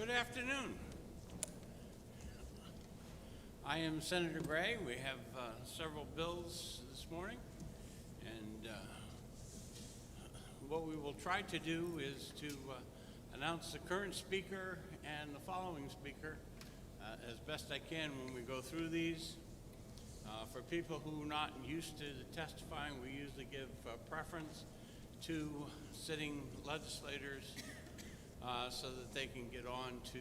Good afternoon. I am Senator Gray. We have several bills this morning, and what we will try to do is to announce the current speaker and the following speaker as best I can when we go through these. For people who are not used to testifying, we usually give preference to sitting legislators so that they can get on to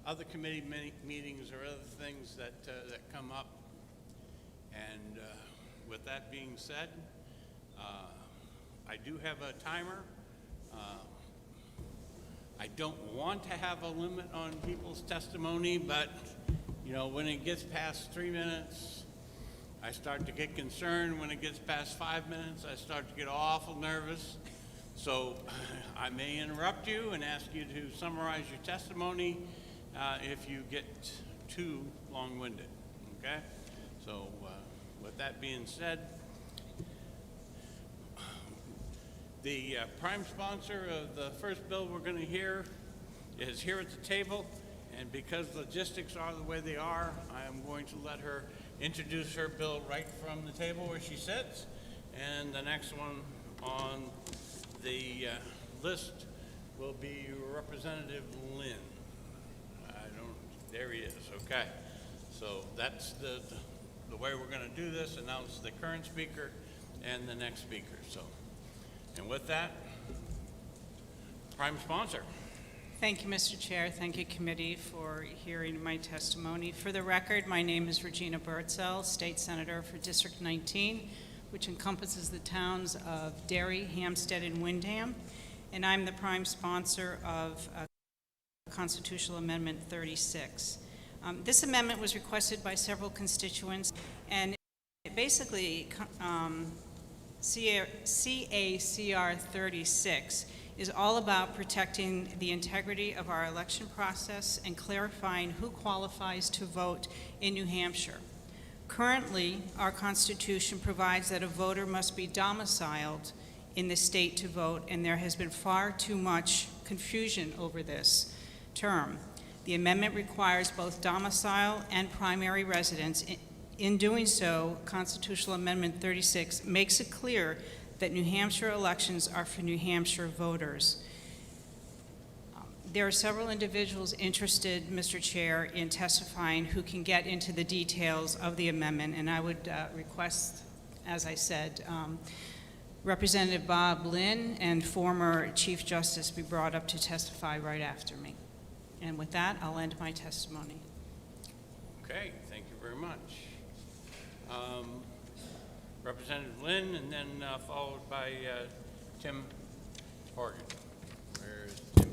other committee meetings or other things that come up. And with that being said, I do have a timer. I don't want to have a limit on people's testimony, but you know, when it gets past 3 minutes, I start to get concerned. When it gets past 5 minutes, I start to get awful nervous. So I may interrupt you and ask you to summarize your testimony if you get too long-winded, okay? So with that being said, the prime sponsor of the first bill we're going to hear is here at the table, and because logistics are the way they are, I am going to let her introduce her bill right from the table where she sits, and the next one on the list will be Representative Lynn. There he is, okay. So that's the way we're going to do this, announce the current speaker and the next speaker. So, and with that, prime sponsor. Thank you, Mr. Chair. Thank you, committee, for hearing my testimony. For the record, my name is Regina Birdsell, State Senator for District 19, which encompasses the towns of Derry, Hampstead, and Windham, and I'm the prime sponsor of Constitutional Amendment 36. This amendment was requested by several constituents, and it basically, CACR 36 is all about protecting the integrity of our election process and clarifying who qualifies to vote in New Hampshire. Currently, our Constitution provides that a voter must be domiciled in the state to vote, and there has been far too much confusion over this term. The amendment requires both domicile and primary residence. In doing so, Constitutional Amendment 36 makes it clear that New Hampshire elections are for New Hampshire voters. There are several individuals interested, Mr. Chair, in testifying who can get into the details of the amendment, and I would request, as I said, Representative Bob Lynn and former Chief Justice be brought up to testify right after me. And with that, I'll end my testimony. Okay, thank you very much. Representative Lynn, and then followed by Tim Horgan. Where's Tim?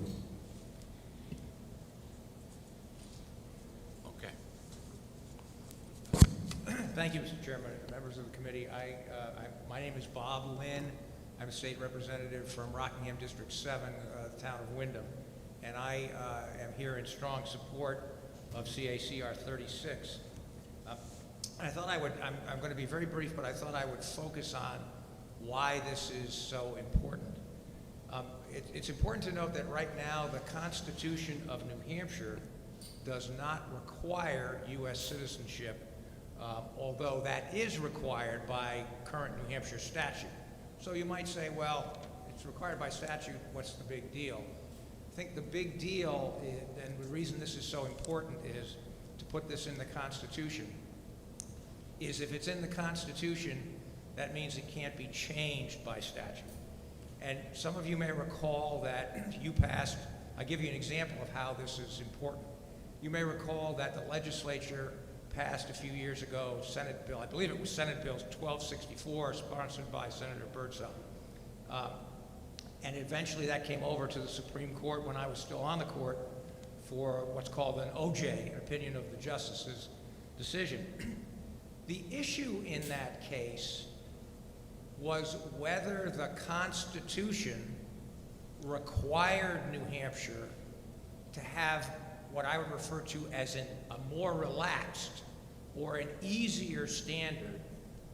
Okay. Thank you, Mr. Chairman, members of the committee. My name is Bob Lynn. I'm a state representative from Rockingham District 7, the town of Windham, and I am here in strong support of CACR 36. I thought I'm going to be very brief, but I thought I would focus on why this is so important. It's important to note that right now the Constitution of New Hampshire does not require U.S. citizenship, although that is required by current New Hampshire statute. So you might say, well, it's required by statute, what's the big deal? I think the big deal, and the reason this is so important is to put this in the Constitution, is if it's in the Constitution, that means it can't be changed by statute. And some of you may recall that you passed, I'll give you an example of how this is important. You may recall that the legislature passed a few years ago Senate Bill, I believe it was Senate Bill 1264, sponsored by Senator Birdsell. And eventually that came over to the Supreme Court when I was still on the court for what's called an OJ, an opinion of the justice's decision. The issue in that case was whether the Constitution required New Hampshire to have what I would refer to as a more relaxed or an easier standard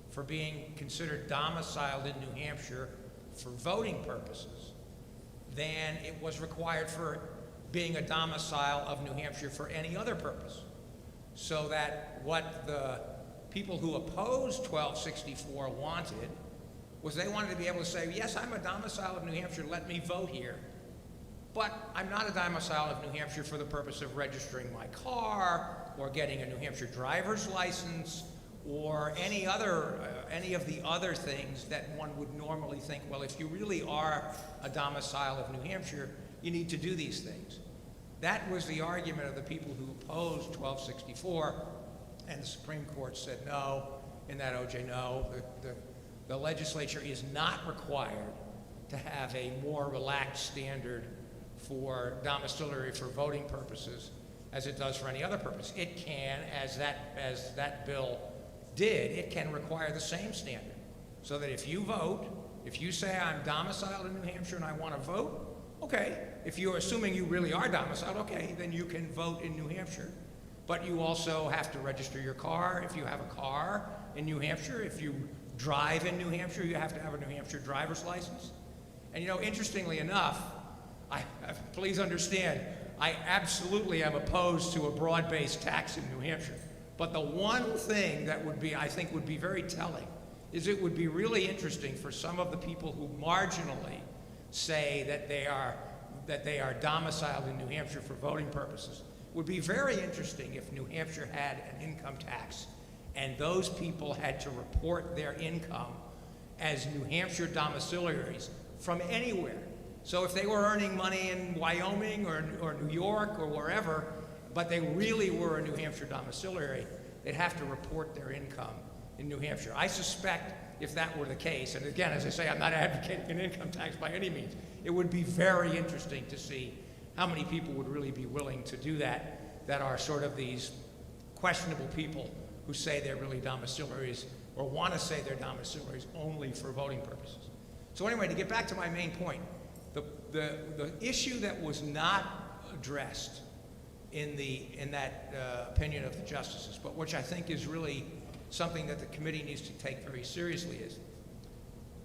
for being considered domiciled in New Hampshire for voting purposes than it was required for being a domicile of New Hampshire for any other purpose. So that what the people who opposed 1264 wanted was they wanted to be able to say, yes, I'm a domicile of New Hampshire, let me vote here. But I'm not a domicile of New Hampshire for the purpose of registering my car or getting a New Hampshire driver's license or any of the other things that one would normally think, well, if you really are a domicile of New Hampshire, you need to do these things. That was the argument of the people who opposed 1264, and the Supreme Court said no, in that OJ, no, the legislature is not required to have a more relaxed standard for domiciliary for voting purposes as it does for any other purpose. It can, as that bill did, it can require the same standard. So that if you vote, if you say I'm domiciled in New Hampshire and I want to vote, okay. If you're assuming you really are domiciled, okay, then you can vote in New Hampshire. But you also have to register your car if you have a car in New Hampshire. If you drive in New Hampshire, you have to have a New Hampshire driver's license. And you know, interestingly enough, please understand, I absolutely am opposed to a broad-based tax in New Hampshire. But the one thing that I think would be very telling is it would be really interesting for some of the people who marginally say that they are domiciled in New Hampshire for voting purposes. It would be very interesting if New Hampshire had an income tax and those people had to report their income as New Hampshire domiciliaries from anywhere. So if they were earning money in Wyoming or New York or wherever, but they really were a New Hampshire domiciliary, they'd have to report their income in New Hampshire. I suspect if that were the case, and again, as I say, I'm not advocating an income tax by any means, it would be very interesting to see how many people would really be willing to do that are sort of these questionable people who say they're really domiciliaries or want to say they're domiciliaries only for voting purposes. So anyway, to get back to my main point, the issue that was not addressed in that opinion of the justices, but which I think is really something that the committee needs to take very seriously, is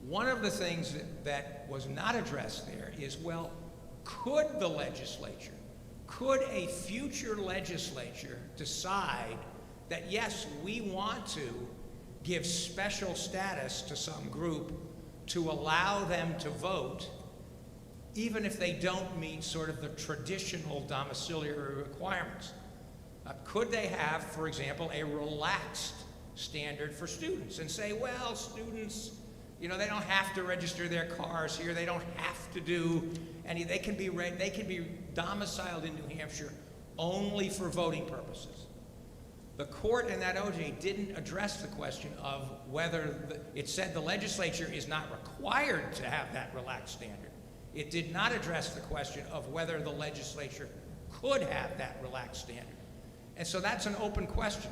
one of the things that was not addressed there is, well, could a future legislature decide that, yes, we want to give special status to some group to allow them to vote, even if they don't meet sort of the traditional domiciliary requirements? Could they have, for example, a relaxed standard for students and say, well, students, you know, they don't have to register their cars here, they don't have to do any, they can be domiciled in New Hampshire only for voting purposes. The court in that OJ didn't address the question of whether, it said the legislature is not required to have that relaxed standard. It did not address the question of whether the legislature could have that relaxed standard. And so that's an open question.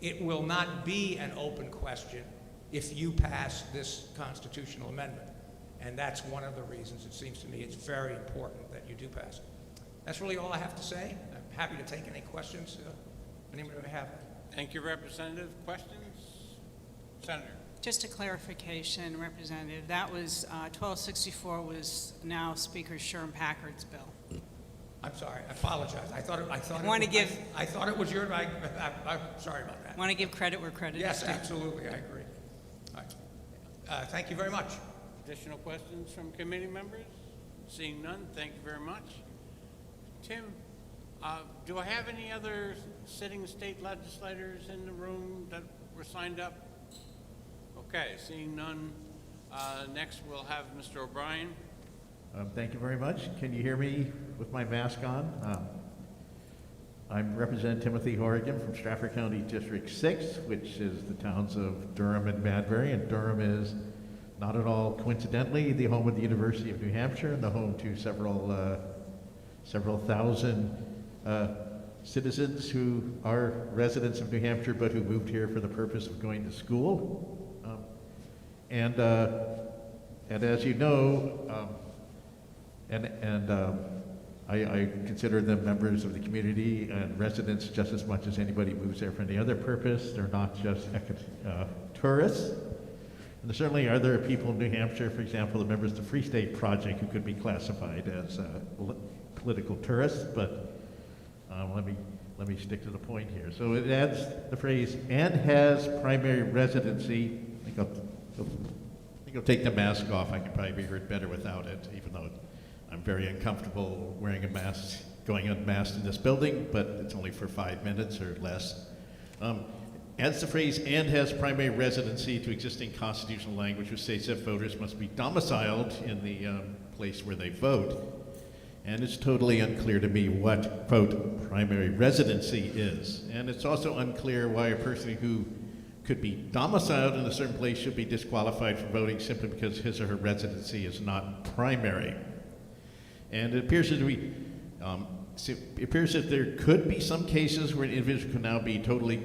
It will not be an open question if you pass this constitutional amendment. And that's one of the reasons it seems to me it's very important that you do pass it. That's really all I have to say. I'm happy to take any questions anybody may have. Thank you, Representative. Questions? Senator. Just a clarification, Representative, that was 1264 was now Speaker Sherm Packard's bill. I'm sorry, I apologize. I thought it was yours. I'm sorry about that. Want to give credit where credit yes, is due. absolutely, I agree. All right. Thank you very much. Additional questions from committee members? Seeing none, thank you very much. Tim, do I have any other sitting state legislators in the room that were signed up? Okay, seeing none, next we'll have Mr. O'Brien. Thank you very much. Can you hear me with my mask on? I'm Representative Timothy Horrigan from Stratford County District 6, which is the towns of Durham and Madbury, and Durham is not at all coincidentally the home of the University of New Hampshire and the home to several thousand citizens who are residents of New Hampshire but who moved here for the purpose of going to school. And as you know, I consider them members of the community and residents just as much as anybody who moves there for any other purpose. They're not just tourists. And there certainly are other people in New Hampshire, for example, the members of the Free State Project, who could be classified as political tourists, but let me stick to the point here. So it adds the phrase, "and has primary residency." I think I'll take the mask off. I can probably be heard better without it, even though I'm very uncomfortable wearing a mask, going unmasked in this building, but it's only for 5 minutes or less. Adds the phrase, "and has primary residency" to existing constitutional language, which states that voters must be domiciled in the place where they vote. And it's totally unclear to me what, quote, primary residency is. And it's also unclear why a person who could be domiciled in a certain place should be disqualified from voting simply because his or her residency is not primary. And it appears that there could be some cases where an individual can now be totally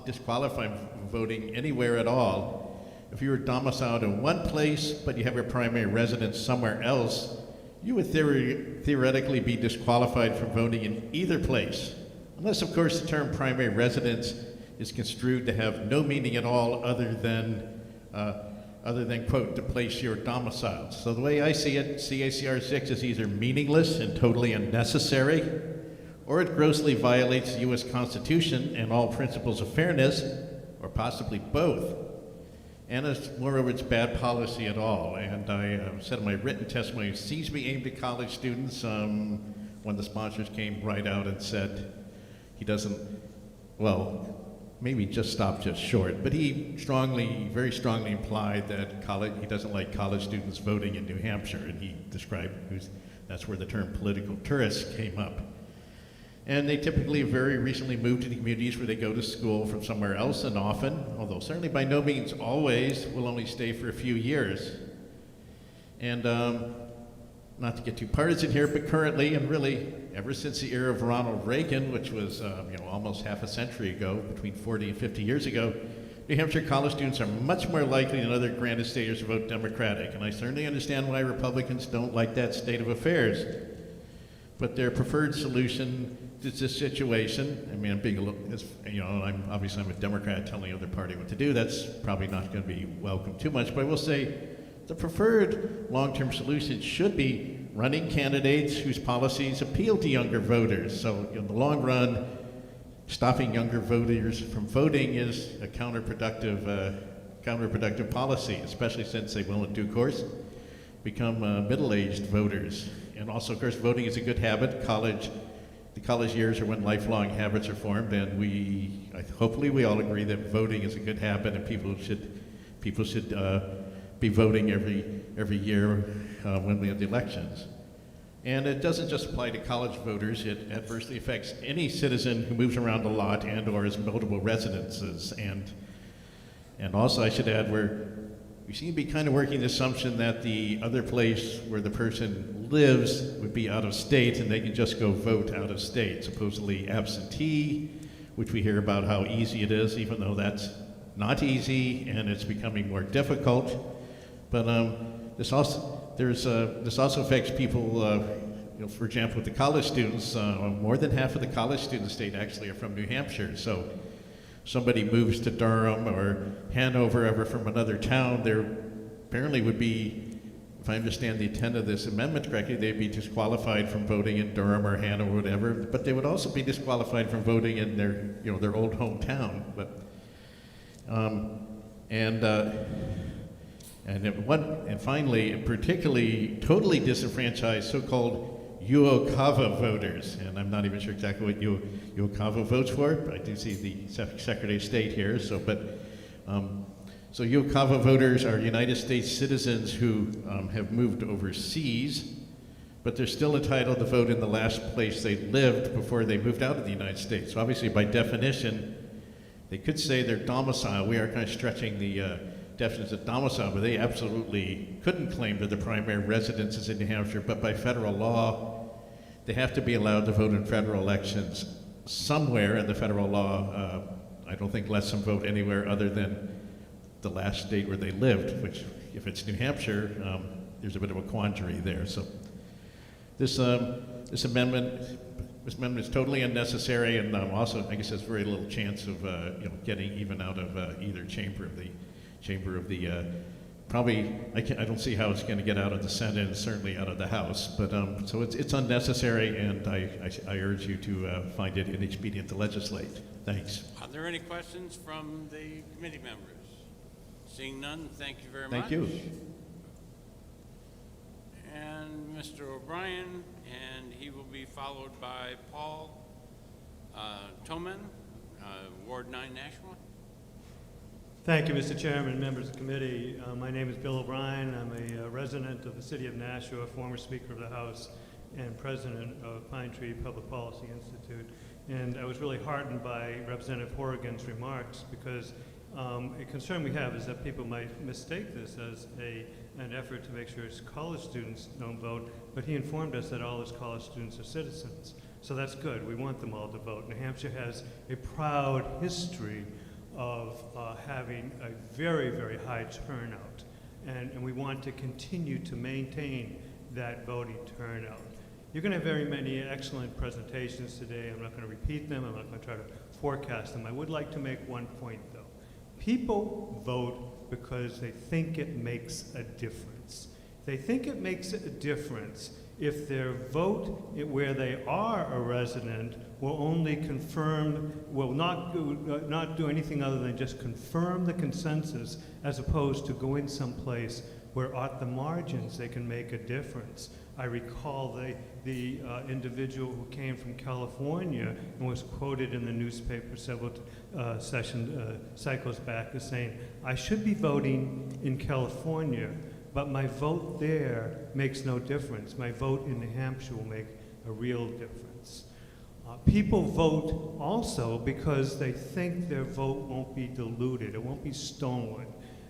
disqualified from voting anywhere at all. If you were domiciled in one place, but you have your primary residence somewhere else, you would theoretically be disqualified from voting in either place, unless, of course, the term primary residence is construed to have no meaning at all other than, quote, the place you're domiciled. So the way I see it, CACR 6 is either meaningless and totally unnecessary, or it grossly violates the U.S. Constitution and all principles of fairness, or possibly both. And moreover, it's bad policy at all. And I said in my written testimony, it seems to be aimed at college students. When the sponsors came right out and said he doesn't, well, maybe just stopped just short, but he very strongly implied that he doesn't like college students voting in New Hampshire, and he described that's where the term political tourists came up. And they typically very recently moved to the communities where they go to school from somewhere else, and often, although certainly by no means always, will only stay for a few years. And not to get too partisan here, but currently, and really ever since the era of Ronald Reagan, which was almost half a century ago, between 40 and 50 years ago, New Hampshire college students are much more likely than other granted staters to vote Democratic. And I certainly understand why Republicans don't like that state of affairs. But their preferred solution to this situation, I'm being a little, I'm a Democrat telling the other party what to do. That's probably not going to be welcomed too much, but I will say the preferred long-term solution should be running candidates whose policies appeal to younger voters. So in the long run, stopping younger voters from voting is a counterproductive policy, especially since they will in due course become middle-aged voters. And also, of course, voting is a good habit. The college years are when lifelong habits are formed, and hopefully we all agree that voting is a good habit, and people should be voting every year when we have the elections. And it doesn't just apply to college voters. It adversely affects any citizen who moves around a lot and/or has multiple residences. And also, I should add, we seem to be kind of working the assumption that the other place where the person lives would be out of state and they can just go vote out of state, supposedly absentee, which we hear about how easy it is, even though that's not easy and it's becoming more difficult. But this also affects people, for example, with the college students. More than half of the college students in the state actually are from New Hampshire. So somebody moves to Durham or Hanover ever from another town, there apparently would be, if I understand the intent of this amendment correctly, they'd be disqualified from voting in Durham or Hanover or whatever, but they would also be disqualified from voting in their old hometown. But and finally, particularly totally disenfranchised so-called Uokava voters, and I'm not even sure exactly what Uokava votes for, but I do see the Secretary of State here. So Uokava voters are United States citizens who have moved overseas, but they're still entitled to vote in the last place they lived before they moved out of the United States. So obviously, by definition, they could say they're domiciled. We are kind of stretching the definition of domicile, but they absolutely couldn't claim that their primary residence is in New Hampshire. But by federal law, they have to be allowed to vote in federal elections somewhere in the federal law. I don't think lets them vote anywhere other than the last state where they lived, which, if it's New Hampshire, there's a bit of a quandary there. So this amendment is totally unnecessary, and also, I guess, there's very little chance of getting even out of either chamber of the probably, I don't see how it's going to get out of the Senate and certainly out of the House. But so it's unnecessary, and I urge you to find it inexpedient to legislate. Thanks. Are there any questions from the committee members? Seeing none, thank you very much. Thank you. And Mr. O'Brien, and he will be followed by Paul Toman, Ward 9 Nashua. Thank you, Mr. Chairman, members of the committee. My name is Bill O'Brien. I'm a resident of the city of Nashua, former Speaker of the House, and president of Pine Tree Public Policy Institute. And I was really heartened by Representative Horrigan's remarks, because a concern we have is that people might mistake this as an effort to make sure his college students don't vote, but he informed us that all his college students are citizens. So that's good. We want them all to vote. New Hampshire has a proud history of having a very, very high turnout, and we want to continue to maintain that voting turnout. You're going to have very many excellent presentations today. I'm not going to repeat them. I'm not going to try to forecast them. I would like to make one point, though. People vote because they think it makes a difference. They think it makes a difference if their vote where they are a resident will only confirm, will not do anything other than just confirm the consensus, as opposed to going someplace where at the margins they can make a difference. I recall the individual who came from California and was quoted in the newspaper several cycles back as saying, I should be voting in California, but my vote there makes no difference. My vote in New Hampshire will make a real difference. People vote also because they think their vote won't be diluted, it won't be stolen.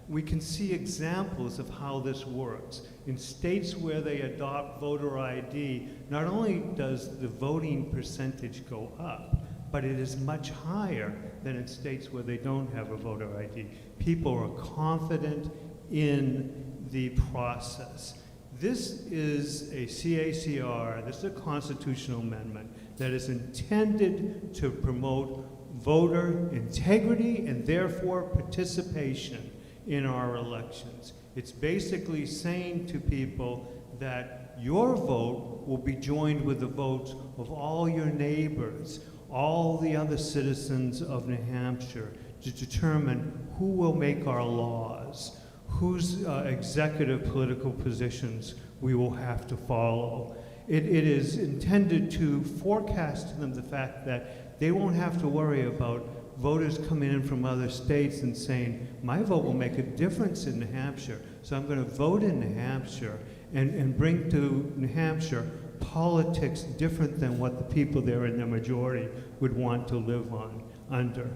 We can see examples of how this works. In states where they adopt voter ID, not only does the voting percentage go up, but it is much higher than in states where they don't have a voter ID. People are confident in the process. This is a CACR, this is a constitutional amendment that is intended to promote voter integrity and therefore participation in our elections. It's basically saying to people that your vote will be joined with the votes of all your neighbors, all the other citizens of New Hampshire, to determine who will make our laws, whose executive political positions we will have to follow. It is intended to forecast to them the fact that they won't have to worry about voters coming in from other states and saying, my vote will make a difference in New Hampshire, so I'm going to vote in New Hampshire and bring to New Hampshire politics different than what the people there in their majority would want to live under.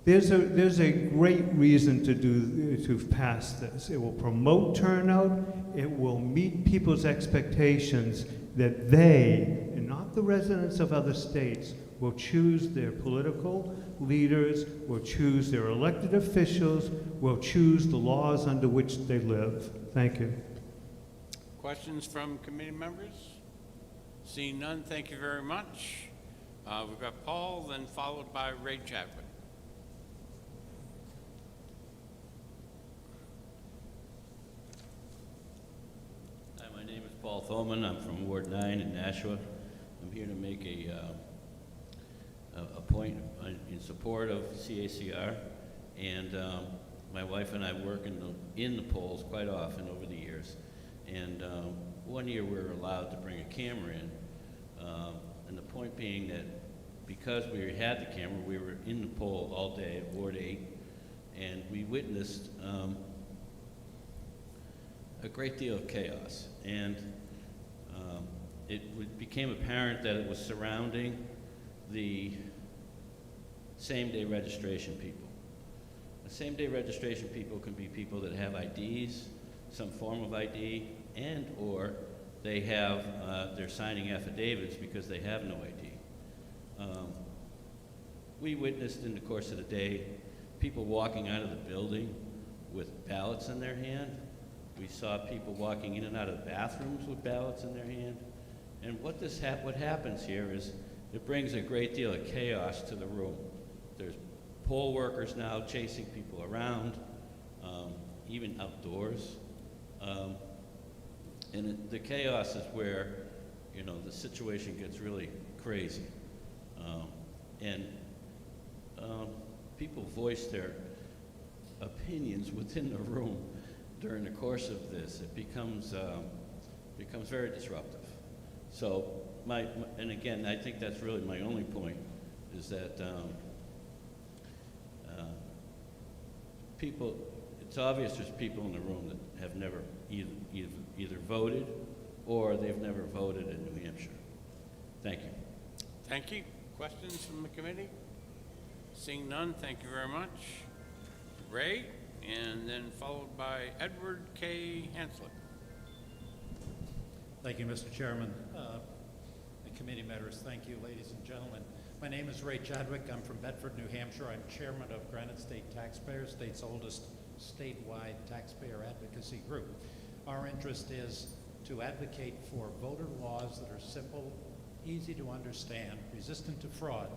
There's a great reason to pass this. It will promote turnout. It will meet people's expectations that they, and not the residents of other states, will choose their political leaders, will choose their elected officials, will choose the laws under which they live. Thank you. Questions from committee members? Seeing none, thank you very much. We've got Paul, then followed by Ray Chadwick. Hi, my name is Paul Thoman. I'm from Ward 9 in Nashua. I'm here to make a point in support of CACR, and my wife and I work in the polls quite often over the years. And one year we were allowed to bring a camera in, and the point being that because we had the camera, we were in the poll all day at Ward 8, and we witnessed a great deal of chaos. And it became apparent that it was surrounding the same-day registration people. The same-day registration people can be people that have IDs, some form of ID, and or they have, they're signing affidavits because they have no ID. We witnessed in the course of the day people walking out of the building with ballots in their hand. We saw people walking in and out of bathrooms with ballots in their hand. And what happens here is it brings a great deal of chaos to the room. There's poll workers now chasing people around. even outdoors. The chaos is where, you know, the situation gets really crazy. And people voice their opinions within the room during the course of this. It becomes very disruptive. So and again, I think that's really my only point, is that people, it's obvious there's people in the room that have never either voted or they've never voted in New Hampshire. Thank you. Thank you. Questions from the committee? Seeing none, thank you very much. Ray, and then followed by Edward K. Hanslick. Thank you, Mr. Chairman. The committee members, thank you, ladies and gentlemen. My name is Ray Chadwick. I'm from Bedford, New Hampshire. I'm chairman of Granite State Taxpayers, state's oldest statewide taxpayer advocacy group. Our interest is to advocate for voter laws that are simple, easy to understand, resistant to fraud,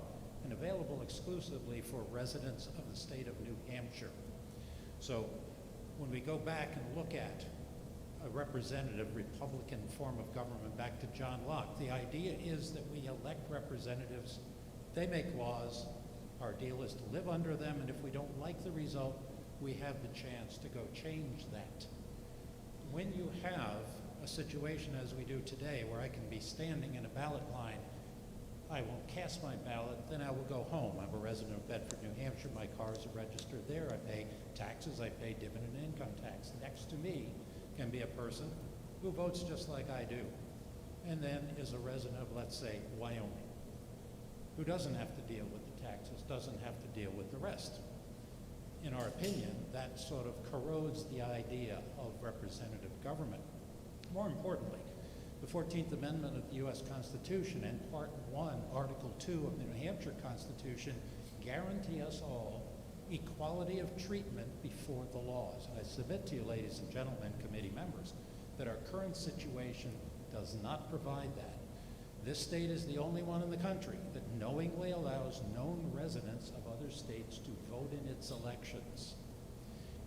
and available exclusively for residents of the state of New Hampshire. So when we go back and look at a representative Republican form of government back to John Locke, the idea is that we elect representatives, they make laws, our deal is to live under them, and if we don't like the result, we have the chance to go change that. When you have a situation as we do today where I can be standing in a ballot line, I will cast my ballot, then I will go home. I'm a resident of Bedford, New Hampshire. My cars are registered there. I pay taxes. I pay dividend and income tax. Next to me can be a person who votes just like I do, and then is a resident of, let's say, Wyoming, who doesn't have to deal with the taxes, doesn't have to deal with the rest. In our opinion, that sort of corrodes the idea of representative government. More importantly, the 14th Amendment of the U.S. Constitution and Part 1, Article 2 of the New Hampshire Constitution guarantee us all equality of treatment before the laws. And I submit to you, ladies and gentlemen, committee members, that our current situation does not provide that. This state is the only one in the country that knowingly allows known residents of other states to vote in its elections.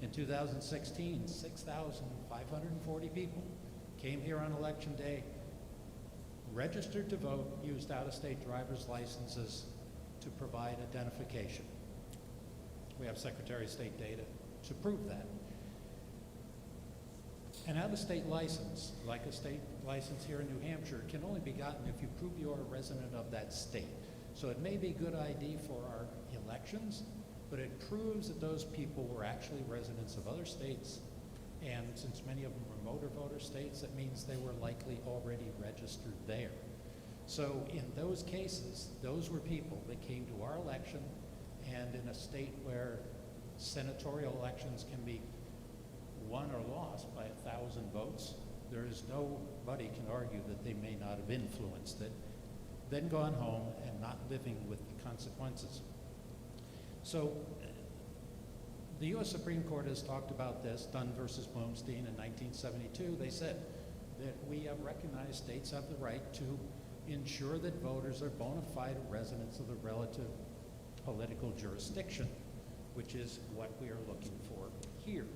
In 2016, 6,540 people came here on election day, registered to vote, used out-of-state driver's licenses to provide identification. We have Secretary of State data to prove that. An out-of-state license, like a state license here in New Hampshire, can only be gotten if you prove you're a resident of that state. So it may be good ID for our elections, but it proves that those people were actually residents of other states, and since many of them were motor voter states, that means they were likely already registered there. So in those cases, those were people that came to our election, and in a state where senatorial elections can be won or lost by 1,000 votes, there is nobody can argue that they may not have influenced it, then gone home and not living with the consequences. So the U.S. Supreme Court has talked about this, Dunn versus Blumstein in 1972. They said that we have recognized states have the right to ensure that voters are bona fide residents of the relative political jurisdiction, which is what we are looking for here.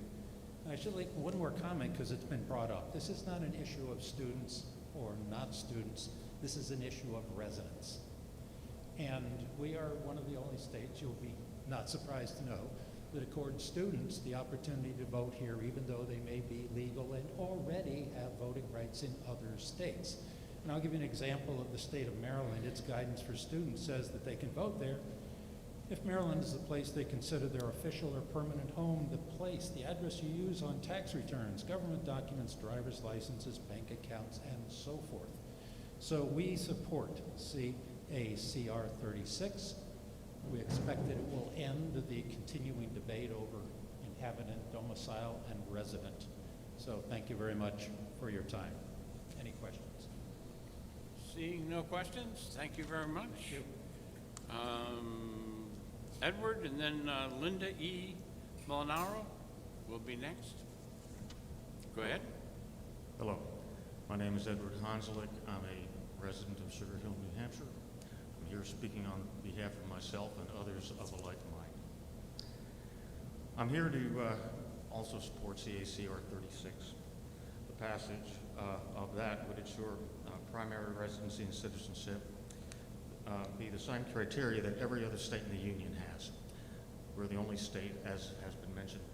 And I should make one more comment because it's been brought up. This is not an issue of students or not students. This is an issue of residents. And we are one of the only states, you'll be not surprised to know, that accords students the opportunity to vote here even though they may be legal and already have voting rights in other states. And I'll give you an example of the state of Maryland. Its guidance for students says that they can vote there if Maryland is the place they consider their official or permanent home, the place, the address you use on tax returns, government documents, driver's licenses, bank accounts, and so forth. So we support CACR 36. We expect that it will end the continuing debate over inhabitant, domicile, and resident. So thank you very much for your time. Any questions? Seeing no questions, thank you very much. Thank you. Edward, and then Linda E. Molinaro will be next. Go ahead. Hello, my name is Edward Hanslick. I'm a resident of Sugar Hill, New Hampshire. I'm here speaking on behalf of myself and others of a like mind. I'm here to also support CACR 36. The passage of that would ensure primary residency and citizenship be the same criteria that every other state in the Union has. We're the only state, as has been mentioned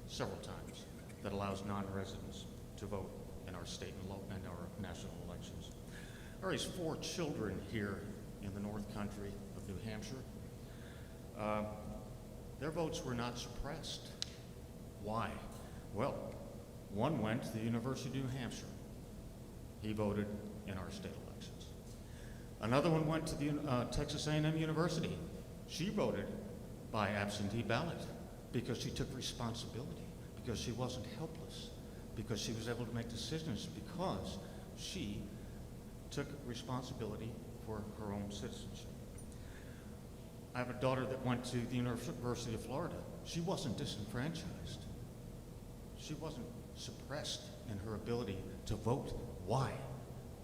several times, that allows non-residents to vote in our state and our national elections. I raised 4 children here in the North Country of New Hampshire. Their votes were not suppressed. Why? Well, one went to the University of New Hampshire. He voted in our state elections. Another one went to the Texas A&M University. She voted by absentee ballot because she took responsibility, because she wasn't helpless, because she was able to make decisions, because she took responsibility for her own citizenship. I have a daughter that went to the University of Florida. She wasn't disenfranchised. She wasn't suppressed in her ability to vote. Why?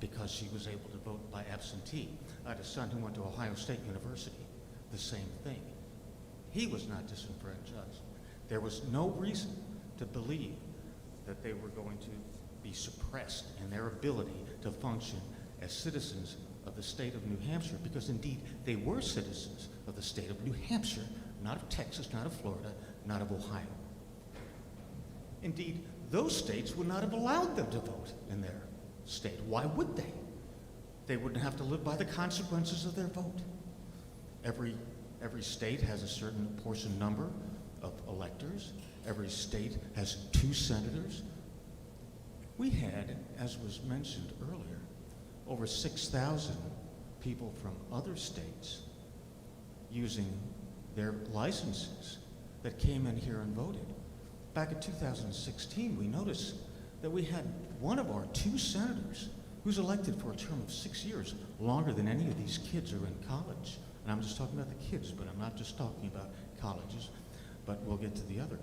Because she was able to vote by absentee. I had a son who went to Ohio State University. The same thing. He was not disenfranchised. There was no reason to believe that they were going to be suppressed in their ability to function as citizens of the state of New Hampshire, because indeed they were citizens of the state of New Hampshire, not of Texas, not of Florida, not of Ohio. Indeed, those states would not have allowed them to vote in their state. Why would they? They wouldn't have to live by the consequences of their vote. Every state has a certain portion number of electors. Every state has 2 senators. We had, as was mentioned earlier, over 6,000 people from other states using their licenses that came in here and voted. Back in 2016, we noticed that we had one of our 2 senators who's elected for a term of 6 years, longer than any of these kids are in college. And I'm just talking about the kids, but I'm not just talking about colleges, but we'll get to the other.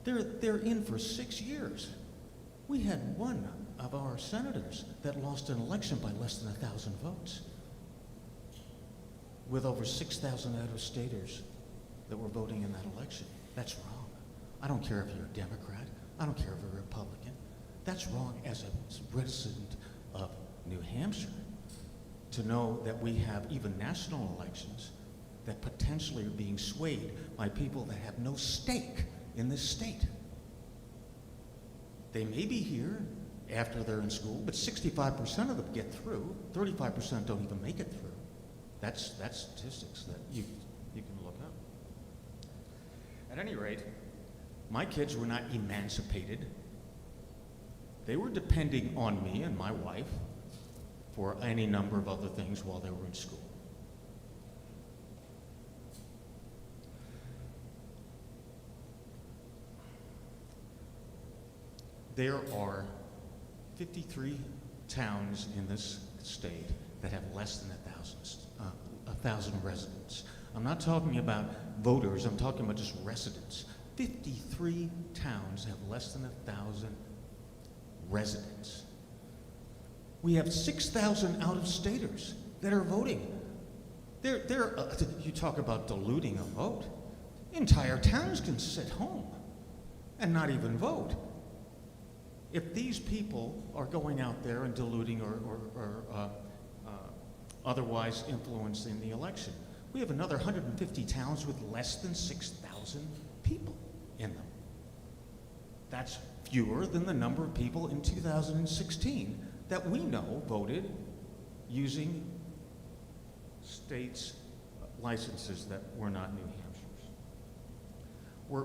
They're in for 6 years. We had one of our senators that lost an election by less than 1,000 votes, with over 6,000 out-of-staters that were voting in that election. That's wrong. I don't care if you're a Democrat. I don't care if you're a Republican. That's wrong as a resident of New Hampshire to know that we have even national elections that potentially are being swayed by people that have no stake in this state. They may be here after they're in school, but 65% of them get through. 35% don't even make it through. That's statistics that you can look up. At any rate, my kids were not emancipated. They were depending on me and my wife for any number of other things while they were in school. There are 53 towns in this state that have less than 1,000 residents. I'm not talking about voters, I'm talking about just residents. 53 towns have less than 1,000 residents. We have 6,000 out-of-staters that are voting. You talk about diluting a vote. Entire towns can sit home and not even vote. If these people are going out there and diluting or otherwise influencing the election, we have another 150 towns with less than 6,000 people in them. That's fewer than the number of people in 2016 that we know voted using states' licenses that were not New Hampshire's.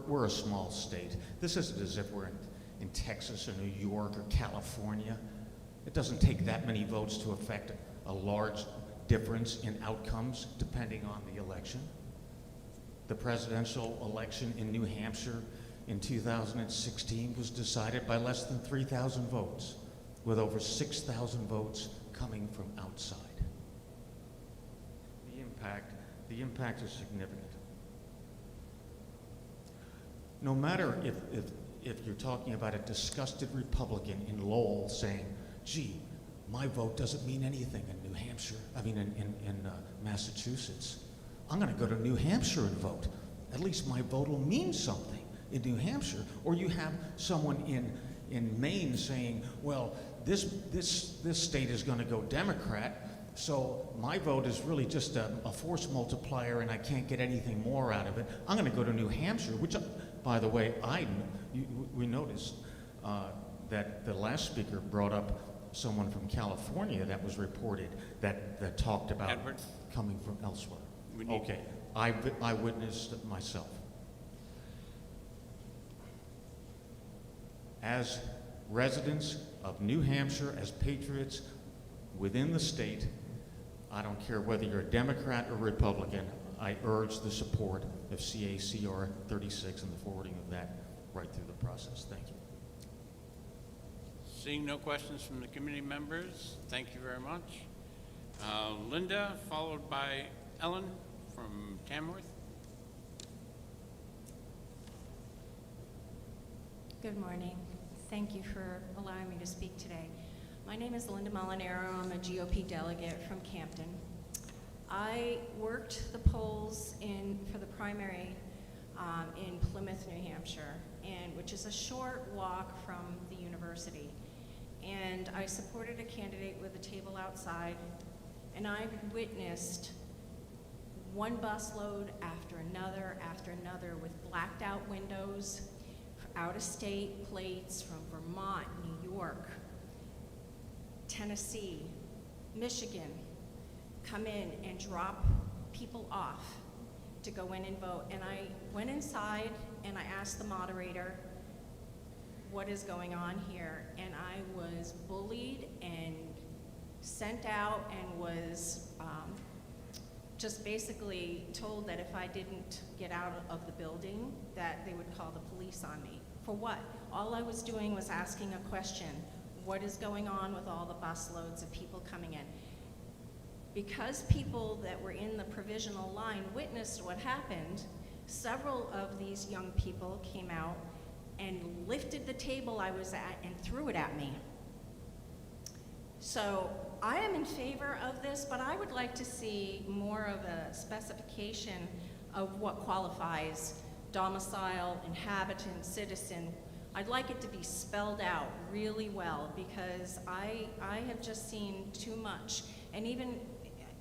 We're a small state. This isn't as if we're in Texas or New York or California. It doesn't take that many votes to affect a large difference in outcomes depending on the election. The presidential election in New Hampshire in 2016 was decided by less than 3,000 votes, with over 6,000 votes coming from outside. The impact is significant. No matter if you're talking about a disgusted Republican in Lowell saying, gee, my vote doesn't mean anything in New Hampshire, in Massachusetts. I'm going to go to New Hampshire and vote. At least my vote will mean something. in New Hampshire, or you have someone in Maine saying, well, this state is going to go Democrat, so my vote is really just a force multiplier and I can't get anything more out of it. I'm going to go to New Hampshire, which, by the way, we noticed that the last speaker brought up someone from California that was reported that talked about Edward? coming from elsewhere. We need- Okay, I witnessed it myself. As residents of New Hampshire, as patriots within the state, I don't care whether you're a Democrat or Republican, I urge the support of CACR 36 and the forwarding of that right through the process. Thank you. Seeing no questions from the committee members, thank you very much. Linda, followed by Ellen from Tamworth. Good morning. Thank you for allowing me to speak today. My name is Linda Molinaro. I'm a GOP delegate from Campton. I worked the polls for the primary in Plymouth, New Hampshire, which is a short walk from the university. And I supported a candidate with a table outside, and I witnessed one busload after another with blacked out windows, out-of-state plates from Vermont, New York, Tennessee, Michigan, come in and drop people off to go in and vote. And I went inside and I asked the moderator, what is going on here? And I was bullied and sent out and was just basically told that if I didn't get out of the building, that they would call the police on me. For what? All I was doing was asking a question. What is going on with all the busloads of people coming in? Because people that were in the provisional line witnessed what happened, several of these young people came out and lifted the table I was at and threw it at me. So I am in favor of this, but I would like to see more of a specification of what qualifies domicile, inhabitant, citizen. I'd like it to be spelled out really well, because I have just seen too much. And even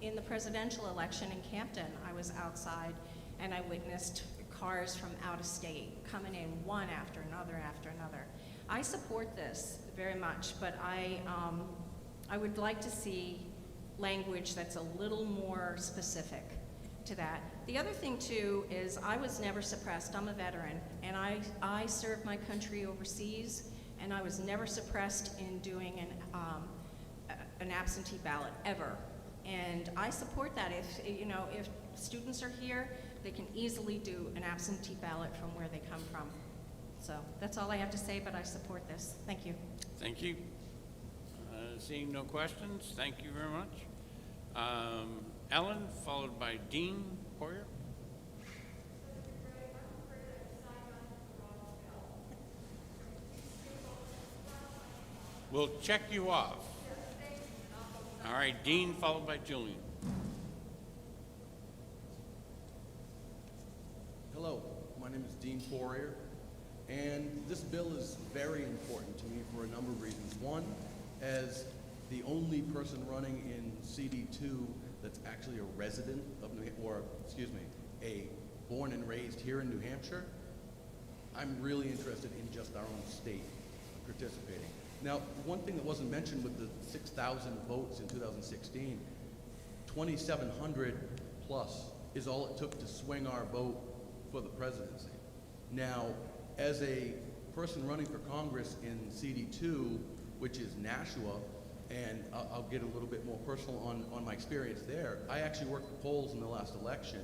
in the presidential election in Campton, I was outside and I witnessed cars from out of state coming in one after another after another. I support this very much, but I would like to see language that's a little more specific to that. The other thing too is I was never suppressed. I'm a veteran, and I served my country overseas, and I was never suppressed in doing an absentee ballot ever. And I support that. If students are here, they can easily do an absentee ballot from where they come from. So that's all I have to say, but I support this. Thank you. Thank you. Seeing no questions, thank you very much. Ellen, followed by Dean Poirier. We'll check you off. All right, Dean, followed by Julian. Hello, my name is Dean Poirier, and this bill is very important to me for a number of reasons. One, as the only person running in CD2 that's actually a resident of a born and raised here in New Hampshire, I'm really interested in just our own state participating. Now, one thing that wasn't mentioned with the 6,000 votes in 2016, 2,700 plus is all it took to swing our vote for the presidency. Now, as a person running for Congress in CD2, which is Nashua, and I'll get a little bit more personal on my experience there. I actually worked the polls in the last election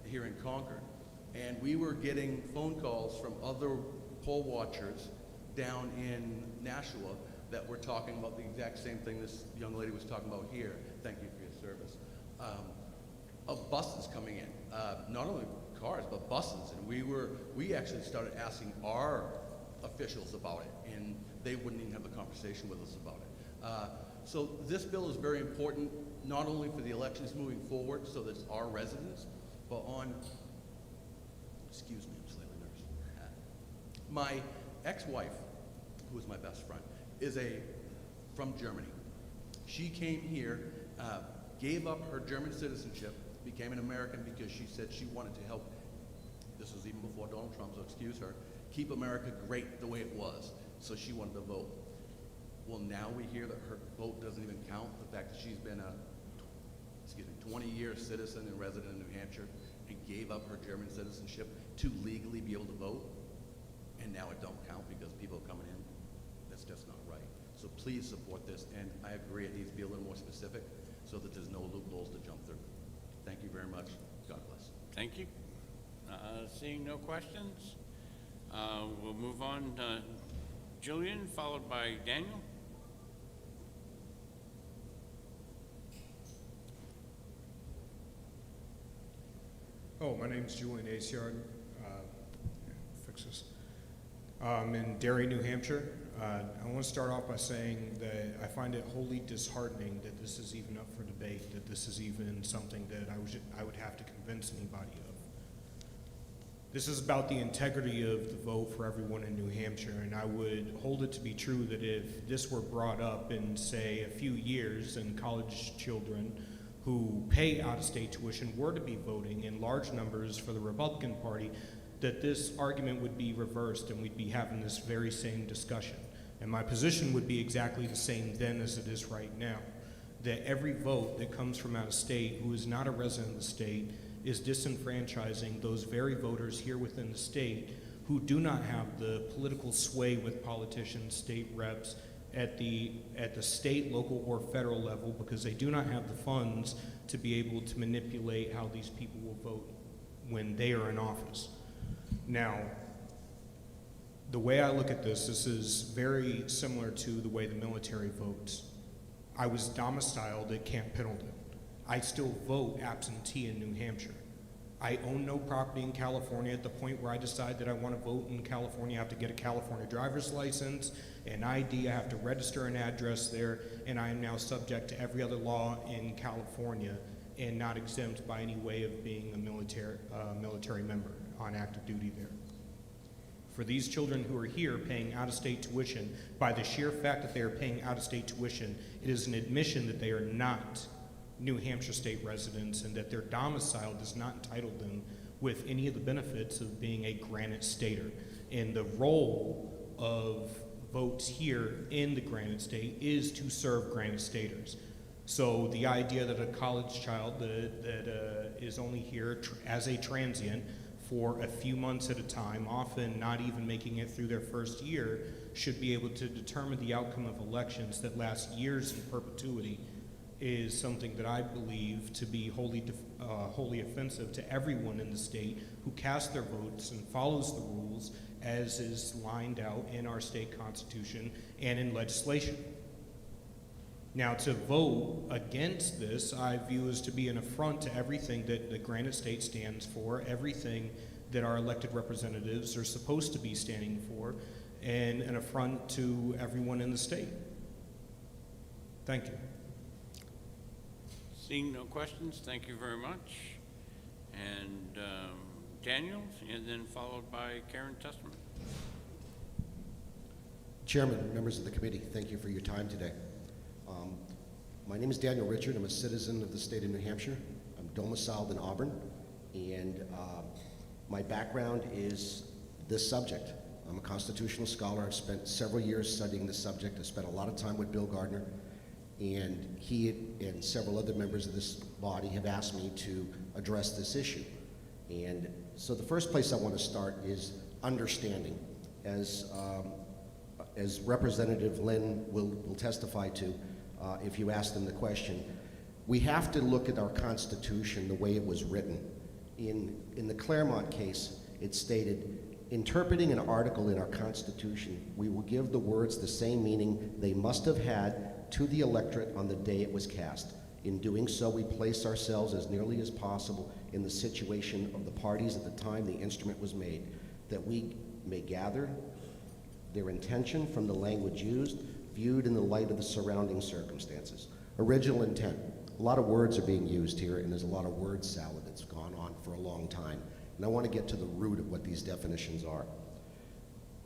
here in Concord, and we were getting phone calls from other poll watchers down in Nashua that were talking about the exact same thing this young lady was talking about here. Thank you for your service. Of buses coming in, not only cars, but buses, and we actually started asking our officials about it, and they wouldn't even have the conversation with us about it. So this bill is very important, not only for the elections moving forward, so that it's our residents, but on, excuse me, I'm slightly nervous. My ex-wife, who is my best friend, is from Germany. She came here, gave up her German citizenship, became an American because she said she wanted to help, this was even before Donald Trump, so excuse her, keep America great the way it was. So she wanted to vote. Well, now we hear that her vote doesn't even count. The fact that she's been a 20-year citizen and resident in New Hampshire and gave up her German citizenship to legally be able to vote, and now it don't count because people are coming in. That's just not right. So please support this, and I agree it needs to be a little more specific so that there's no loopholes to jump through. Thank you very much. God bless. Thank you. Seeing no questions, we'll move on to Julian, followed by Daniel. Oh, my name's Julian Aciard. Fix this. I'm in Derry, New Hampshire. I want to start off by saying that I find it wholly disheartening that this is even up for debate, that this is even something that I would have to convince anybody of. This is about the integrity of the vote for everyone in New Hampshire, and I would hold it to be true that if this were brought up in, say, a few years and college children who pay out-of-state tuition were to be voting in large numbers for the Republican Party, that this argument would be reversed and we'd be having this very same discussion. And my position would be exactly the same then as it is right now, that every vote that comes from out of state who is not a resident of the state is disenfranchising those very voters here within the state who do not have the political sway with politicians, state reps, at the state, local, or federal level, because they do not have the funds to be able to manipulate how these people will vote when they are in office. Now, the way I look at this is very similar to the way the military votes. I was domiciled at Camp Pendleton. I still vote absentee in New Hampshire. I own no property in California. At the point where I decide that I want to vote in California, I have to get a California driver's license, an ID, I have to register an address there, and I am now subject to every other law in California and not exempt by any way of being a military member on active duty there. For these children who are here paying out-of-state tuition, by the sheer fact that they are paying out-of-state tuition, it is an admission that they are not New Hampshire state residents and that their domicile does not entitle them with any of the benefits of being a Granite Stater. And the role of votes here in the Granite State is to serve Granite Staters. So the idea that a college child that is only here as a transient for a few months at a time, often not even making it through their first year, should be able to determine the outcome of elections that last years in perpetuity is something that I believe to be wholly offensive to everyone in the state who casts their votes and follows the rules as is lined out in our state constitution and in legislation. Now, to vote against this, I view as to be an affront to everything that the Granite State stands for, everything that our elected representatives are supposed to be standing for, and an affront to everyone in the state. Thank you. Seeing no questions, thank you very much. And Daniel, and then followed by Karen Testament. Chairman, members of the committee, thank you for your time today. My name is Daniel Richard. I'm a citizen of the state of New Hampshire. I'm domiciled in Auburn, and my background is this subject. I'm a constitutional scholar. I've spent several years studying this subject. I spent a lot of time with Bill Gardner, and he and several other members of this body have asked me to address this issue. And so the first place I want to start is understanding. As Representative Lynn will testify to, if you ask them the question, we have to look at our Constitution the way it was written. In the Claremont case, it stated, interpreting an article in our Constitution, we will give the words the same meaning they must have had to the electorate on the day it was cast. In doing so, we place ourselves as nearly as possible in the situation of the parties at the time the instrument was made, that we may gather their intention from the language used, viewed in the light of the surrounding circumstances. Original intent. A lot of words are being used here, and there's a lot of word salad that's gone on for a long time. And I want to get to the root of what these definitions are.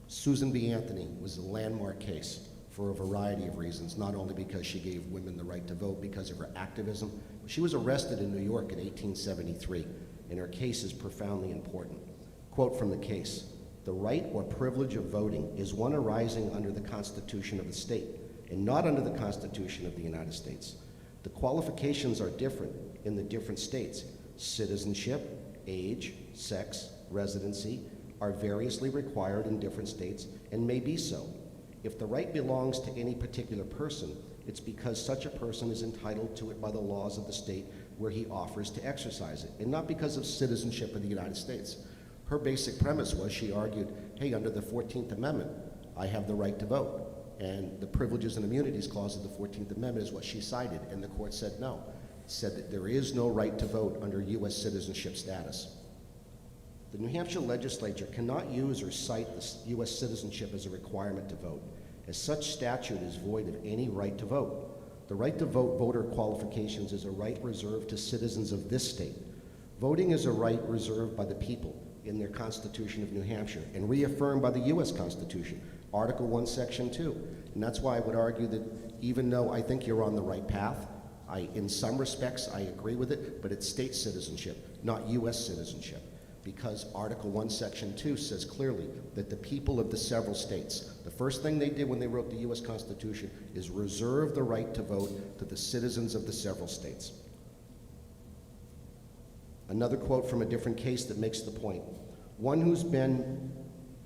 Susan B. Anthony was a landmark case for a variety of reasons, not only because she gave women the right to vote because of her activism. She was arrested in New York in 1873, and her case is profoundly important. Quote from the case: "The right or privilege of voting is one arising under the Constitution of the state, and not under the Constitution of the United States. The qualifications are different in the different states. Citizenship, age, sex, residency are variously required in different states and may be so. If the right belongs to any particular person, it's because such a person is entitled to it by the laws of the state where he offers to exercise it, and not because of citizenship of the United States." Her basic premise was, she argued, hey, under the 14th Amendment, I have the right to vote. And the Privileges and Immunities Clause of the 14th Amendment is what she cited, and the court said no. It said that there is no right to vote under U.S. citizenship status. The New Hampshire legislature cannot use or cite the U.S. citizenship as a requirement to vote, as such statute is void of any right to vote. The right to vote voter qualifications is a right reserved to citizens of this state. Voting is a right reserved by the people in their Constitution of New Hampshire and reaffirmed by the U.S. Constitution, Article 1, Section 2. And that's why I would argue that even though I think you're on the right path, in some respects I agree with it, but it's state citizenship, not U.S. citizenship, because Article 1, Section 2 says clearly that the people of the several states, the first thing they did when they wrote the U.S. Constitution is reserve the right to vote to the citizens of the several states. Another quote from a different case that makes the point: "One who's been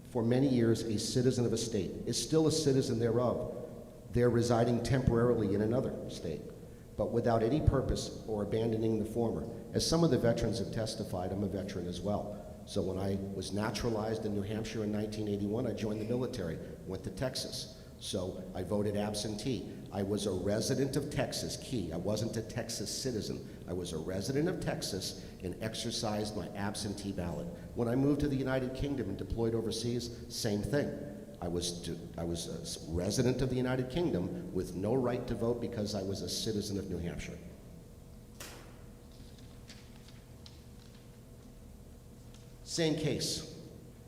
for many years a citizen of a state is still a citizen thereof. They're residing temporarily in another state, but without any purpose or abandoning the former." As some of the veterans have testified, I'm a veteran as well. So when I was naturalized in New Hampshire in 1981, I joined the military, went to Texas. So I voted absentee. I was a resident of Texas, key. I wasn't a Texas citizen. I was a resident of Texas and exercised my absentee ballot. When I moved to the United Kingdom and deployed overseas, same thing. I was a resident of the United Kingdom with no right to vote because I was a citizen of New Hampshire. Same case,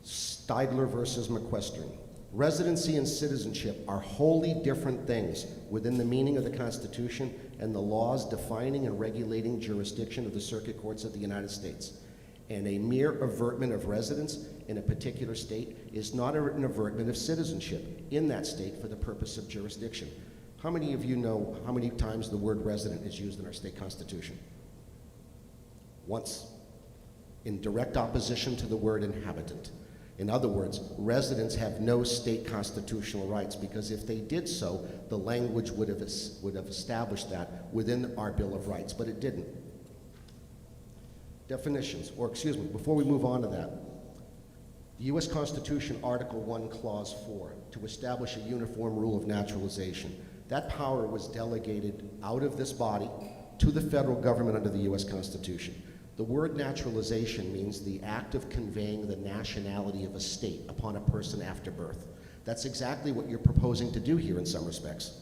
Steidler versus McQuestern. Residency and citizenship are wholly different things within the meaning of the Constitution and the laws defining and regulating jurisdiction of the circuit courts of the United States. And a mere avertment of residence in a particular state is not an avertment of citizenship in that state for the purpose of jurisdiction. How many of you know how many times the word resident is used in our state constitution? Once, in direct opposition to the word inhabitant. In other words, residents have no state constitutional rights, because if they did so, the language would have established that within our Bill of Rights, but it didn't. Definitions, or excuse me, before we move on to that, the U.S. Constitution, Article 1, Clause 4, to establish a uniform rule of naturalization. That power was delegated out of this body to the federal government under the U.S. Constitution. The word naturalization means the act of conveying the nationality of a state upon a person after birth. That's exactly what you're proposing to do here in some respects.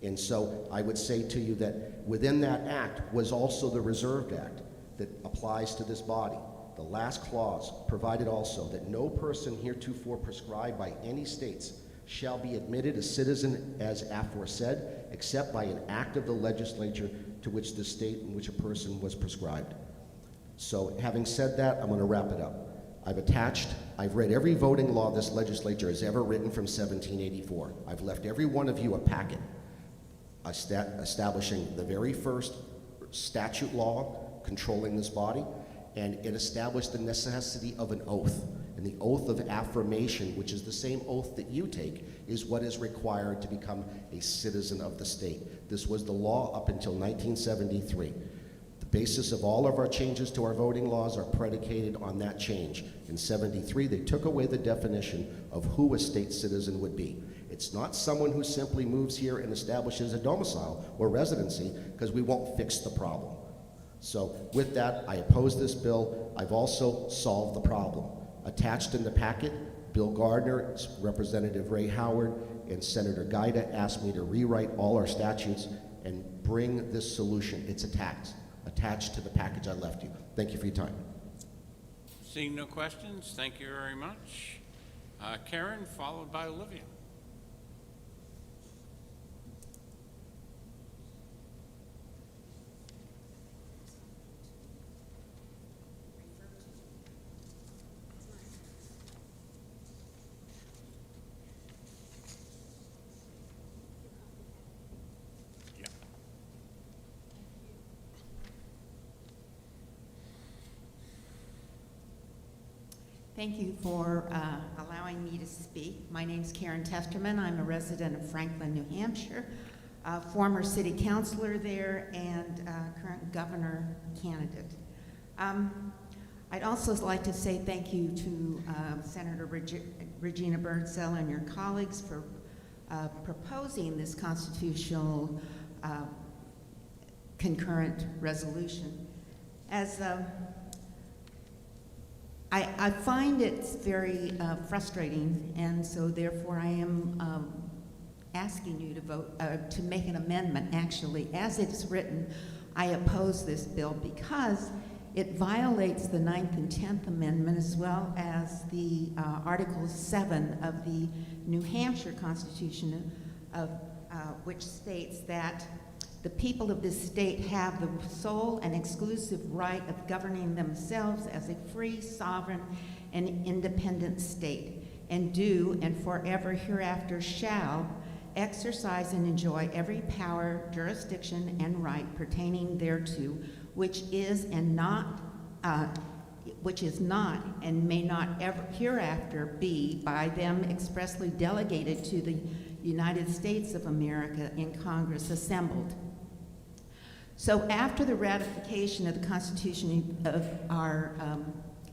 And so I would say to you that within that act was also the Reserved Act that applies to this body. The last clause provided also that no person heretofore prescribed by any states shall be admitted a citizen as aforesaid, except by an act of the legislature to which the state in which a person was prescribed. So having said that, I'm going to wrap it up. I've read every voting law this legislature has ever written from 1784. I've left every one of you a packet establishing the very first statute law controlling this body, and it established the necessity of an oath. And the oath of affirmation, which is the same oath that you take, is what is required to become a citizen of the state. This was the law up until 1973. The basis of all of our changes to our voting laws are predicated on that change. In 73, they took away the definition of who a state citizen would be. It's not someone who simply moves here and establishes a domicile or residency, because we won't fix the problem. So with that, I oppose this bill. I've also solved the problem. Attached in the packet, Bill Gardner, Representative Ray Howard, and Senator Gaida asked me to rewrite all our statutes and bring this solution. It's attached to the package I left you. Thank you for your time. Seeing no questions, thank you very much. Karen, followed by Olivia. Yeah. Thank you for allowing me to speak. My name's Karen Testerman. I'm a resident of Franklin, New Hampshire, former city councilor there, and current governor candidate. I'd also like to say thank you to Senator Regina Birdsell and your colleagues for proposing this constitutional concurrent resolution. As I find it very frustrating, and so therefore I am asking you to vote, to make an amendment. Actually, as it's written, I oppose this bill because it violates the 9th and 10th Amendment as well as the Article 7 of the New Hampshire Constitution, which states that the people of this state have the sole and exclusive right of governing themselves as a free, sovereign, and independent state, and do and forever hereafter shall exercise and enjoy every power, jurisdiction, and right pertaining thereto, which is not and may not ever hereafter be by them expressly delegated to the United States of America in Congress assembled. So after the ratification of the Constitution of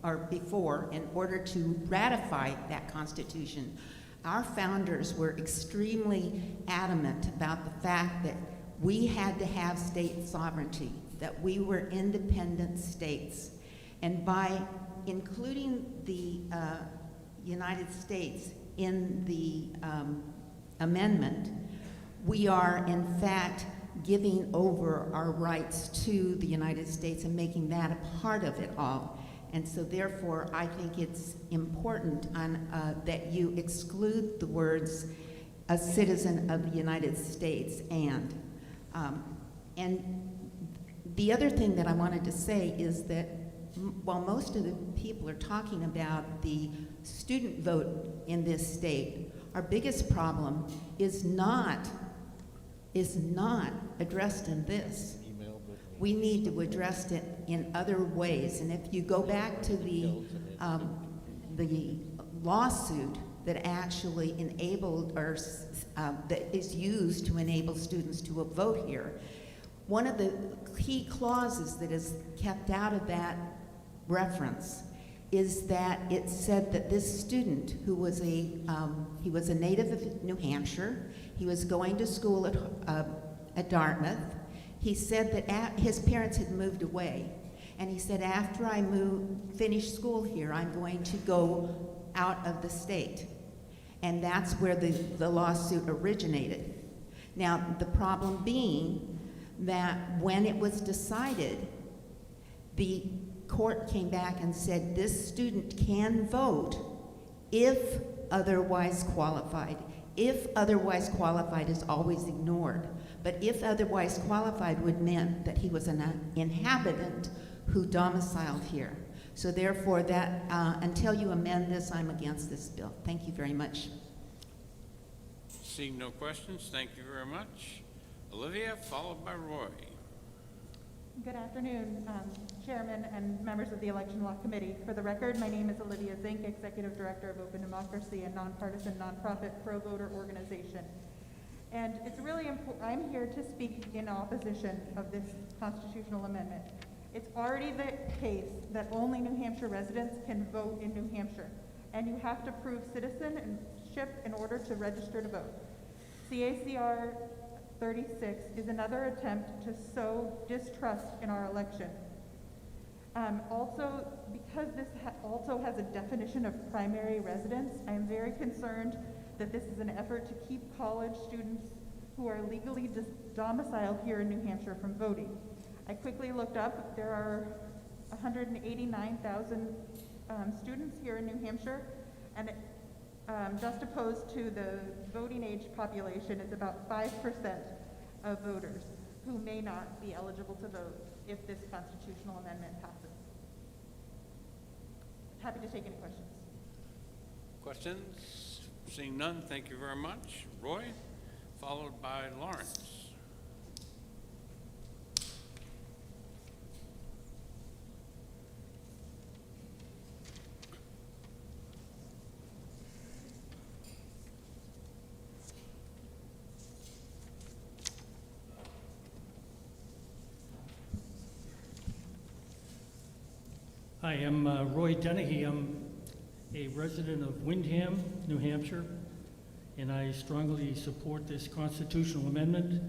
or before, in order to ratify that Constitution, our founders were extremely adamant about the fact that we had to have state sovereignty, that we were independent states. And by including the United States in the amendment, we are in fact giving over our rights to the United States and making that a part of it all. And so therefore, I think it's important that you exclude the words "a citizen of the United States" and the other thing that I wanted to say is that while most of the people are talking about the student vote in this state, our biggest problem is not addressed in this. We need to address it in other ways. And if you go back to the lawsuit that actually enabled or that is used to enable students to vote here, one of the key clauses that is kept out of that reference is that it said that this student, who was he was a native of New Hampshire, he was going to school at Dartmouth. He said that his parents had moved away, and he said, after I finish school here, I'm going to go out of the state. And that's where the lawsuit originated. Now, the problem being that when it was decided, the court came back and said this student can vote if otherwise qualified. If otherwise qualified is always ignored. But if otherwise qualified would mean that he was an inhabitant who domiciled here. So therefore, that until you amend this, I'm against this bill. Thank you very much. Seeing no questions, thank you very much. Olivia, followed by Roy. Good afternoon, Chairman and members of the Election Law Committee. For the record, my name is Olivia Zink, Executive Director of Open Democracy, a nonpartisan, nonprofit, pro-voter organization. And it's really important, I'm here to speak in opposition of this constitutional amendment. It's already the case that only New Hampshire residents can vote in New Hampshire, and you have to prove citizenship in order to register to vote. CACR 36 is another attempt to sow distrust in our election. Also, because this also has a definition of primary residence, I am very concerned that this is an effort to keep college students who are legally domiciled here in New Hampshire from voting. I quickly looked up, there are 189,000 students here in New Hampshire, and Juxtaposed to the voting age population is about 5% of voters who may not be eligible to vote if this constitutional amendment passes. Happy to take any questions. Questions? Seeing none, thank you very much. Roy, followed by Lawrence. Hi, I'm Roy Dennehy. I'm a resident of Windham, New Hampshire, and I strongly support this constitutional amendment.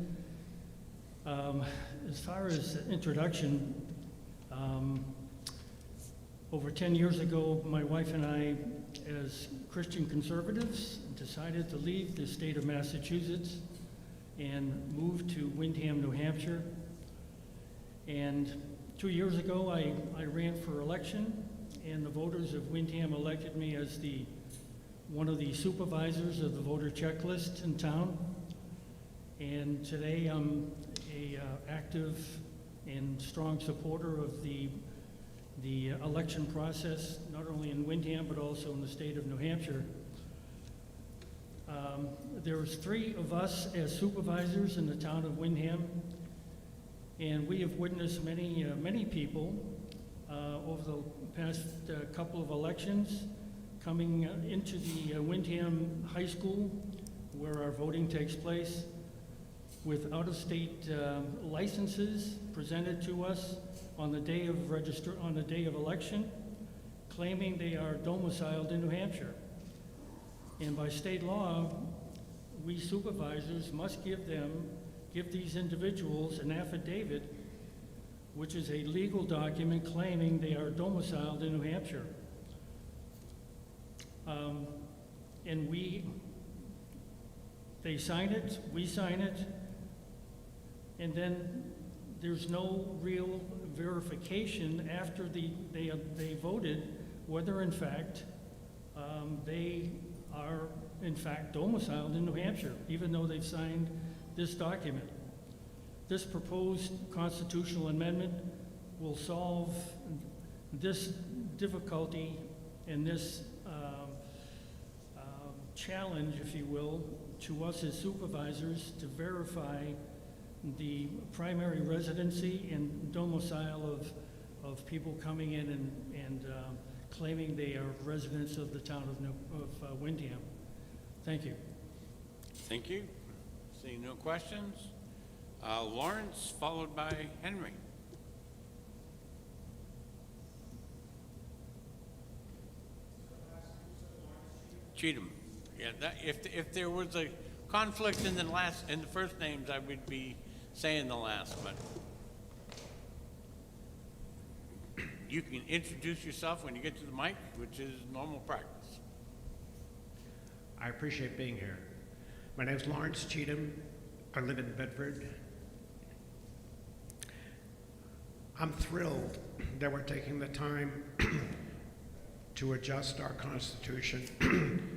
As far as introduction, over 10 years ago, my wife and I, as Christian conservatives, decided to leave the state of Massachusetts and move to Windham, New Hampshire. And 2 years ago, I ran for election, and the voters of Windham elected me as one of the supervisors of the voter checklist in town. And today, I'm a active and strong supporter of the election process, not only in Windham, but also in the state of New Hampshire. There's 3 of us as supervisors in the town of Windham. And we have witnessed many people over the past couple of elections coming into the Windham High School, where our voting takes place, with out-of-state licenses presented to us on the day of election, claiming they are domiciled in New Hampshire. And by state law, we supervisors must give these individuals an affidavit, which is a legal document claiming they are domiciled in New Hampshire. And they sign it, we sign it, and then there's no real verification after they voted whether in fact they are in fact domiciled in New Hampshire, even though they've signed this document. This proposed constitutional amendment will solve this difficulty and this challenge, if you will, to us as supervisors to verify the primary residency and domicile of people coming in and claiming they are residents of the town of Windham. Thank you. Thank you. Seeing no questions. Lawrence, followed by Henry. Cheatham. Yeah, if there was a conflict in the first names, I would be saying the last, but you can introduce yourself when you get to the mic, which is normal practice. I appreciate being here. My name is Lawrence Cheatham. I live in Bedford. I'm thrilled that we're taking the time to adjust our Constitution.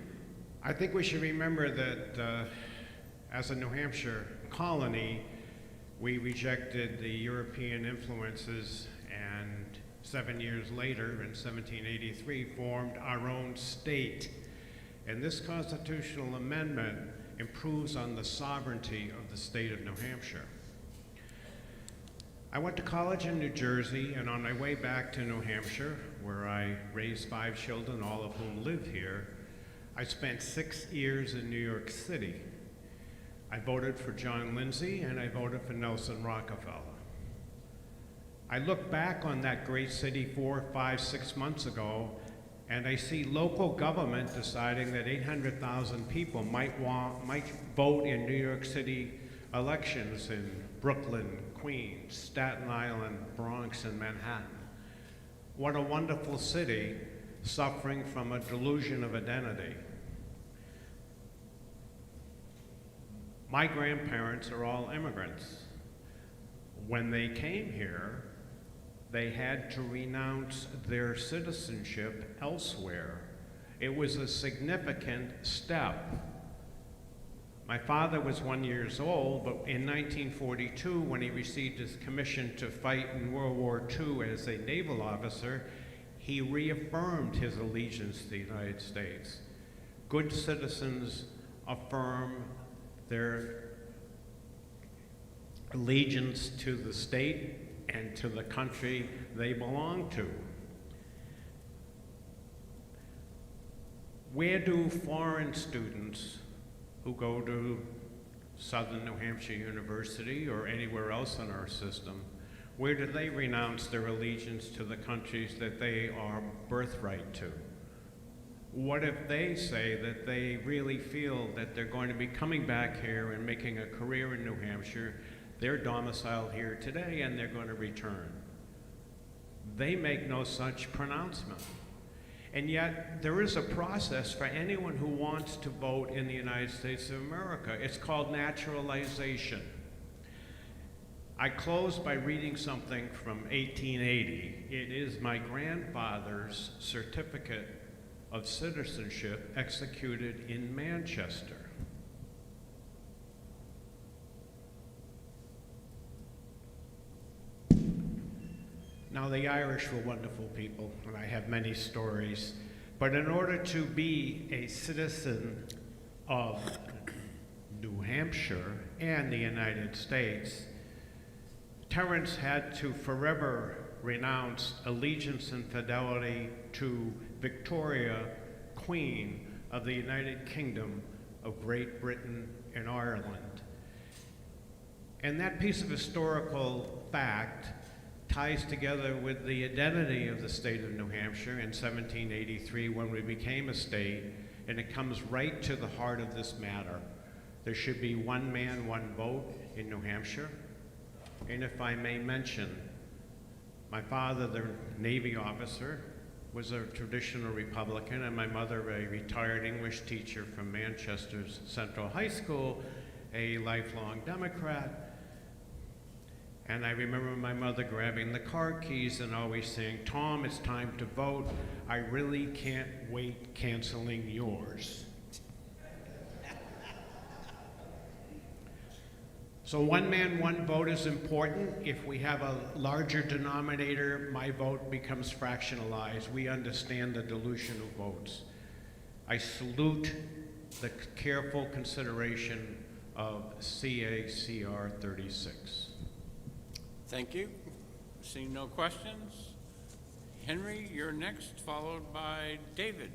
I think we should remember that as a New Hampshire colony, we rejected the European influences and 7 years later, in 1783, formed our own state. And this constitutional amendment improves on the sovereignty of the state of New Hampshire. I went to college in New Jersey, and on my way back to New Hampshire, where I raised 5 children, all of whom live here, I spent 6 years in New York City. I voted for John Lindsay, and I voted for Nelson Rockefeller. I look back on that great city 4, 5, 6 months ago, and I see local government deciding that 800,000 people might vote in New York City elections in Brooklyn, Queens, Staten Island, Bronx, and Manhattan. What a wonderful city, suffering from a delusion of identity. My grandparents are all immigrants. When they came here, they had to renounce their citizenship elsewhere It was a significant step. My father was 1 year old, but in 1942, when he received his commission to fight in World War II as a naval officer, he reaffirmed his allegiance to the United States. Good citizens affirm their allegiance to the state and to the country they belong to. Where do foreign students who go to Southern New Hampshire University or anywhere else in our system, where do they renounce their allegiance to the countries that they are birthright to? What if they say that they really feel that they're going to be coming back here and making a career in New Hampshire, they're domiciled here today and they're going to return? They make no such pronouncement. And yet, there is a process for anyone who wants to vote in the United States of America. It's called naturalization. I close by reading something from 1880. It is my grandfather's certificate of citizenship executed in Manchester. Now, the Irish were wonderful people, and I have many stories. But in order to be a citizen of New Hampshire and the United States, Terence had to forever renounce allegiance and fidelity to Victoria, Queen of the United Kingdom of Great Britain and Ireland. And that piece of historical fact ties together with the identity of the state of New Hampshire in 1783 when we became a state, and it comes right to the heart of this matter. There should be one man, one vote in New Hampshire. And if I may mention, my father, the Navy officer, was a traditional Republican, and my mother, a retired English teacher from Manchester's Central High School, a lifelong Democrat. And I remember my mother grabbing the car keys and always saying, "Tom, it's time to vote. I really can't wait canceling yours." So one man, one vote is important. If we have a larger denominator, my vote becomes fractionalized. We understand the dilution of votes. I salute the careful consideration of CACR 36. Thank you. Seeing no questions. Henry, you're next, followed by David.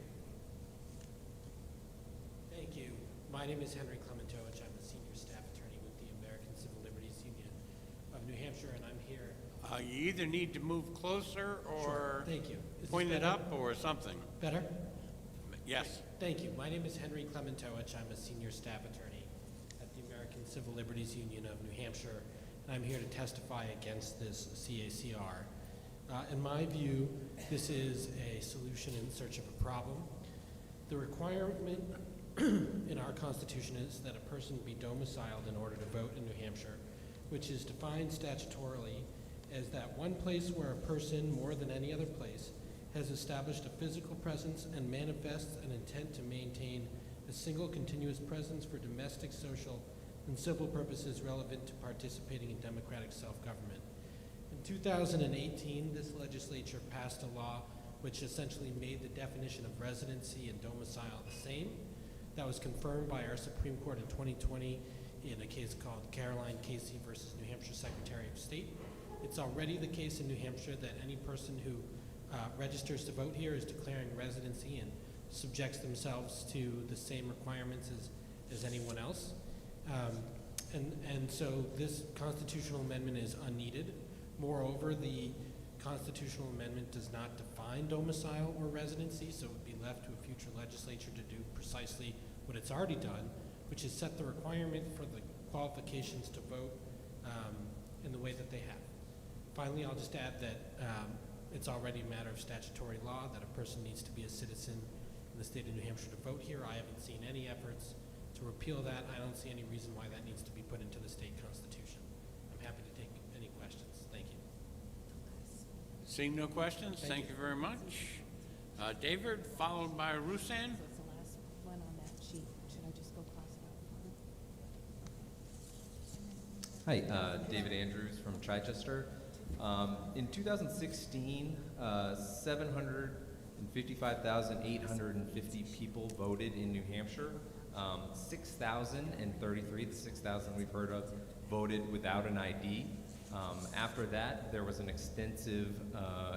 Thank you. My name is Henry Clementovich. I'm a senior staff attorney with the American Civil Liberties Union of New Hampshire, and I'm here. You either need to move closer or Sure. Thank you. Is this point it better? up or something. Better? Yes. Thank you. My name is Henry Clementovich. I'm a senior staff attorney at the American Civil Liberties Union of New Hampshire, and I'm here to testify against this CACR. In my view, this is a solution in search of a problem. The requirement in our Constitution is that a person be domiciled in order to vote in New Hampshire, which is defined statutorily as that one place where a person, more than any other place, has established a physical presence and manifests an intent to maintain a single continuous presence for domestic, social, and civil purposes relevant to participating in democratic self-government. In 2018, this legislature passed a law which essentially made the definition of residency and domicile the same. That was confirmed by our Supreme Court in 2020 in a case called Caroline Casey versus New Hampshire Secretary of State. It's already the case in New Hampshire that any person who registers to vote here is declaring residency and subjects themselves to the same requirements as anyone else. And so this constitutional amendment is unneeded. Moreover, the constitutional amendment does not define domicile or residency, so it would be left to a future legislature to do precisely what it's already done, which is set the requirement for the qualifications to vote in the way that they have. Finally, I'll just add that it's already a matter of statutory law that a person needs to be a citizen in the state of New Hampshire to vote here. I haven't seen any efforts to repeal that. I don't see any reason why that needs to be put into the state constitution. I'm happy to take any questions. Thank you. Seeing no questions, thank you very much. David, followed by Rusan. It's the last one on that sheet. Should I just go cross it out? Hi, David Andrews from Chichester. In 2016, 755,850 people voted in New Hampshire. 6,033, the 6,000 we've heard of, voted without an ID. After that, there was an extensive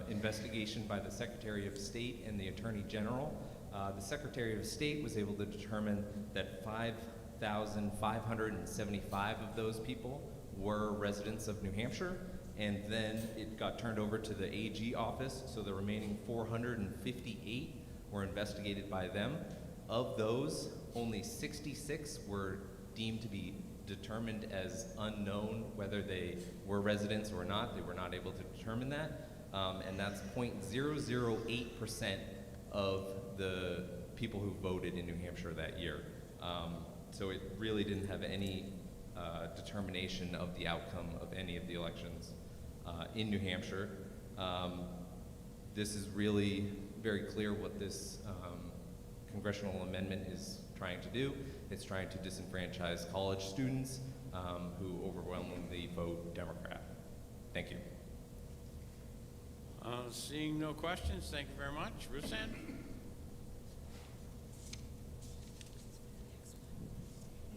investigation by the Secretary of State and the Attorney General. The Secretary of State was able to determine that 5,575 of those people were residents of New Hampshire, and then it got turned over to the AG office, so the remaining 458 were investigated by them. Of those, only 66 were deemed to be determined as unknown whether they were residents or not. They were not able to determine that, and that's 0.008% of the people who voted in New Hampshire that year. So it really didn't have any determination of the outcome of any of the elections in New Hampshire. This is really very clear what this congressional amendment is trying to do. It's trying to disenfranchise college students who overwhelmingly vote Democrat. Thank you. Seeing no questions, thank you very much. Rusan?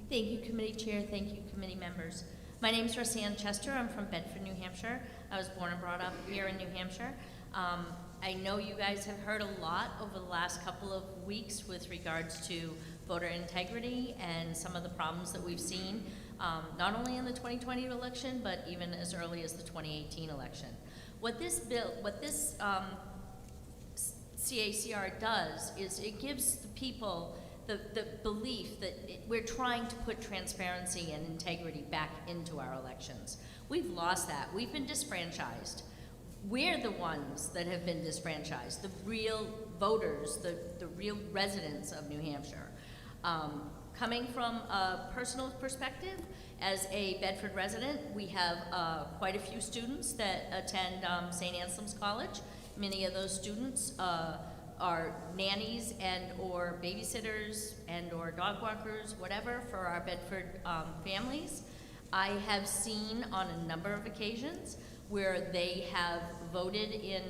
Thank you, committee chair. Thank you, committee members. My name is Roseanne Chester. I'm from Bedford, New Hampshire. I was born and brought up here in New Hampshire. I know you guys have heard a lot over the last couple of weeks with regards to voter integrity and some of the problems that we've seen, not only in the 2020 election, but even as early as the 2018 election. What this CACR does is it gives the people the belief that we're trying to put transparency and integrity back into our elections. We've lost that. We've been disfranchised. We're the ones that have been disfranchised, the real voters, the real residents of New Hampshire. Coming from a personal perspective, as a Bedford resident, we have quite a few students that attend St. Anselm's College. Many of those students are nannies and or babysitters and or dog walkers, whatever, for our Bedford families. I have seen on a number of occasions where they have voted in,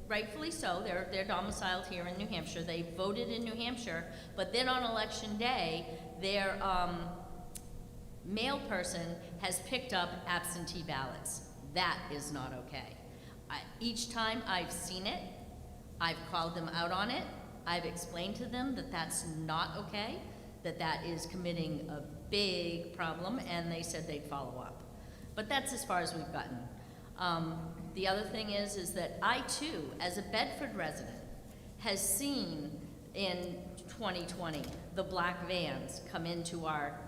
rightfully so, they're domiciled here in New Hampshire, they voted in New Hampshire, but then on election day, their mail person has picked up absentee ballots. That is not okay. Each time I've seen it, I've called them out on it. I've explained to them that that's not okay, that is committing a big problem, and they said they'd follow up. But that's as far as we've gotten. The other thing is that I too, as a Bedford resident, has seen in 2020 the black vans come into our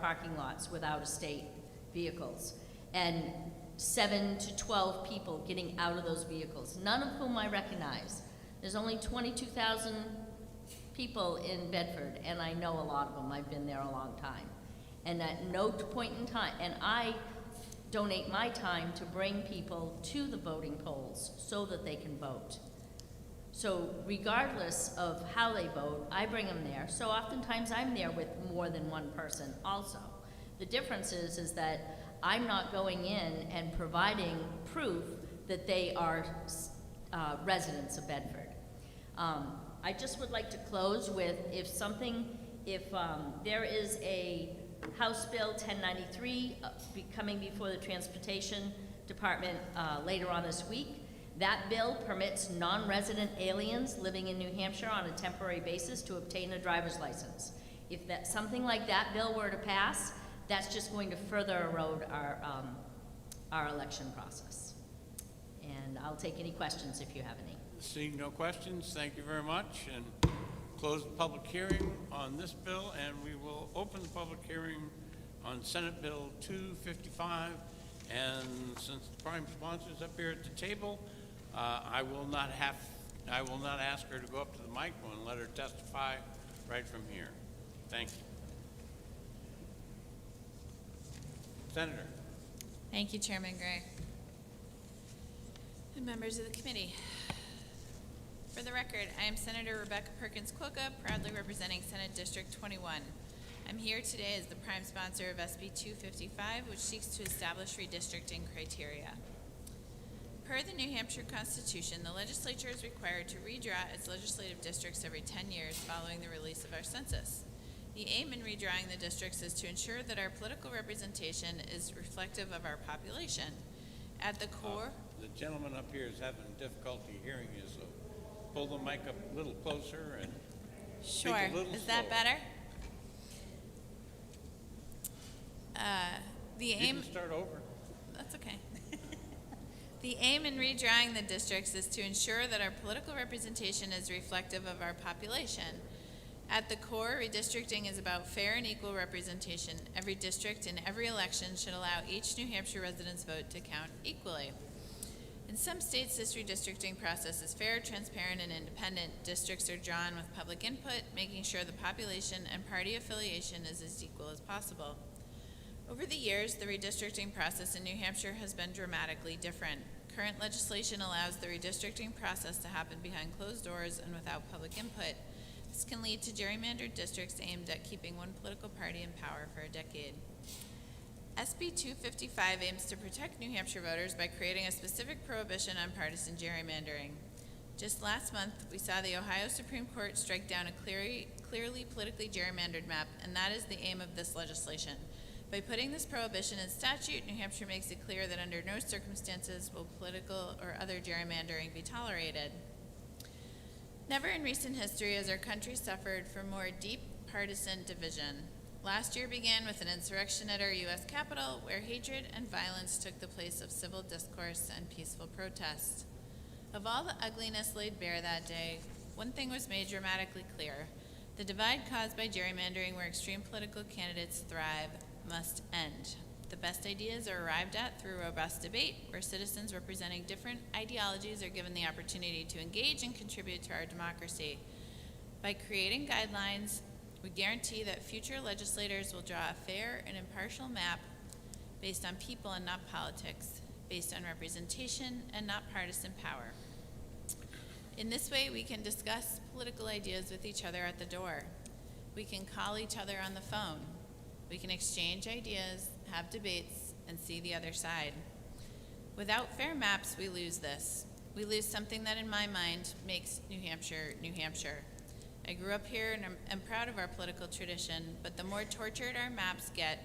parking lots with out-of-state vehicles, and 7 to 12 people getting out of those vehicles, none of whom I recognize. There's only 22,000 people in Bedford, and I know a lot of them. I've been there a long time. And at no point in time, and I donate my time to bring people to the voting polls so that they can vote. So regardless of how they vote, I bring them there. So oftentimes I'm there with more than one person also. The difference is that I'm not going in and providing proof that they are residents of Bedford. I just would like to close with if there is a House Bill 1093 coming before the Transportation Department later on this week. That bill permits non-resident aliens living in New Hampshire on a temporary basis to obtain a driver's license. If something like that bill were to pass, that's just going to further erode our election process. And I'll take any questions if you have any. Seeing no questions, thank you very much, and close the public hearing on this bill, and we will open the public hearing on Senate Bill 255. And since the prime sponsor is up here at the table, I will not ask her to go up to the microphone and let her testify right from here. Thank you. Senator. Thank you, Chairman Gray. And members of the committee. For the record, I am Senator Rebecca Perkins Quokka, proudly representing Senate District 21. I'm here today as the prime sponsor of SB 255, which seeks to establish redistricting criteria. Per the New Hampshire Constitution, the legislature is required to redraw its legislative districts every 10 years following the release of our census. The aim in redrawing the districts is to ensure that our political representation is reflective of our population. At the core, The gentleman up here is having difficulty hearing you, so pull the mic up a little closer and speak sure, a little is that slower. better? The You aim. can start over. That's okay. The aim in redrawing the districts is to ensure that our political representation is reflective of our population. At the core, redistricting is about fair and equal representation. Every district in every election should allow each New Hampshire resident's vote to count equally. In some states, this redistricting process is fair, transparent, and independent. Districts are drawn with public input, making sure the population and party affiliation is as equal as possible. Over the years, the redistricting process in New Hampshire has been dramatically different. Current legislation allows the redistricting process to happen behind closed doors and without public input. This can lead to gerrymandered districts aimed at keeping one political party in power for a decade. SB 255 aims to protect New Hampshire voters by creating a specific prohibition on partisan gerrymandering. Just last month, we saw the Ohio Supreme Court strike down a clearly politically gerrymandered map, and that is the aim of this legislation. By putting this prohibition in statute, New Hampshire makes it clear that under no circumstances will political or other gerrymandering be tolerated. Never in recent history has our country suffered from more deep partisan division. Last year began with an insurrection at our U.S. Capitol, where hatred and violence took the place of civil discourse and peaceful protest. Of all the ugliness laid bare that day, one thing was made dramatically clear. The divide caused by gerrymandering, where extreme political candidates thrive, must end. The best ideas are arrived at through robust debate, where citizens representing different ideologies are given the opportunity to engage and contribute to our democracy. By creating guidelines, we guarantee that future legislators will draw a fair and impartial map based on people and not politics, based on representation and not partisan power. In this way, we can discuss political ideas with each other at the door. We can call each other on the phone. We can exchange ideas, have debates, and see the other side. Without fair maps, we lose this. We lose something that, in my mind, makes New Hampshire, New Hampshire. I grew up here and am proud of our political tradition, but the more tortured our maps get,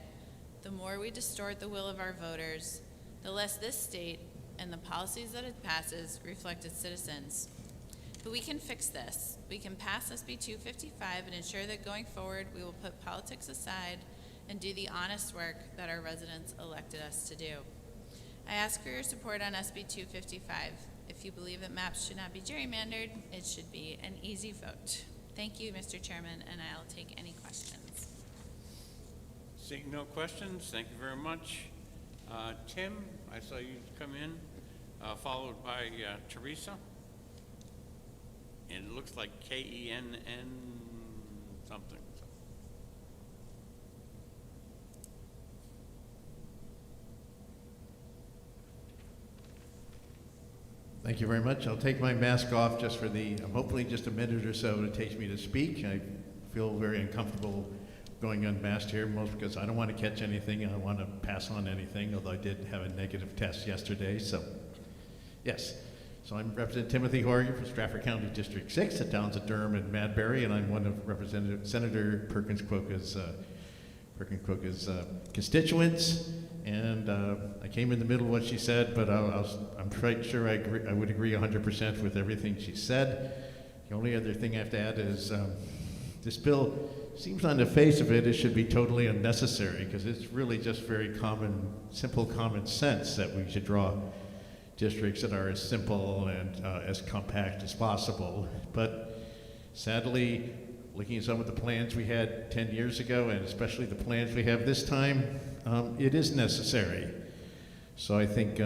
the more we distort the will of our voters, the less this state and the policies that it passes reflect its citizens. But we can fix this. We can pass SB 255 and ensure that going forward we will put politics aside and do the honest work that our residents elected us to do. I ask for your support on SB 255. If you believe that maps should not be gerrymandered, it should be an easy vote. Thank you, Mr. Chairman, and I'll take any questions. Seeing no questions, thank you very much. Tim, I saw you come in, followed by Teresa. And it looks like KENN something. Thank you very much. I'll take my mask off just for the, hopefully just a minute or so it takes me to speak. I feel very uncomfortable going unmasked here, most because I don't want to catch anything. I don't want to pass on anything, although I did have a negative test yesterday. So, yes. So I'm Representative Timothy Horgan from Stratford County District 6, the towns of Durham and Madbury, and I'm one of Representative Senator Perkins Quokka's constituents. And I came in the middle of what she said, but I'm quite sure I would agree 100% with everything she said. The only other thing I have to add is this bill seems on the face of it should be totally unnecessary, because it's really just very simple common sense that we should draw districts that are as simple and as compact as possible. But sadly, looking at some of the plans we had 10 years ago, and especially the plans we have this time, it is necessary. So I think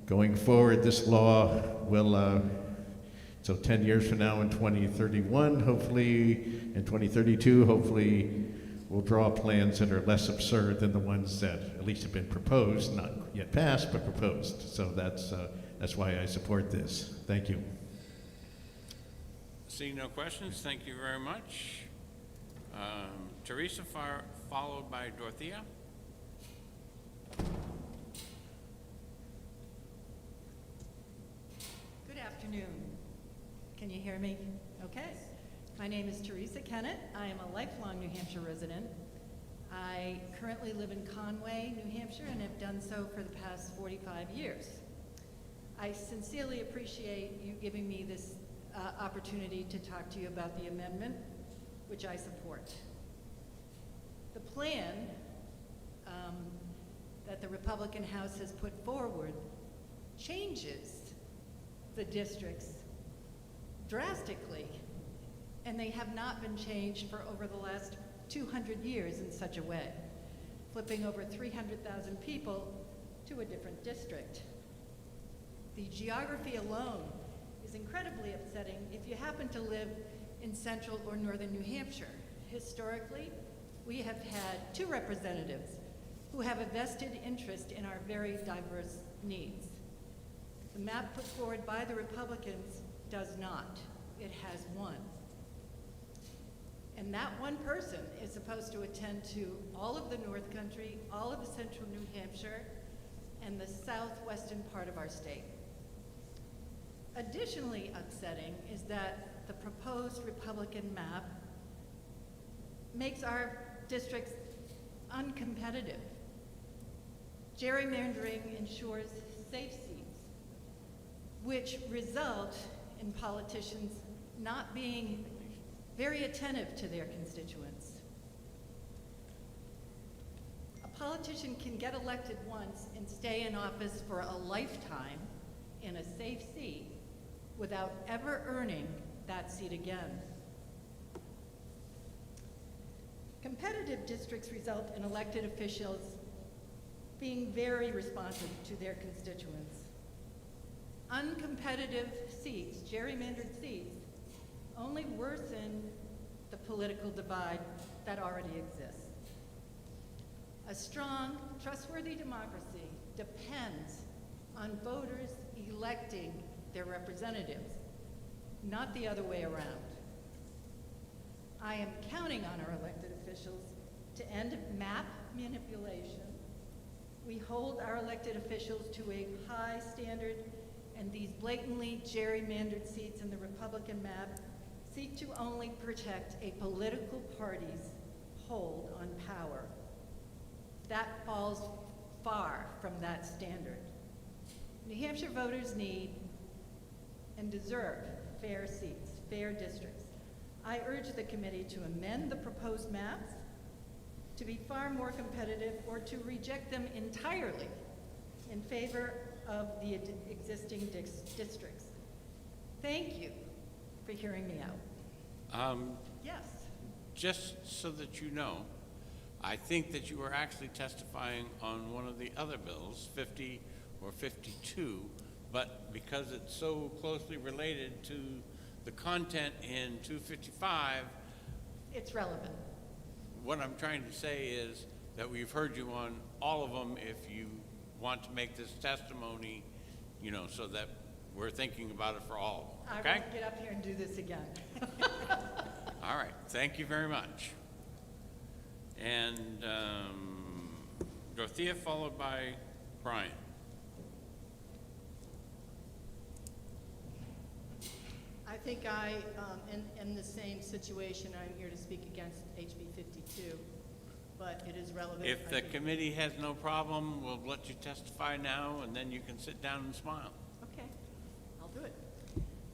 going forward, this law will, so 10 years from now in 2031, hopefully, in 2032, hopefully, we'll draw plans that are less absurd than the ones that at least have been proposed, not yet passed, but proposed. So that's why I support this. Thank you. Seeing no questions, thank you very much. Teresa, followed by Dorothea. Good afternoon. Can you hear me? Okay. My name is Teresa Kennett. I am a lifelong New Hampshire resident. I currently live in Conway, New Hampshire, and have done so for the past 45 years. I sincerely appreciate you giving me this opportunity to talk to you about the amendment, which I support. The plan that the Republican House has put forward changes the districts drastically, and they have not been changed for over the last 200 years in such a way, flipping over 300,000 people to a different district. The geography alone is incredibly upsetting if you happen to live in central or northern New Hampshire. Historically, we have had 2 representatives who have a vested interest in our very diverse needs. The map put forward by the Republicans does not. It has 1. And that one person is supposed to attend to all of the North Country, all of the central New Hampshire, and the southwestern part of our state. Additionally upsetting is that the proposed Republican map makes our districts uncompetitive. Gerrymandering ensures safe seats, which result in politicians not being very attentive to their constituents. A politician can get elected once and stay in office for a lifetime in a safe seat without ever earning that seat again. Competitive districts result in elected officials being very responsive to their constituents. Uncompetitive seats, gerrymandered seats, only worsen the political divide that already exists. A strong, trustworthy democracy depends on voters electing their representatives, not the other way around. I am counting on our elected officials to end map manipulation. We hold our elected officials to a high standard, and these blatantly gerrymandered seats in the Republican map seek to only protect a political party's hold on power. That falls far from that standard. New Hampshire voters need and deserve fair seats, fair districts. I urge the committee to amend the proposed maps to be far more competitive or to reject them entirely in favor of the existing districts. Thank you for hearing me out. Yes. Just so that you know, I think that you were actually testifying on one of the other bills, 50 or 52, but because it's so closely related to the content in 255, it's relevant. What I'm trying to say is that we've heard you on all of them if you want to make this testimony, you know, so that we're thinking about it for all of them, okay? I won't get up here and do this again. All right, thank you very much. And Dorothea, followed by Brian. I think I, in the same situation, I'm here to speak against HB 52, but it is relevant. If the committee has no problem, we'll let you testify now, and then you can sit down and smile. Okay, I'll do it.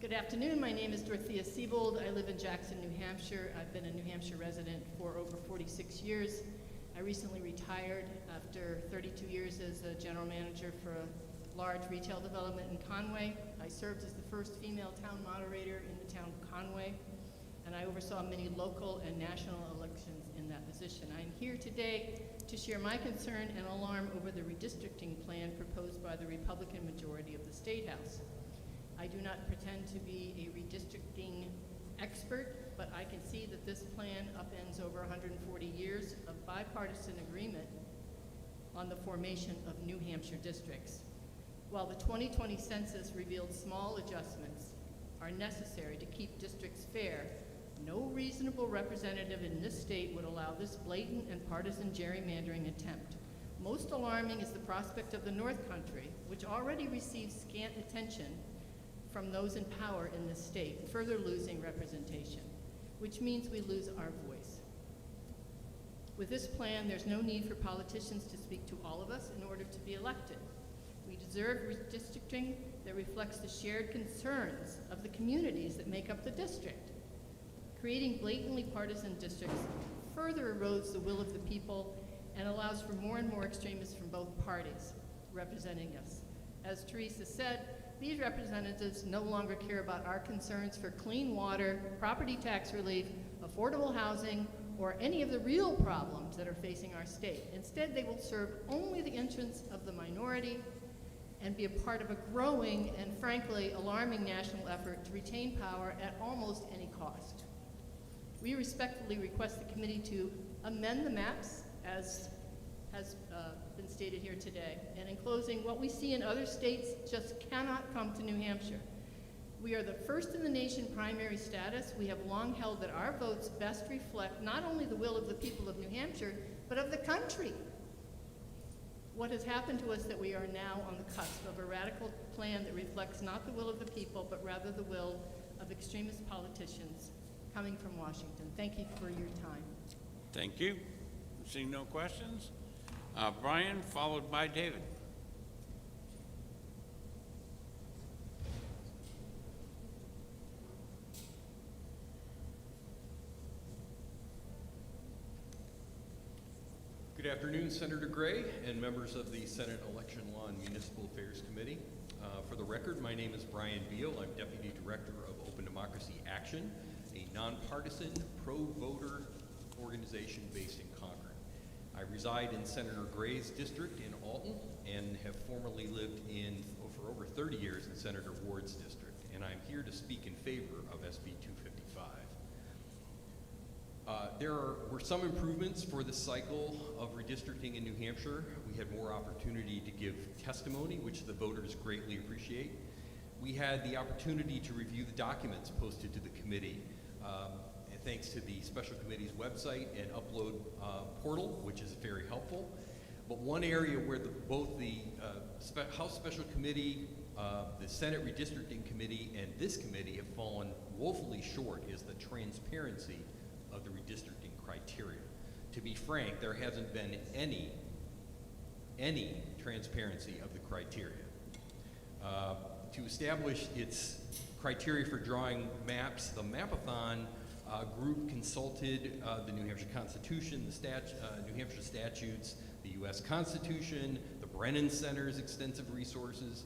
Good afternoon. My name is Dorothea Siebold. I live in Jackson, New Hampshire. I've been a New Hampshire resident for over 46 years. I recently retired after 32 years as a general manager for a large retail development in Conway. I served as the first female town moderator in the town of Conway, and I oversaw many local and national elections in that position. I'm here today to share my concern and alarm over the redistricting plan proposed by the Republican majority of the State House. I do not pretend to be a redistricting expert, but I can see that this plan upends over 140 years of bipartisan agreement on the formation of New Hampshire districts. While the 2020 census revealed small adjustments, are necessary to keep districts fair, no reasonable representative in this state would allow this blatant and partisan gerrymandering attempt. Most alarming is the prospect of the North Country, which already receives scant attention from those in power in this state, further losing representation, which means we lose our voice. With this plan, there's no need for politicians to speak to all of us in order to be elected. We deserve redistricting that reflects the shared concerns of the communities that make up the district. Creating blatantly partisan districts further erodes the will of the people and allows for more and more extremists from both parties representing us. As Teresa said, these representatives no longer care about our concerns for clean water, property tax relief, affordable housing, or any of the real problems that are facing our state. Instead, they will serve only the interests of the minority and be a part of a growing and frankly alarming national effort to retain power at almost any cost. We respectfully request the committee to amend the maps as has been stated here today. And in closing, what we see in other states just cannot come to New Hampshire. We are the first in the nation primary status. We have long held that our votes best reflect not only the will of the people of New Hampshire, but of the country. What has happened to us that we are now on the cusp of a radical plan that reflects not the will of the people, but rather the will of extremist politicians coming from Washington. Thank you for your time. Thank you. Seeing no questions, Brian, followed by David. Good afternoon, Senator Gray and members of the Senate Election Law and Municipal Affairs Committee. For the record, my name is Brian Beal. I'm Deputy Director of Open Democracy Action, a nonpartisan, pro-voter organization based in Concord. I reside in Senator Gray's district in Alton and have formerly lived for over 30 years in Senator Ward's district, and I'm here to speak in favor of SB 255. There were some improvements for this cycle of redistricting in New Hampshire. We had more opportunity to give testimony, which the voters greatly appreciate. We had the opportunity to review the documents posted to the committee, and thanks to the special committee's website and upload portal, which is very helpful. But one area where both the House Special Committee, the Senate Redistricting Committee, and this committee have fallen woefully short is the transparency of the redistricting criteria. To be frank, there hasn't been any transparency of the criteria. To establish its criteria for drawing maps, the Mapathon group consulted the New Hampshire Constitution, the New Hampshire statutes, the U.S. Constitution, the Brennan Center's extensive resources,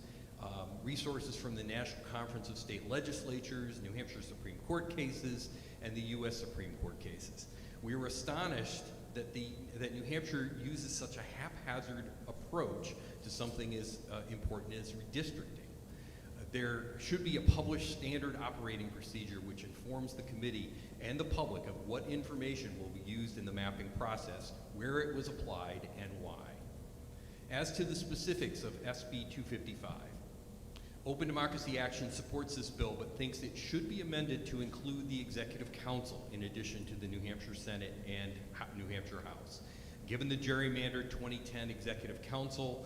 resources from the National Conference of State Legislatures, New Hampshire Supreme Court cases, and the U.S. Supreme Court cases. We were astonished that New Hampshire uses such a haphazard approach to something as important as redistricting. There should be a published standard operating procedure which informs the committee and the public of what information will be used in the mapping process, where it was applied, and why. As to the specifics of SB 255, Open Democracy Action supports this bill but thinks it should be amended to include the Executive Council in addition to the New Hampshire Senate and New Hampshire House. Given the gerrymandered 2010 Executive Council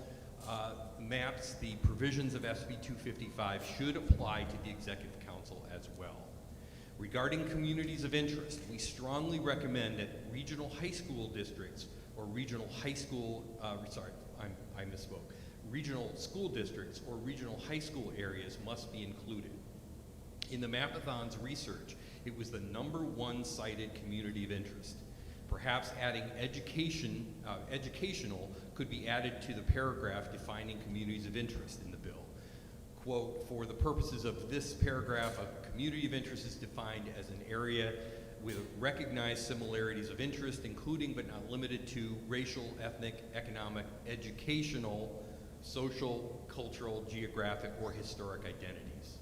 maps, the provisions of SB 255 should apply to the Executive Council as well. Regarding communities of interest, we strongly recommend that regional high school districts or regional high school, I misspoke. Regional school districts or regional high school areas must be included. In the Mapathon's research, it was the #1 cited community of interest. Perhaps adding educational could be added to the paragraph defining communities of interest in the bill. Quote, for the purposes of this paragraph, a community of interest is defined as an area with recognized similarities of interest, including but not limited to racial, ethnic, economic, educational, social, cultural, geographic, or historic identities.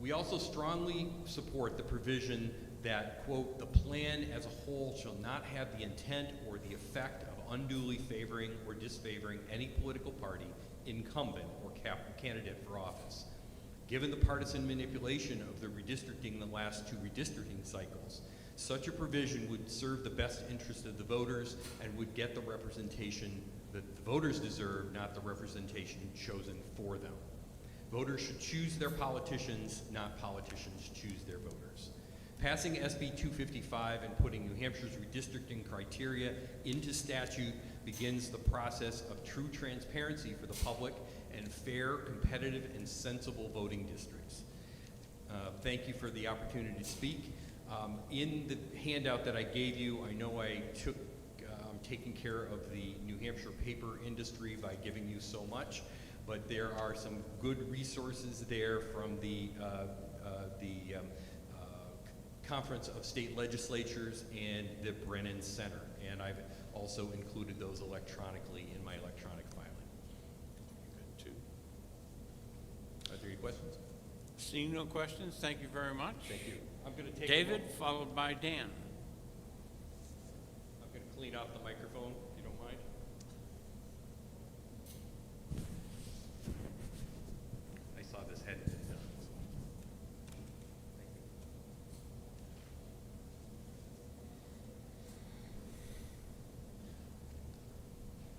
We also strongly support the provision that, quote, the plan as a whole shall not have the intent or the effect of unduly favoring or disfavoring any political party, incumbent, or candidate for office. Given the partisan manipulation of the redistricting in the last 2 redistricting cycles, such a provision would serve the best interest of the voters and would get the representation that the voters deserve, not the representation chosen for them. Voters should choose their politicians, not politicians choose their voters. Passing SB 255 and putting New Hampshire's redistricting criteria into statute begins the process of true transparency for the public and fair, competitive, and sensible voting districts. Thank you for the opportunity to speak. In the handout that I gave you, I know I took taking care of the New Hampshire paper industry by giving you so much, but there are some good resources there from the Conference of State Legislatures and the Brennan Center, and I've also included those electronically in my electronic filing. Good too. Are there any questions? Seeing no questions, thank you very much. Thank you. I'm going to take David, followed by Dan. I'm going to clean off the microphone, if you don't mind. I saw this hadn't been done. So.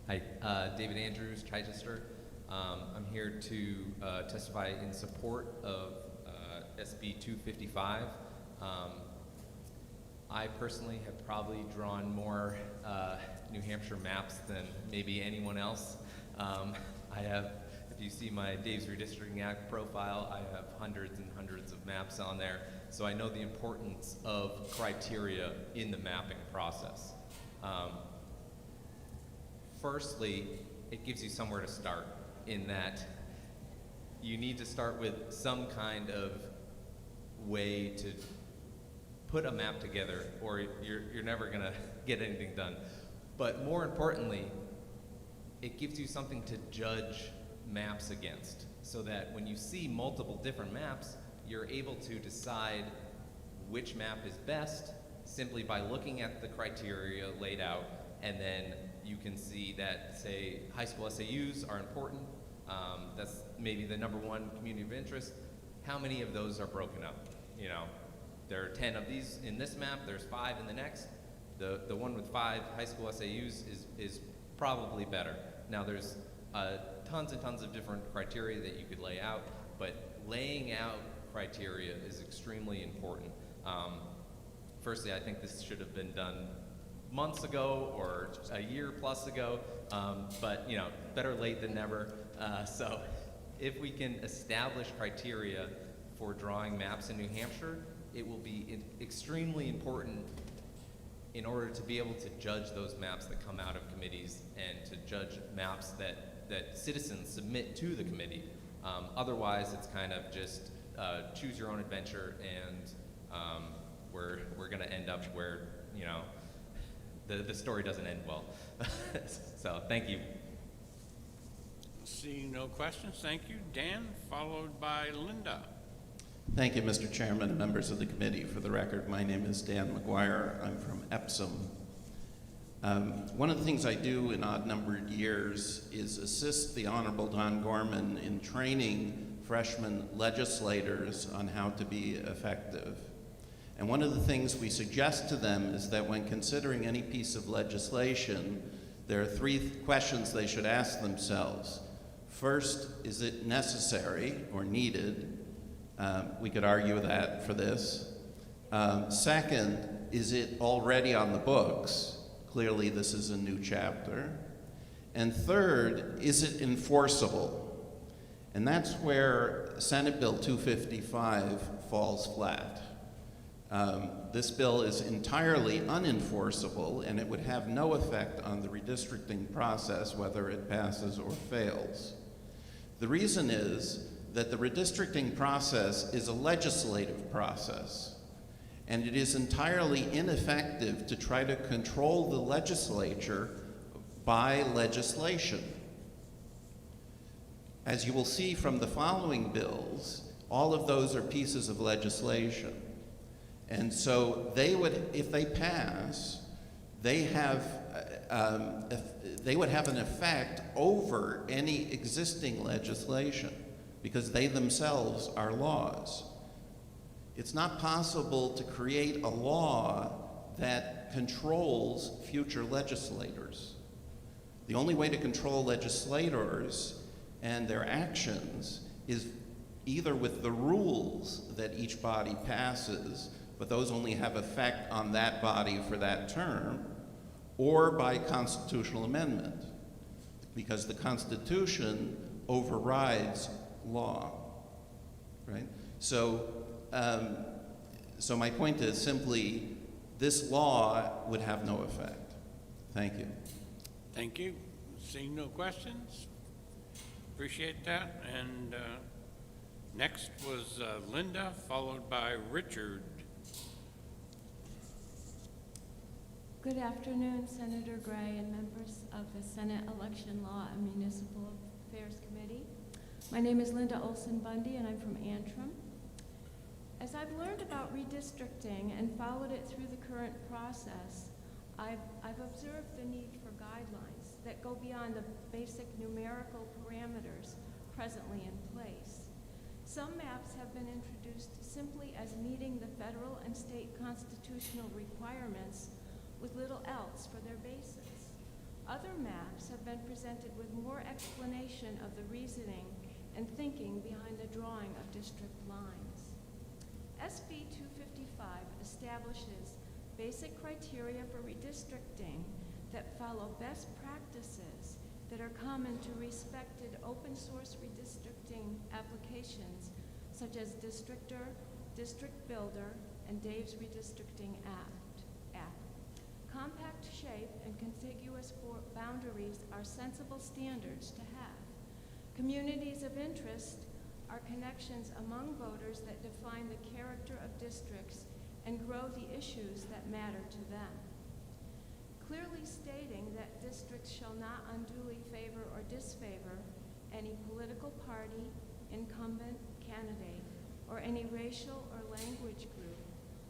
Thank you. Hi, David Andrews, Chichester. I'm here to testify in support of SB 255. I personally have probably drawn more New Hampshire maps than maybe anyone else. I have, if you see my Dave's Redistricting Act profile, I have hundreds and hundreds of maps on there. So I know the importance of criteria in the mapping process. Firstly, it gives you somewhere to start in that you need to start with some kind of way to put a map together or you're never gonna get anything done. But more importantly, it gives you something to judge maps against so that when you see multiple different maps, you're able to decide which map is best simply by looking at the criteria laid out, and then you can see that, say, high school SAUs are important. That's maybe the #1 community of interest. How many of those are broken up? You know, there are 10 of these in this map, there's 5 in the next. The one with 5 high school SAUs is probably better. Now there's tons and tons of different criteria that you could lay out, but laying out criteria is extremely important. Firstly, I think this should have been done months ago or a year plus ago, but you know, better late than never. So if we can establish criteria for drawing maps in New Hampshire, it will be extremely important in order to be able to judge those maps that come out of committees and to judge maps that citizens submit to the committee. Otherwise, it's kind of just choose your own adventure, and we're going to end up where, you know, the story doesn't end well. So thank you. Seeing no questions, thank you. Dan, followed by Linda. Thank you, Mr. Chairman and members of the committee. For the record, my name is Dan McGuire. I'm from Epsom. One of the things I do in odd-numbered years is assist the Honorable Don Gorman in training freshman legislators on how to be effective. And one of the things we suggest to them is that when considering any piece of legislation, there are 3 questions they should ask themselves. First, is it necessary or needed? We could argue that for this. Second, is it already on the books? Clearly, this is a new chapter. And third, is it enforceable? And that's where Senate Bill 255 falls flat. This bill is entirely unenforceable, and it would have no effect on the redistricting process, whether it passes or fails. The reason is that the redistricting process is a legislative process, and it is entirely ineffective to try to control the legislature by legislation. As you will see from the following bills, all of those are pieces of legislation. And so they would, if they pass, they would have an effect over any existing legislation. because they themselves are laws. It's not possible to create a law that controls future legislators. The only way to control legislators and their actions is either with the rules that each body passes, but those only have effect on that body for that term, or by constitutional amendment, because the Constitution overrides law, right? So my point is simply, this law would have no effect. Thank you. Thank you. Seeing no questions, appreciate that. And next was Linda, followed by Richard. Good afternoon, Senator Gray and members of the Senate Election Law and Municipal Affairs Committee. My name is Linda Olson Bundy and I'm from Antrim. As I've learned about redistricting and followed it through the current process, I've observed the need for guidelines that go beyond the basic numerical parameters presently in place. Some maps have been introduced simply as meeting the federal and state constitutional requirements with little else for their basis. Other maps have been presented with more explanation of the reasoning and thinking behind the drawing of district lines. SB 255 establishes basic criteria for redistricting that follow best practices that are common to respected open source redistricting applications such as Districtor, District Builder, and Dave's Redistricting app. Compact shape and contiguous boundaries are sensible standards to have. Communities of interest are connections among voters that define the character of districts and grow the issues that matter to them. Clearly stating that districts shall not unduly favor or disfavor any political party, incumbent, candidate, or any racial or language group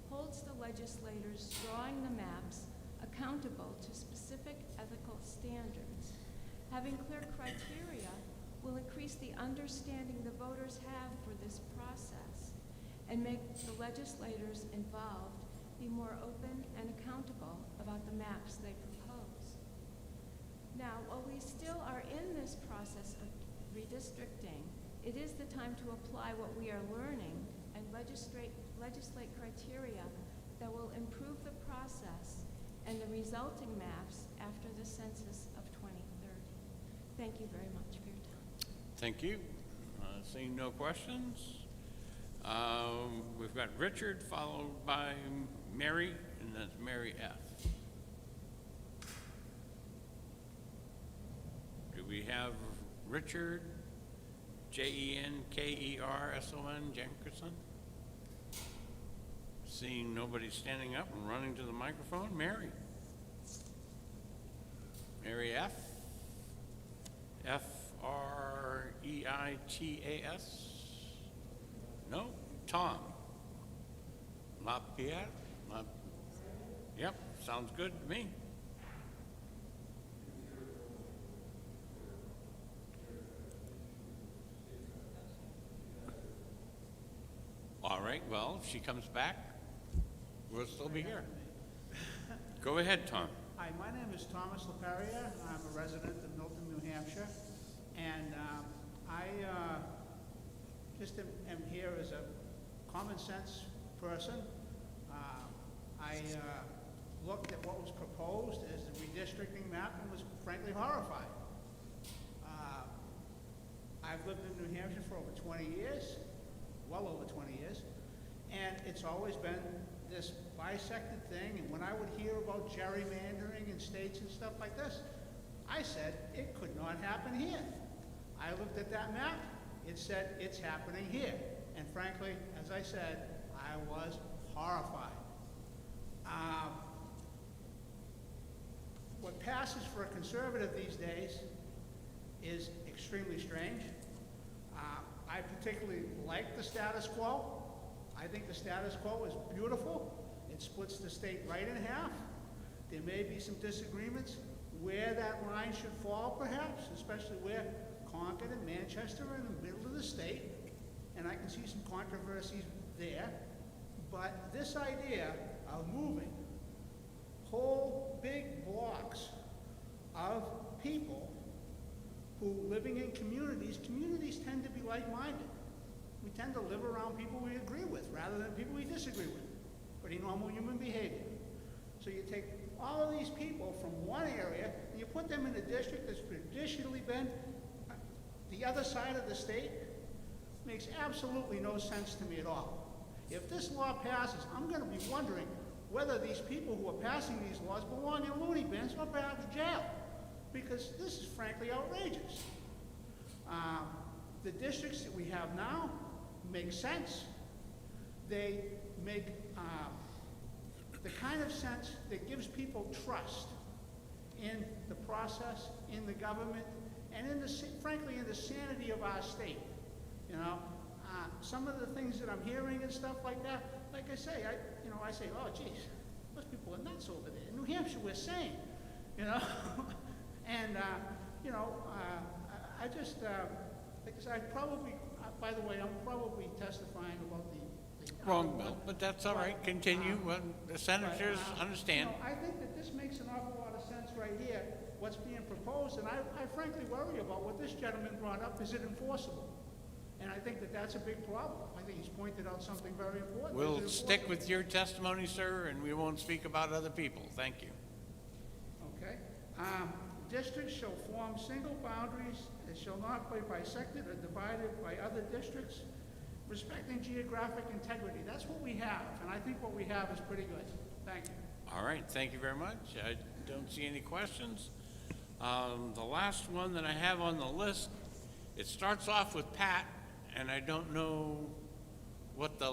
holds the legislators drawing the maps accountable to specific ethical standards. Having clear criteria will increase the understanding the voters have for this process and make the legislators involved be more open and accountable about the maps they propose. Now, while we still are in this process of redistricting, it is the time to apply what we are learning and legislate criteria that will improve the process and the resulting maps after the census of 2030. Thank you very much for your time. Thank you. Seeing no questions, we've got Richard, followed by Mary, and that's Mary F. Do we have Richard, Jenkerson, Jenkerson? Seeing nobody standing up and running to the microphone, Mary. Mary F. F-R-E-I-T-A-S? No? Tom? LaPierre? Yep, sounds good to me. All right, well, if she comes back, we'll still be here. Go ahead, Tom. Hi, my name is Thomas LaPierre. I'm a resident of Milton, New Hampshire. And I just am here as a common sense person. I looked at what was proposed as the redistricting map and was frankly horrified. I've lived in New Hampshire for over 20 years, well over 20 years, and it's always been this bisected thing. And when I would hear about gerrymandering in states and stuff like this, I said it could not happen here. I looked at that map, it said it's happening here. And frankly, as I said, I was horrified. What passes for a conservative these days is extremely strange. I particularly like the status quo. I think the status quo is beautiful. It splits the state right in half. There may be some disagreements where that line should fall, perhaps, especially where Concord and Manchester are in the middle of the state, and I can see some controversies there. But this idea of moving whole big blocks of people who living in communities tend to be like-minded. We tend to live around people we agree with rather than people we disagree with. Pretty normal human behavior. So you take all of these people from one area and you put them in a district that's traditionally been the other side of the state. Makes absolutely no sense to me at all. If this law passes, I'm going to be wondering whether these people who are passing these laws belong in loony bins or perhaps jail, because this is frankly outrageous. The districts that we have now make sense. They make the kind of sense that gives people trust in the process, in the government, and frankly in the sanity of our state. You know, some of the things that I'm hearing and stuff like that, like I say, I say, oh geez, those people are nuts over there. In New Hampshire, we're sane, you know, and I just, like I said, I probably, by the way, I'm probably testifying about the Wrong bill, but that's all right. Continue. The senators understand. I think that this makes an awful lot of sense right here, what's being proposed, and I frankly worry about what this gentleman brought up. Is it enforceable? And I think that that's a big problem. I think he's pointed out something very important. We'll stick with your testimony, sir, and we won't speak about other people. Thank you. Okay. Districts shall form single boundaries and shall not be bisected or divided by other districts, respecting geographic integrity. That's what we have, and I think what we have is pretty good. Thank you. All right. Thank you very much. I don't see any questions. The last one that I have on the list, it starts off with Pat, and I don't know what the,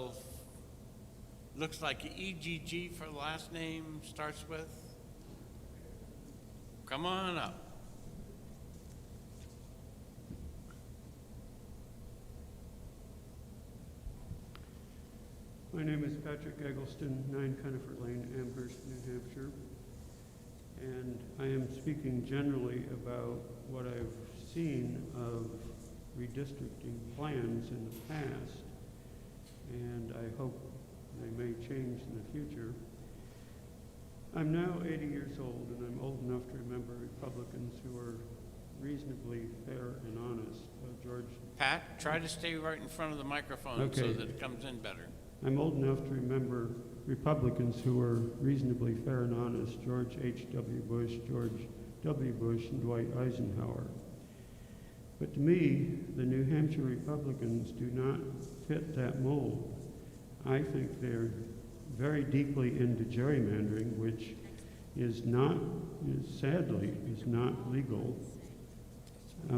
looks like EGG for the last name starts with. Come on up. My name is Patrick Eggleston, 9 Conifer Lane, Amherst, New Hampshire. And I am speaking generally about what I've seen of redistricting plans in the past, and I hope they may change in the future. I'm now 80 years old, and I'm old enough to remember Republicans who are reasonably fair and honest. George. Pat, try to stay right in front of the microphone so that it comes in better. I'm old enough to remember Republicans who were reasonably fair and honest: George H.W. Bush, George W. Bush, and Dwight Eisenhower. But to me, the New Hampshire Republicans do not fit that mold. I think they're very deeply into gerrymandering, which is not, sadly, is not legal. I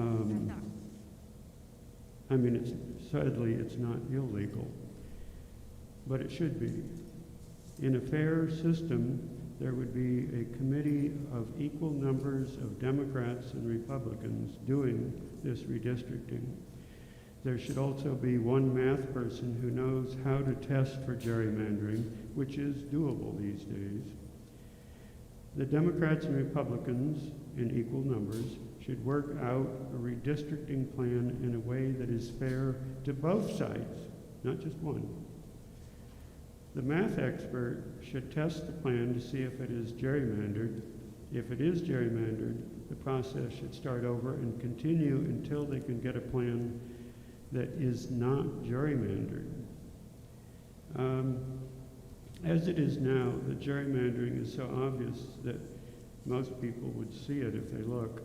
mean, sadly, it's not illegal, but it should be. In a fair system, there would be a committee of equal numbers of Democrats and Republicans doing this redistricting. There should also be one math person who knows how to test for gerrymandering, which is doable these days. The Democrats and Republicans, in equal numbers, should work out a redistricting plan in a way that is fair to both sides, not just one. The math expert should test the plan to see if it is gerrymandered. If it is gerrymandered, the process should start over and continue until they can get a plan that is not gerrymandered. As it is now, the gerrymandering is so obvious that most people would see it if they look.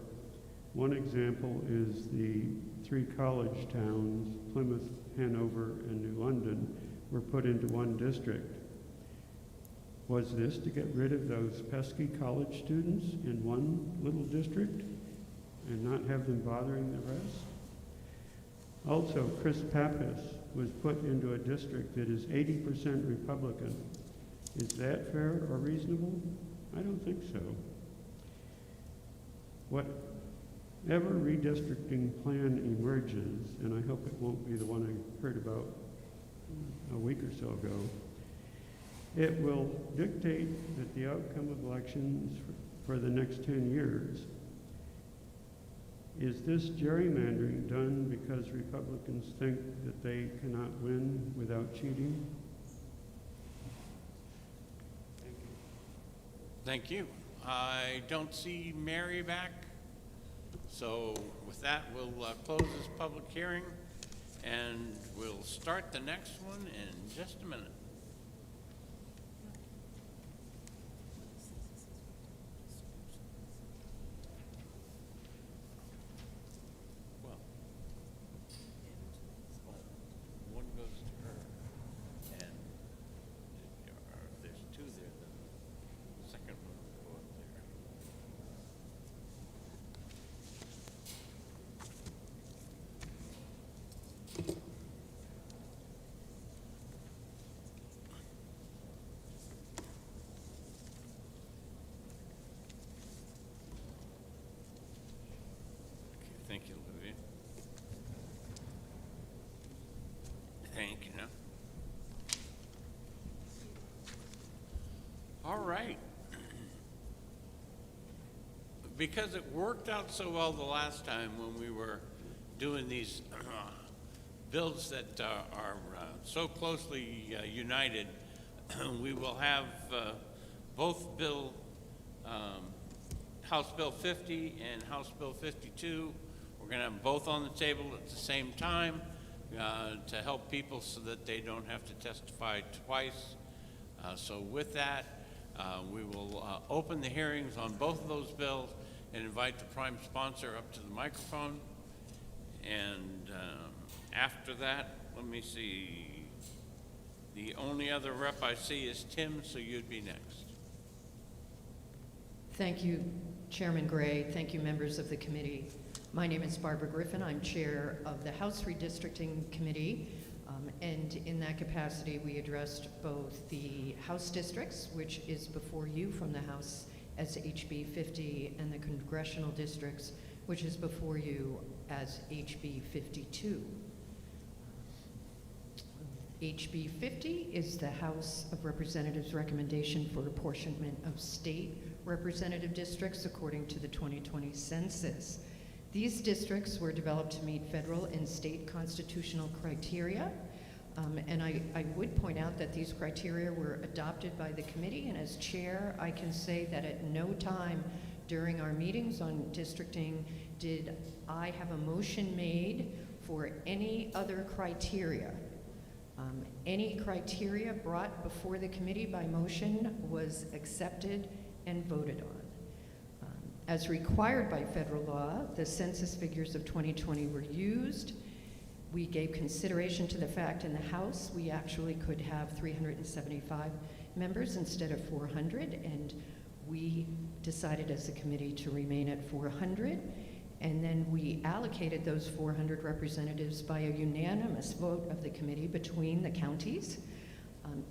One example is the 3 college towns, Plymouth, Hanover, and New London, were put into one district. Was this to get rid of those pesky college students in one little district and not have them bothering the rest? Also, Chris Pappas was put into a district that is 80% Republican. Is that fair or reasonable? I don't think so. Whatever redistricting plan emerges, and I hope it won't be the one I heard about a week or so ago, it will dictate that the outcome of elections for the next 10 years. Is this gerrymandering done because Republicans think that they cannot win without cheating? Thank you. I don't see Mary back. So with that, we'll close this public hearing and we'll start the next one in just a minute. Well, one goes to her and there's two there, the second one will go up there. Thank you, Olivia. Thank you. All right. Because it worked out so well the last time when we were doing these bills that are so closely united, we will have both House Bill 50 and House Bill 52. We're going to have them both on the table at the same time to help people so that they don't have to testify twice. So with that, we will open the hearings on both of those bills and invite the prime sponsor up to the microphone. And after that, let me see. The only other rep I see is Tim, so you'd be next. Thank you, Chairman Gray. Thank you, members of the committee. My name is Barbara Griffin. I'm chair of the House Redistricting Committee. And in that capacity, we addressed both the House districts, which is before you from the House as HB 50, and the congressional districts, which is before you as HB 52. HB 50 is the House of Representatives' recommendation for apportionment of state representative districts according to the 2020 census. These districts were developed to meet federal and state constitutional criteria. And I would point out that these criteria were adopted by the committee, and as chair, I can say that at no time during our meetings on districting did I have a motion made for any other criteria. Any criteria brought before the committee by motion was accepted and voted on. As required by federal law, the census figures of 2020 were used. We gave consideration to the fact in the House we actually could have 375 members instead of 400, and we decided as a committee to remain at 400. And then we allocated those 400 representatives by a unanimous vote of the committee between the counties.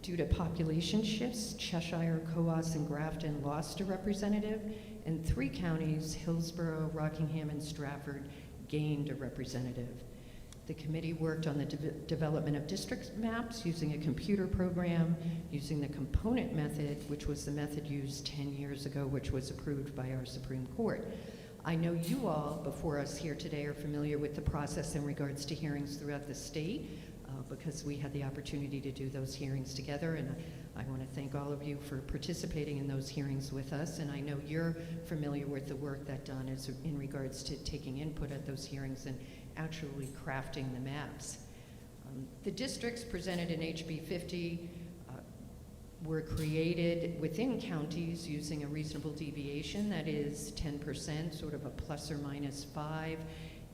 Due to population shifts, Cheshire, Coos, and Grafton lost a representative, and 3 counties, Hillsborough, Rockingham, and Stratford, gained a representative. The committee worked on the development of district maps using a computer program, using the component method, which was the method used 10 years ago, which was approved by our Supreme Court. I know you all before us here today are familiar with the process in regards to hearings throughout the state because we had the opportunity to do those hearings together, and I want to thank all of you for participating in those hearings with us, and I know you're familiar with the work that done is in regards to taking input at those hearings and actually crafting the maps. The districts presented in HB 50 were created within counties using a reasonable deviation, that is 10%, sort of a plus or minus 5.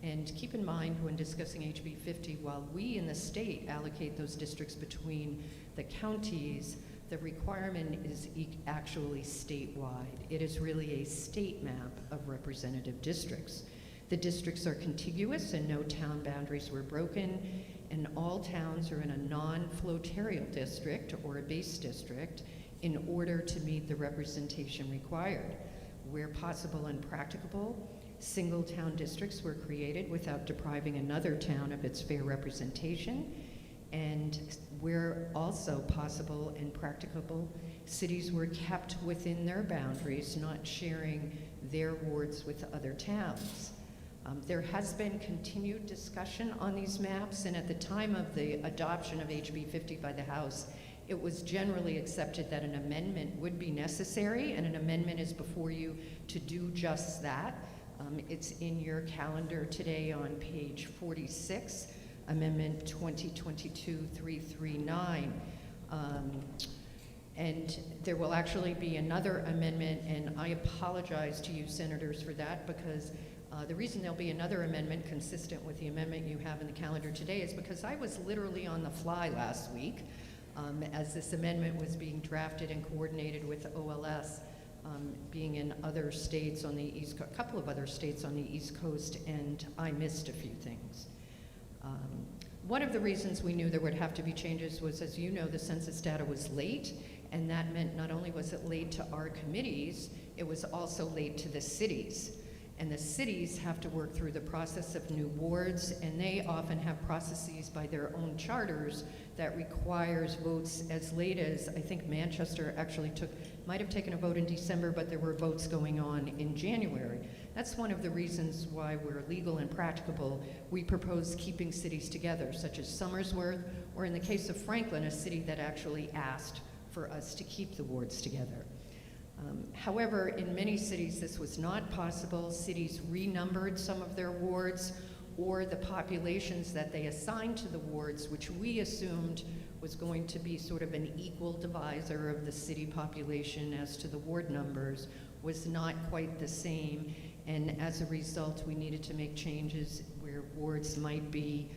And keep in mind when discussing HB 50, while we in the state allocate those districts between the counties, the requirement is actually statewide. It is really a state map of representative districts. The districts are contiguous and no town boundaries were broken, and all towns are in a non-flotarial district or a base district in order to meet the representation required. Where possible and practicable, single town districts were created without depriving another town of its fair representation, and where also possible and practicable, cities were kept within their boundaries, not sharing their wards with other towns. There has been continued discussion on these maps, and at the time of the adoption of HB 50 by the House, it was generally accepted that an amendment would be necessary, and an amendment is before you to do just that. It's in your calendar today on page 46, Amendment 2022-339. And there will actually be another amendment, and I apologize to you senators for that, because the reason there'll be another amendment consistent with the amendment you have in the calendar today is because I was literally on the fly last week as this amendment was being drafted and coordinated with OLS, being in other states on the East Coast, a couple of other states on the East Coast, and I missed a few things. One of the reasons we knew there would have to be changes was, as you know, the census data was late, and that meant not only was it late to our committees, it was also late to the cities. And the cities have to work through the process of new wards, and they often have processes by their own charters that requires votes as late as, I think Manchester actually might have taken a vote in December, but there were votes going on in January. That's one of the reasons why we're legal and practicable. We propose keeping cities together, such as Somersworth, or in the case of Franklin, a city that actually asked for us to keep the wards together. However, in many cities this was not possible. Cities renumbered some of their wards, or the populations that they assigned to the wards, which we assumed was going to be sort of an equal divisor of the city population as to the ward numbers, was not quite the same. And as a result, we needed to make changes where wards might be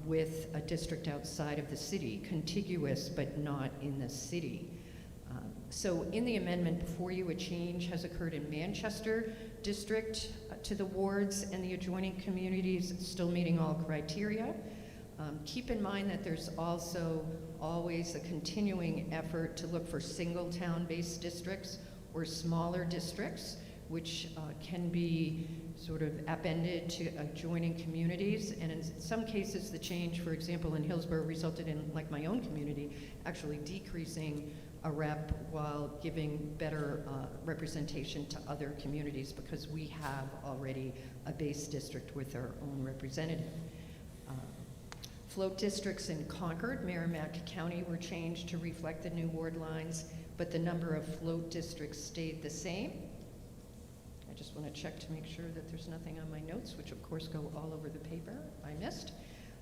with a district outside of the city, contiguous but not in the city. So in the amendment before you, a change has occurred in Manchester district to the wards and the adjoining communities still meeting all criteria. Keep in mind that there's also always a continuing effort to look for single town-based districts or smaller districts, which can be sort of appended to adjoining communities. And in some cases, the change, for example, in Hillsborough resulted in, like my own community, actually decreasing a rep while giving better representation to other communities because we have already a base district with our own representative. Float districts in Concord, Merrimack County were changed to reflect the new ward lines, but the number of float districts stayed the same. I just want to check to make sure that there's nothing on my notes, which of course go all over the paper I missed.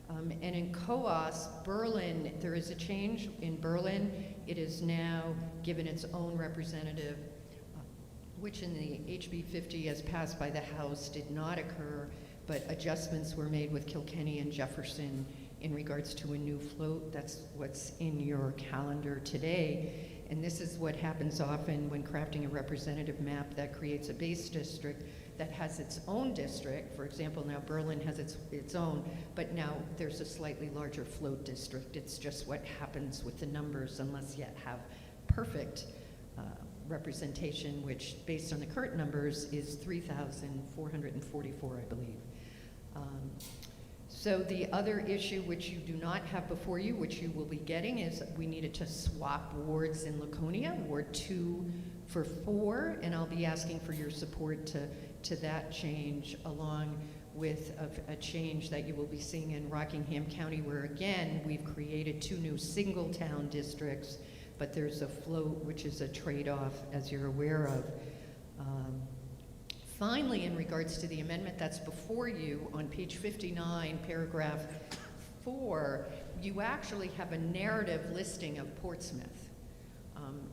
And in COAS, Berlin, there is a change. In Berlin, it is now given its own representative, which in the HB 50 as passed by the House did not occur, but adjustments were made with Kilkenny and Jefferson in regards to a new float. That's what's in your calendar today. And this is what happens often when crafting a representative map that creates a base district that has its own district. For example, now Berlin has its own, but now there's a slightly larger float district. It's just what happens with the numbers unless you have perfect representation, which based on the current numbers is 3,444, I believe. So the other issue which you do not have before you, which you will be getting, is we needed to swap wards in Laconia, Ward 2 for 4, and I'll be asking for your support to that change, along with a change that you will be seeing in Rockingham County, where again, we've created 2 new single town districts, but there's a float, which is a trade-off, as you're aware of. Finally, in regards to the amendment that's before you, on page 59, paragraph 4, you actually have a narrative listing of Portsmouth.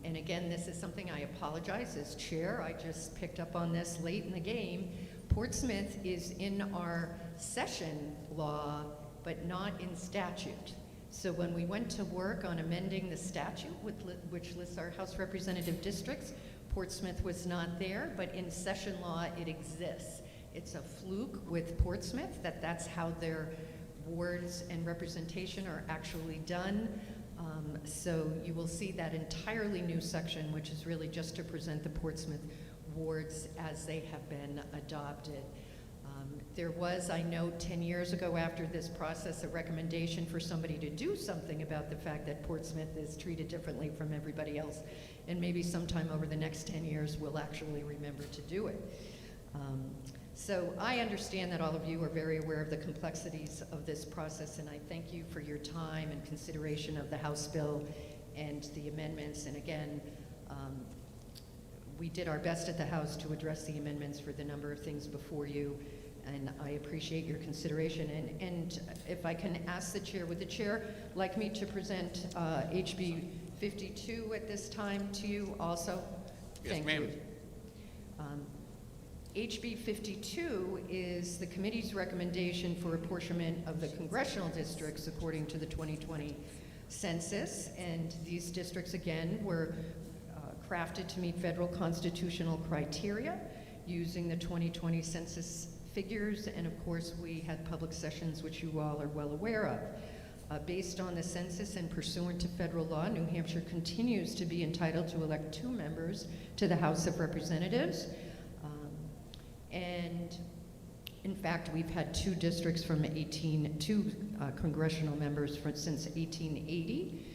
And again, this is something I apologize as chair. I just picked up on this late in the game. Portsmouth is in our session law, but not in statute. So when we went to work on amending the statute, which lists our House representative districts, Portsmouth was not there, but in session law it exists. It's a fluke with Portsmouth that's how their wards and representation are actually done. So you will see that entirely new section, which is really just to present the Portsmouth wards as they have been adopted. There was, I know, 10 years ago after this process, a recommendation for somebody to do something about the fact that Portsmouth is treated differently from everybody else. And maybe sometime over the next 10 years, we'll actually remember to do it. So I understand that all of you are very aware of the complexities of this process, and I thank you for your time and consideration of the House bill and the amendments. And again, we did our best at the House to address the amendments for the number of things before you, and I appreciate your consideration. And if I can ask the chair, would the chair like me to present HB 52 at this time to you also? Yes, Thank ma'am. you. HB 52 is the committee's recommendation for apportionment of the congressional districts according to the 2020 census. And these districts, again, were crafted to meet federal constitutional criteria using the 2020 census figures. And of course, we had public sessions, which you all are well aware of. Based on the census and pursuant to federal law, New Hampshire continues to be entitled to elect 2 members to the House of Representatives. And in fact, we've had 2 districts from 2 congressional members since 1880.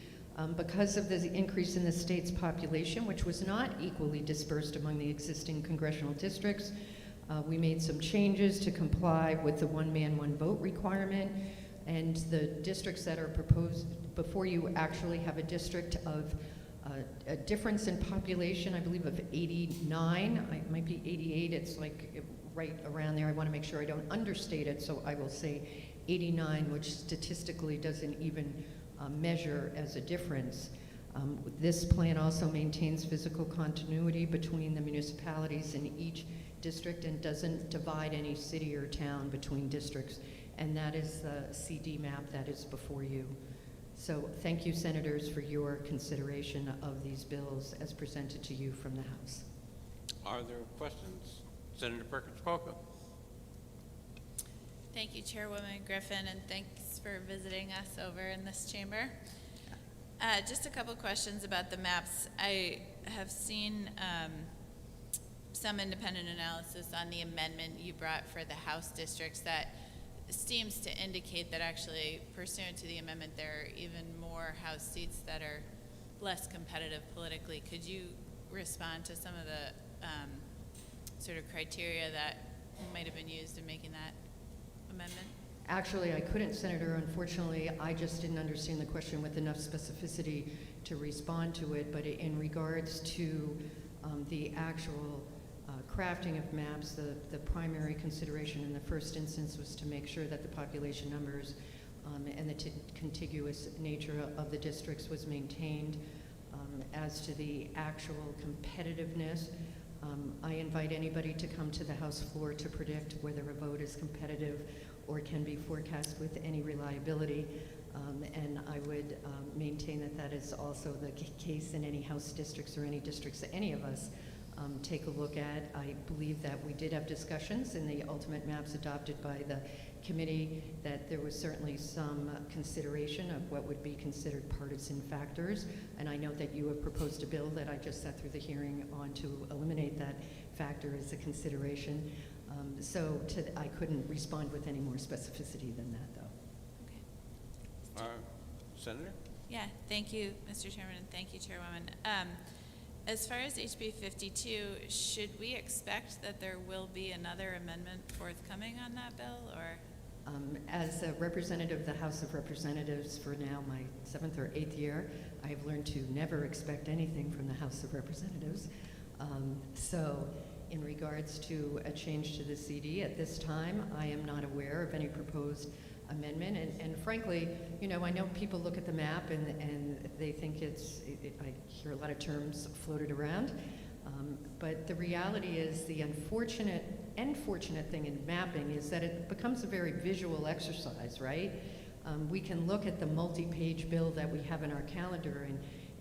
Because of the increase in the state's population, which was not equally dispersed among the existing congressional districts, we made some changes to comply with the 1 man, 1 vote requirement. And the districts that are proposed before you actually have a district of a difference in population, I believe, of 89. It might be 88. It's like right around there. I want to make sure I don't understate it, so I will say 89, which statistically doesn't even measure as a difference. This plan also maintains physical continuity between the municipalities in each district and doesn't divide any city or town between districts. And that is the CD map that is before you. So thank you, Senators, for your consideration of these bills as presented to you from the House. Are there questions? Senator Perkins Polka. Thank you, Chairwoman Griffin, and thanks for visiting us over in this chamber. Just a couple questions about the maps. I have seen some independent analysis on the amendment you brought for the House districts that seems to indicate that actually pursuant to the amendment there are even more House seats that are less competitive politically. Could you respond to some of the sort of criteria that might have been used in making that amendment? Actually, I couldn't, Senator. Unfortunately, I just didn't understand the question with enough specificity to respond to it. But in regards to the actual crafting of maps, the primary consideration in the first instance was to make sure that the population numbers and the contiguous nature of the districts was maintained. As to the actual competitiveness, I invite anybody to come to the House floor to predict whether a vote is competitive or can be forecast with any reliability. And I would maintain that that is also the case in any House districts or any districts that any of us take a look at. I believe that we did have discussions in the ultimate maps adopted by the committee that there was certainly some consideration of what would be considered partisan factors. And I know that you have proposed a bill that I just sat through the hearing on to eliminate that factor as a consideration. So I couldn't respond with any more specificity than that, though. Senator? Yeah, thank you, Mr. Chairman, and thank you, Chairwoman. As far as HB 52, should we expect that there will be another amendment forthcoming on that bill, or? As a representative of the House of Representatives for now my 7th or 8th year, I have learned to never expect anything from the House of Representatives. So in regards to a change to the CD at this time, I am not aware of any proposed amendment. And frankly, you know, I know people look at the map and they think I hear a lot of terms floated around. But the reality is the unfortunate and fortunate thing in mapping is that it becomes a very visual exercise, right? We can look at the multi-page bill that we have in our calendar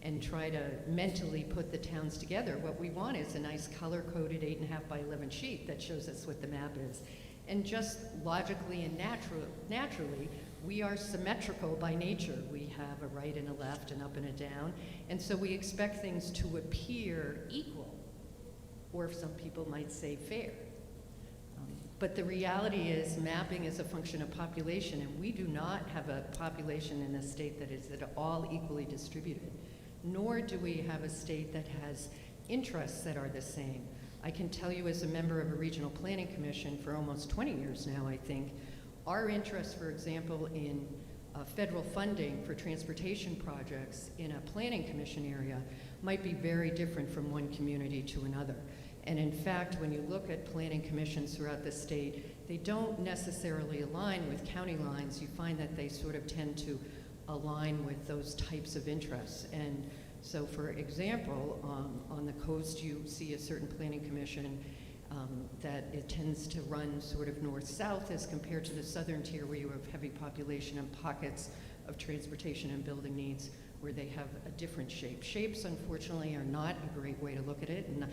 and try to mentally put the towns together. What we want is a nice color-coded 8.5 by 11 sheet that shows us what the map is. And just logically and naturally, we are symmetrical by nature. We have a right and a left, an up and a down. And so we expect things to appear equal, or some people might say fair. But the reality is mapping is a function of population, and we do not have a population in a state that is at all equally distributed, nor do we have a state that has interests that are the same. I can tell you as a member of a regional planning commission for almost 20 years now, I think, our interest, for example, in federal funding for transportation projects in a planning commission area might be very different from one community to another. And in fact, when you look at planning commissions throughout the state, they don't necessarily align with county lines. You find that they sort of tend to align with those types of interests. And so, for example, on the coast, you see a certain planning commission that it tends to run sort of north-south as compared to the southern tier where you have heavy population and pockets of transportation and building needs where they have a different shape. Shapes, unfortunately, are not a great way to look at it. And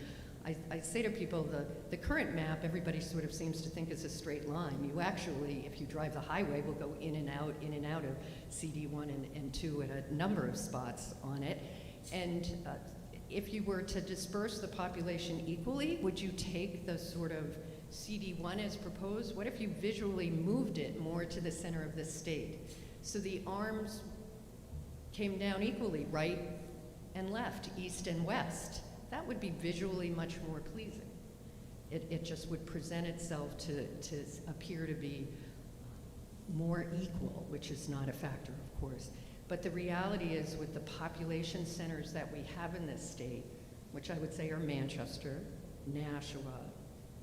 I say to people, the current map, everybody sort of seems to think is a straight line. You actually, if you drive the highway, will go in and out of CD1 and 2 at a number of spots on it. And if you were to disperse the population equally, would you take the sort of CD1 as proposed? What if you visually moved it more to the center of the state? So the arms came down equally, right and left, east and west. That would be visually much more pleasing. It just would present itself to appear to be more equal, which is not a factor, of course. But the reality is, with the population centers that we have in this state, which I would say are Manchester, Nashua,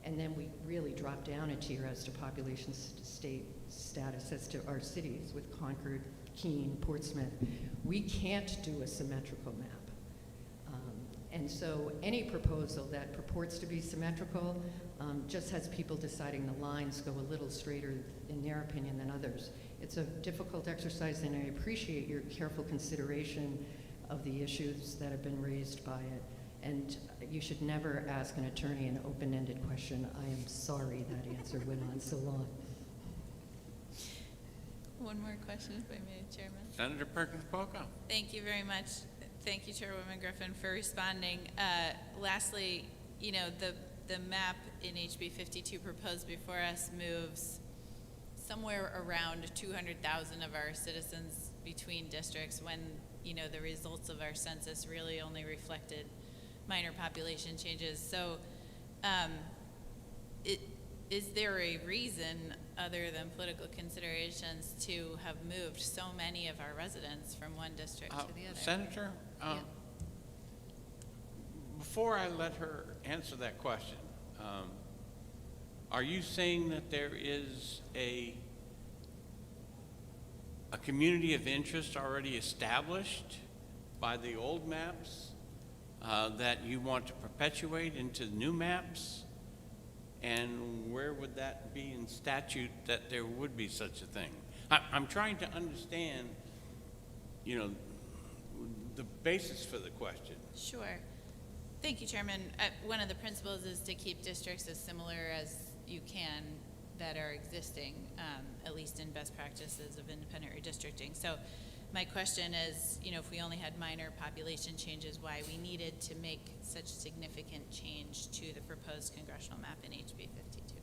and then we really drop down a tier as to population state status as to our cities with Concord, Keene, Portsmouth, we can't do a symmetrical map. And so any proposal that purports to be symmetrical just has people deciding the lines go a little straighter in their opinion than others. It's a difficult exercise, and I appreciate your careful consideration of the issues that have been raised by it. And you should never ask an attorney an open-ended question. I am sorry that answer went on so long. One more question, if I may, Chairman. Senator Perkins Poco. Thank you very much. Thank you, Chairwoman Griffin, for responding. Lastly, you know, the map in HB 52 proposed before us moves somewhere around 200,000 of our citizens between districts when, you know, the results of our census really only reflected minor population changes. So is there a reason other than political considerations to have moved so many of our residents from one district to the other? Senator, before I let her answer that question, are you saying that there is a community of interest already established by the old maps that you want to perpetuate into new maps? And where would that be in statute that there would be such a thing? I'm trying to understand, you know, the basis for the question. Sure. Thank you, Chairman. One of the principles is to keep districts as similar as you can that are existing, at least in best practices of independent redistricting. So my question is, you know, if we only had minor population changes, why we needed to make such significant change to the proposed congressional map in HB 52?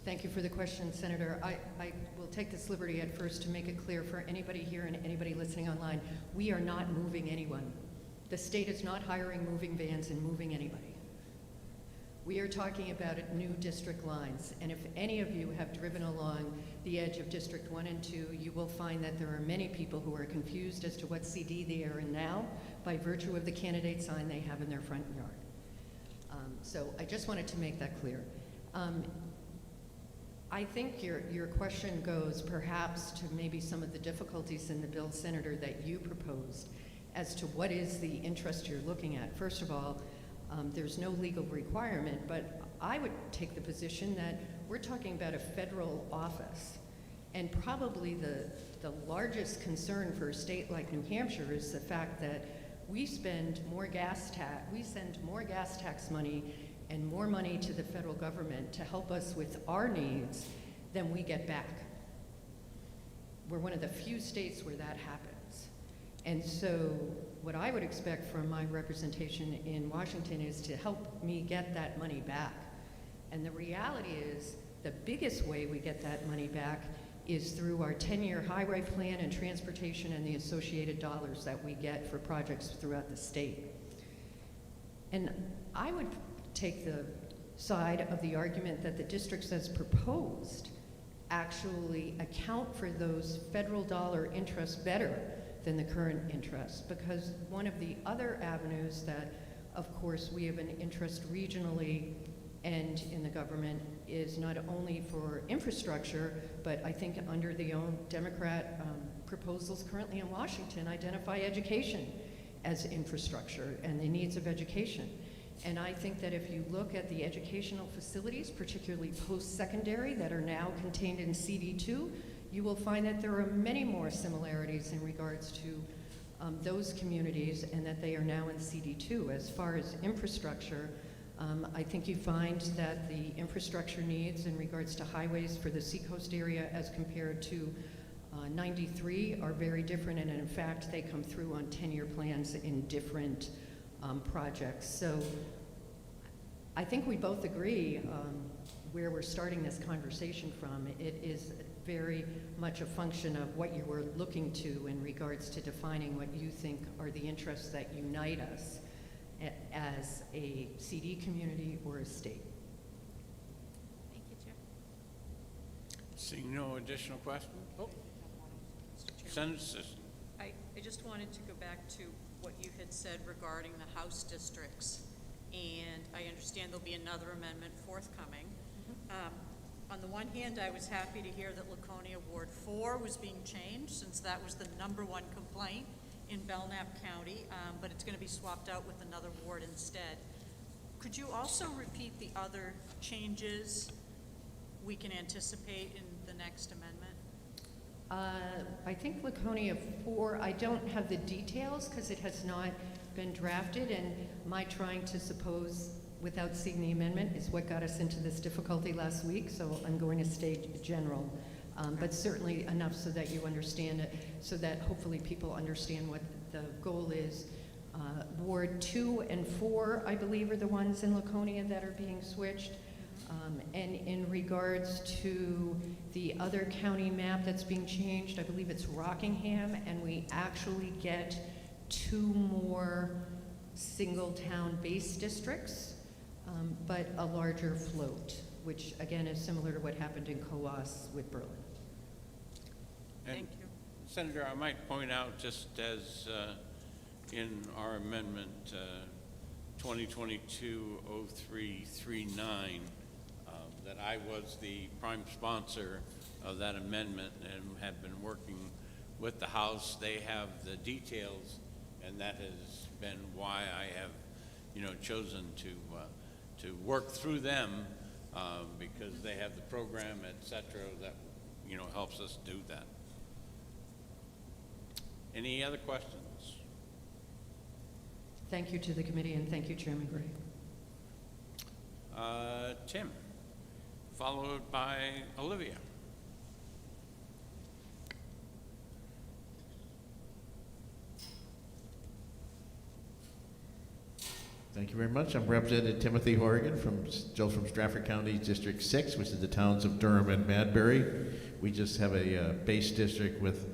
Thank you for the question, Senator. I will take this liberty at first to make it clear for anybody here and anybody listening online, we are not moving anyone. The state is not hiring moving vans and moving anybody. We are talking about new district lines, and if any of you have driven along the edge of District 1 and 2, you will find that there are many people who are confused as to what CD they are in now by virtue of the candidate sign they have in their front yard. So I just wanted to make that clear. I think your question goes perhaps to maybe some of the difficulties in the bill, Senator, that you proposed as to what is the interest you're looking at. First of all, there's no legal requirement, but I would take the position that we're talking about a federal office. And probably the largest concern for a state like New Hampshire is the fact that we spend more we send more gas tax money and more money to the federal government to help us with our needs than we get back. We're one of the few states where that happens. And so what I would expect from my representation in Washington is to help me get that money back. And the reality is the biggest way we get that money back is through our 10-year highway plan and transportation and the associated dollars that we get for projects throughout the state. And I would take the side of the argument that the districts as proposed actually account for those federal dollar interests better than the current interest. Because one of the other avenues that, of course, we have an interest regionally and in the government is not only for infrastructure, but I think under the own Democrat proposals currently in Washington identify education as infrastructure and the needs of education. And I think that if you look at the educational facilities, particularly post-secondary, that are now contained in CD2, you will find that there are many more similarities in regards to those communities and that they are now in CD2. As far as infrastructure, I think you find that the infrastructure needs in regards to highways for the Seacoast area as compared to 93 are very different, and in fact they come through on 10-year plans in different projects. So I think we both agree where we're starting this conversation from. It is very much a function of what you were looking to in regards to defining what you think are the interests that unite us as a CD community or a state. Thank you, Chair. Seeing no additional questions? Oh, Senator Sisson. I just wanted to go back to what you had said regarding the House districts, and I understand there'll be another amendment forthcoming. On the one hand, I was happy to hear that Laconia Ward 4 was being changed, since that was the #1 complaint in Belknap County, but it's going to be swapped out with another ward instead. Could you also repeat the other changes we can anticipate in the next amendment? I think Laconia 4, I don't have the details because it has not been drafted, and my trying to suppose without seeing the amendment is what got us into this difficulty last week, so I'm going to stay general, but certainly enough so that you understand it, so that hopefully people understand what the goal is. Ward 2 and 4, I believe, are the ones in Laconia that are being switched. And in regards to the other county map that's being changed, I believe it's Rockingham, and we actually get 2 more single town base districts, but a larger float, which again is similar to what happened in Coas with Berlin. Thank you. Senator, I might point out, just as in our amendment 2022-0339, that I was the prime sponsor of that amendment and have been working with the House. They have the details, and that has been why I have, chosen to work through them because they have the program, et cetera, that helps us do that. Any other questions? Thank you to the committee, and thank you, Chairman Gray. Tim, followed by Olivia. Thank you very much. I'm Representative Timothy Horrigan from Stratford County District 6, which is the towns of Durham and Madbury. We just have a base district with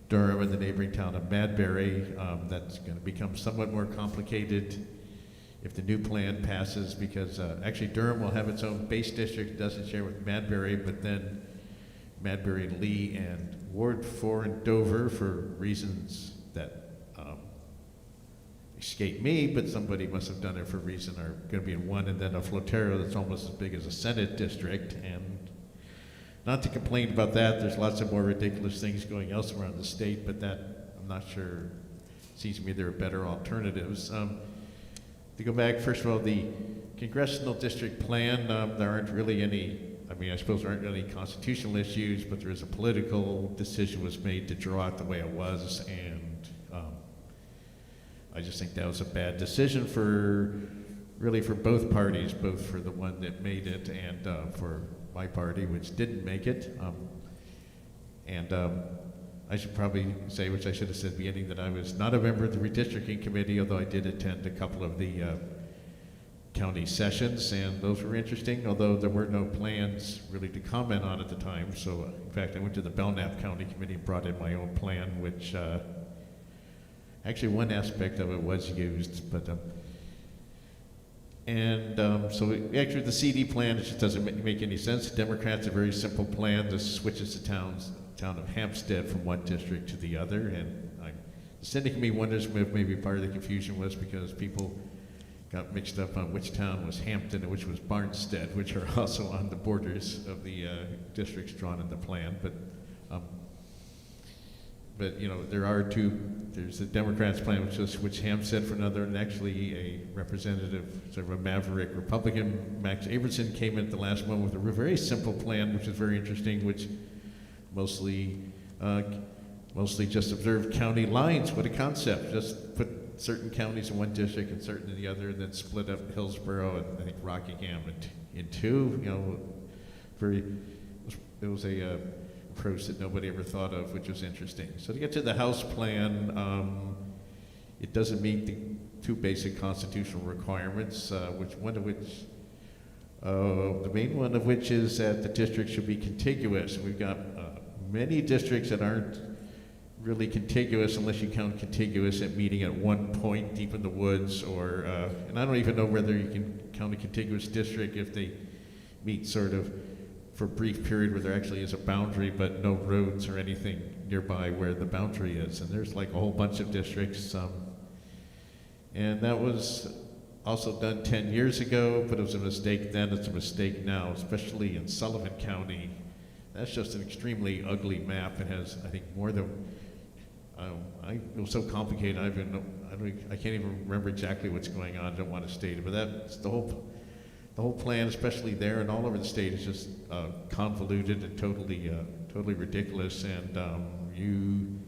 Durham and the neighboring town of Madbury. That's going to become somewhat more complicated if the new plan passes, because actually Durham will have its own base district. It doesn't share with Madbury, but then Madbury and Lee and Ward 4 and Dover, for reasons that escape me, but somebody must have done it for a reason, are going to be in one, and then a Flotero that's almost as big as a Senate district. And not to complain about that, there's lots of more ridiculous things going elsewhere in the state, but that, I'm not sure, seems to me there are better alternatives. To go back, first of all, the congressional district plan, there aren't really any, I suppose there aren't really constitutional issues, but there is a political decision was made to draw it the way it was, and I just think that was a bad decision for both parties, both for the one that made it and for my party, which didn't make it. I should probably say, which I should have said at the beginning, that I was not a member of the redistricting committee, although I did attend a couple of the county sessions, and those were interesting, although there were no plans really to comment on at the time. So in fact, I went to the Belknap County Committee and brought in my own plan, which actually one aspect of it was used, but And actually, the CD plan, it just doesn't make any sense. The Democrats, a very simple plan. This switches the town of Hampstead from one district to the other. And the cynic in me wonders if maybe part of the confusion was because people got mixed up on which town was Hampton and which was Barnstead, which are also on the borders of the districts drawn in the plan. But you know, there are two. There's the Democrats' plan, which is switch Hampstead for another, and actually a representative, sort of a maverick Republican, Max Averson, came in at the last moment with a very simple plan, which is very interesting, which mostly just observed county lines. What a concept! Just put certain counties in one district and certain in the other, and then split up Hillsborough and I think Rockingham in two. You know, it was a approach that nobody ever thought of, which was interesting. So to get to the House plan, it doesn't meet the two basic constitutional requirements, the main one of which is that the district should be contiguous. We've got many districts that aren't really contiguous unless you count contiguous at meeting at one point deep in the woods, or and I don't even know whether you can count a contiguous district if they meet sort of for a brief period where there actually is a boundary but no roads or anything nearby where the boundary is. And there's like a whole bunch of districts. And that was also done 10 years ago, but it was a mistake then, it's a mistake now, especially in Sullivan County. That's just an extremely ugly map. It has, I think, more than, it was so complicated, I can't even remember exactly what's going on, I don't want to state it, but that's the whole plan, especially there and all over the state, is just convoluted and totally ridiculous, and you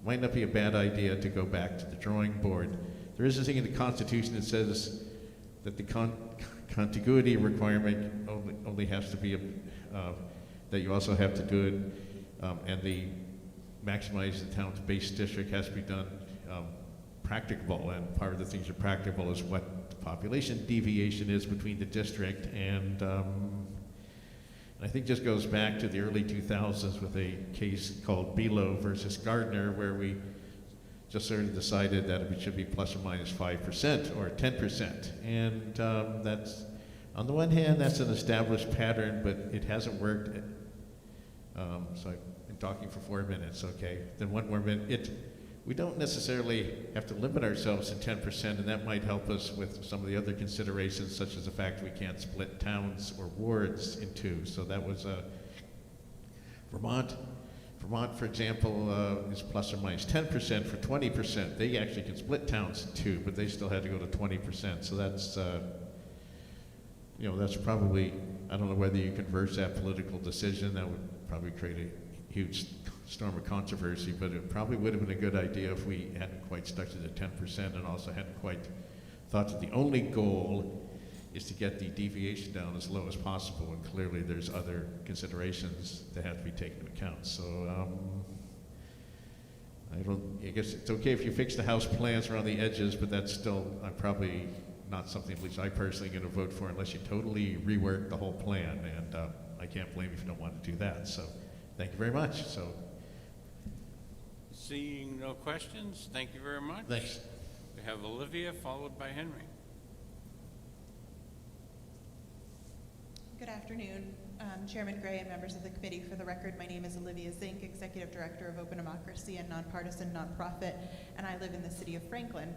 might not be a bad idea to go back to the drawing board. There is a thing in the Constitution that says that the contiguity requirement only has to be that you also have to do it, and the maximize the town's base district has to be done practicable, and part of the things that are practicable is what the population deviation is between the district, and I think this goes back to the early 2000s with a case called Below versus Gardner, where we just sort of decided that it should be plus or minus 5% or 10%, and that's, on the one hand, that's an established pattern, but it hasn't worked. So I've been talking for 4 minutes, okay, then one more minute. We don't necessarily have to limit ourselves to 10%, and that might help us with some of the other considerations, such as the fact we can't split towns or wards in two. So that was Vermont, for example, is plus or minus 10% for 20%. They actually can split towns in two, but they still had to go to 20%. So that's, you know, that's probably, I don't know whether you can reverse that political decision. That would probably create a huge storm of controversy, but it probably would have been a good idea if we hadn't quite stuck to the 10% and also hadn't quite thought that the only goal is to get the deviation down as low as possible, and clearly there's other considerations that have to be taken into account. So I guess it's okay if you fix the house plans around the edges, but that's still probably not something at least I personally going to vote for unless you totally rework the whole plan, and I can't blame you if you don't want to do that. So thank you very much. So. Seeing no questions, thank you very much. Thanks. We have Olivia, followed by Henry. Good afternoon, Chairman Gray and members of the committee. For the record, my name is Olivia Zink, Executive Director of Open Democracy and Nonpartisan Nonprofit, and I live in the city of Franklin.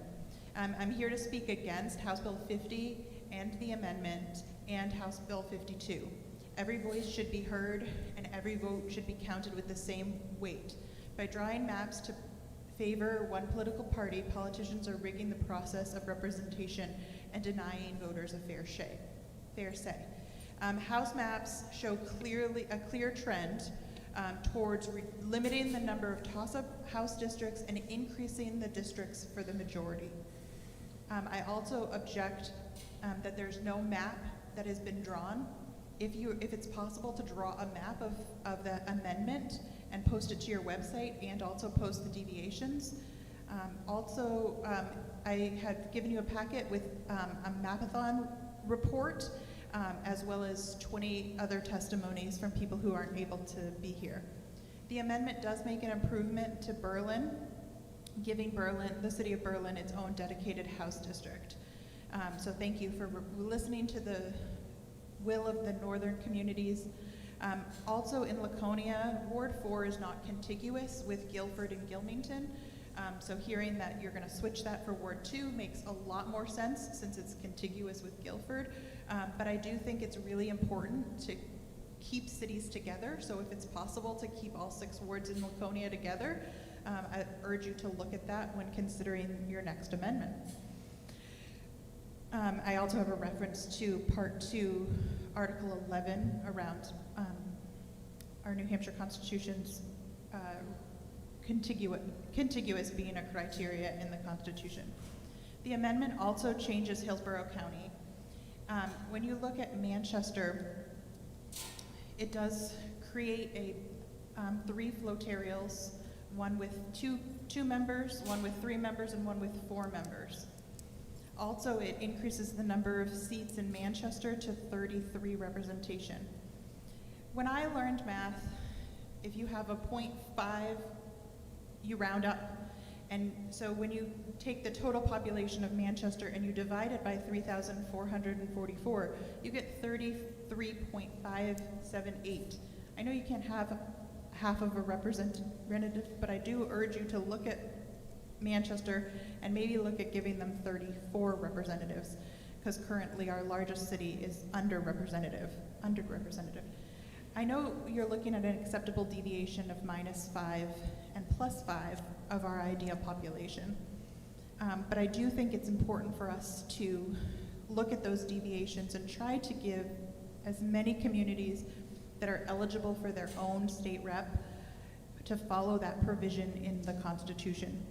I'm here to speak against House Bill 50 and the amendment and House Bill 52. Every voice should be heard and every vote should be counted with the same weight. By drawing maps to favor one political party, politicians are rigging the process of representation and denying voters a fair say. House maps show a clear trend towards limiting the number of toss-up House districts and increasing the districts for the majority. I also object that there's no map that has been drawn. If it's possible to draw a map of the amendment and post it to your website, and also post the deviations. I had given you a packet with a mapathon report, as well as 20 other testimonies from people who aren't able to be here. The amendment does make an improvement to Berlin, giving the city of Berlin its own dedicated House district. So thank you for listening to the will of the northern communities. Also in Laconia, Ward 4 is not contiguous with Guilford and Gilmington. So hearing that you're going to switch that for Ward 2 makes a lot more sense since it's contiguous with Guilford. But I do think it's really important to keep cities together. So if it's possible to keep all 6 wards in Laconia together, I urge you to look at that when considering your next amendment. I also have a reference to Part 2, Article 11, around our New Hampshire Constitution's contiguous being a criteria in the Constitution. The amendment also changes Hillsborough County. When you look at Manchester, it does create a 3 flotarials, one with two members, one with 3 members, and one with 4 members. Also, it increases the number of seats in Manchester to 33 representation. When I learned math, if you have a 0.5, you round up. And so when you take the total population of Manchester and you divide it by 3,444, you get 33.578. I know you can't have half of a representative, but I do urge you to look at Manchester and maybe look at giving them 34 representatives, because currently our largest city is underrepresented. I know you're looking at an acceptable deviation of -5 and +5 of our ideal population, but I do think it's important for us to look at those deviations and try to give as many communities that are eligible for their own state rep to follow that provision in the Constitution.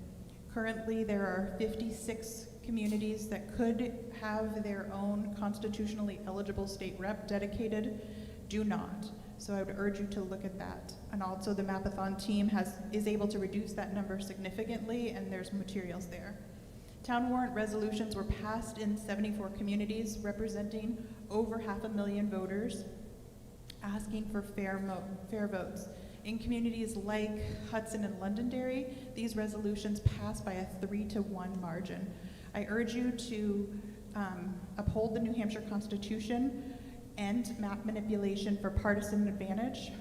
Currently, there are 56 communities that could have their own constitutionally eligible state rep dedicated, do not. So I would urge you to look at that. And also the Mapathon team is able to reduce that number significantly, and there's materials there. Town warrant resolutions were passed in 74 communities, representing over 500,000 voters, asking for fair votes. In communities like Hudson and Londonderry, these resolutions passed by a 3-to-1 margin. I urge you to uphold the New Hampshire Constitution, end map manipulation for partisan advantage.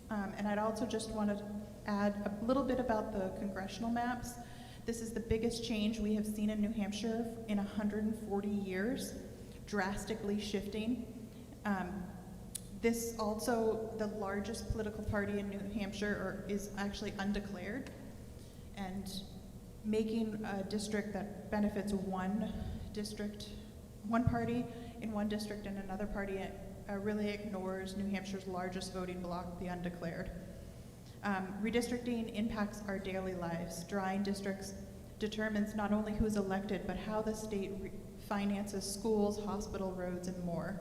And I'd also just want to add a little bit about the congressional maps. This is the biggest change we have seen in New Hampshire in 140 years, drastically shifting. This also, the largest political party in New Hampshire is actually undeclared, and making a district that benefits one party in one district and another party really ignores New Hampshire's largest voting bloc, the undeclared. Redistricting impacts our daily lives. Drawing districts determines not only who's elected, but how the state finances schools, hospital roads, and more.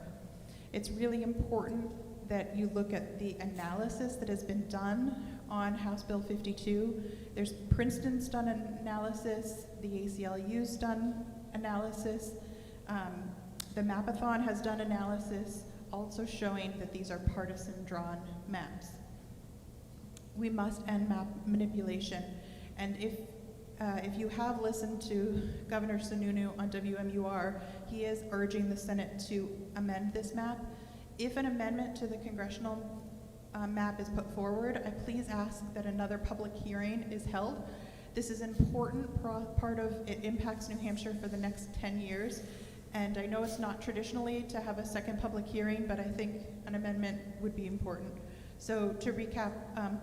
It's really important that you look at the analysis that has been done on House Bill 52. There's Princeton's done an analysis, the ACLU's done analysis, the Mapathon has done analysis, also showing that these are partisan drawn maps. We must end map manipulation, and if you have listened to Governor Sununu on WMUR, he is urging the Senate to amend this map. If an amendment to the congressional map is put forward, I please ask that another public hearing is held. This is an important part of it impacts New Hampshire for the next 10 years. And I know it's not traditionally to have a second public hearing, but I think an amendment would be important. So to recap,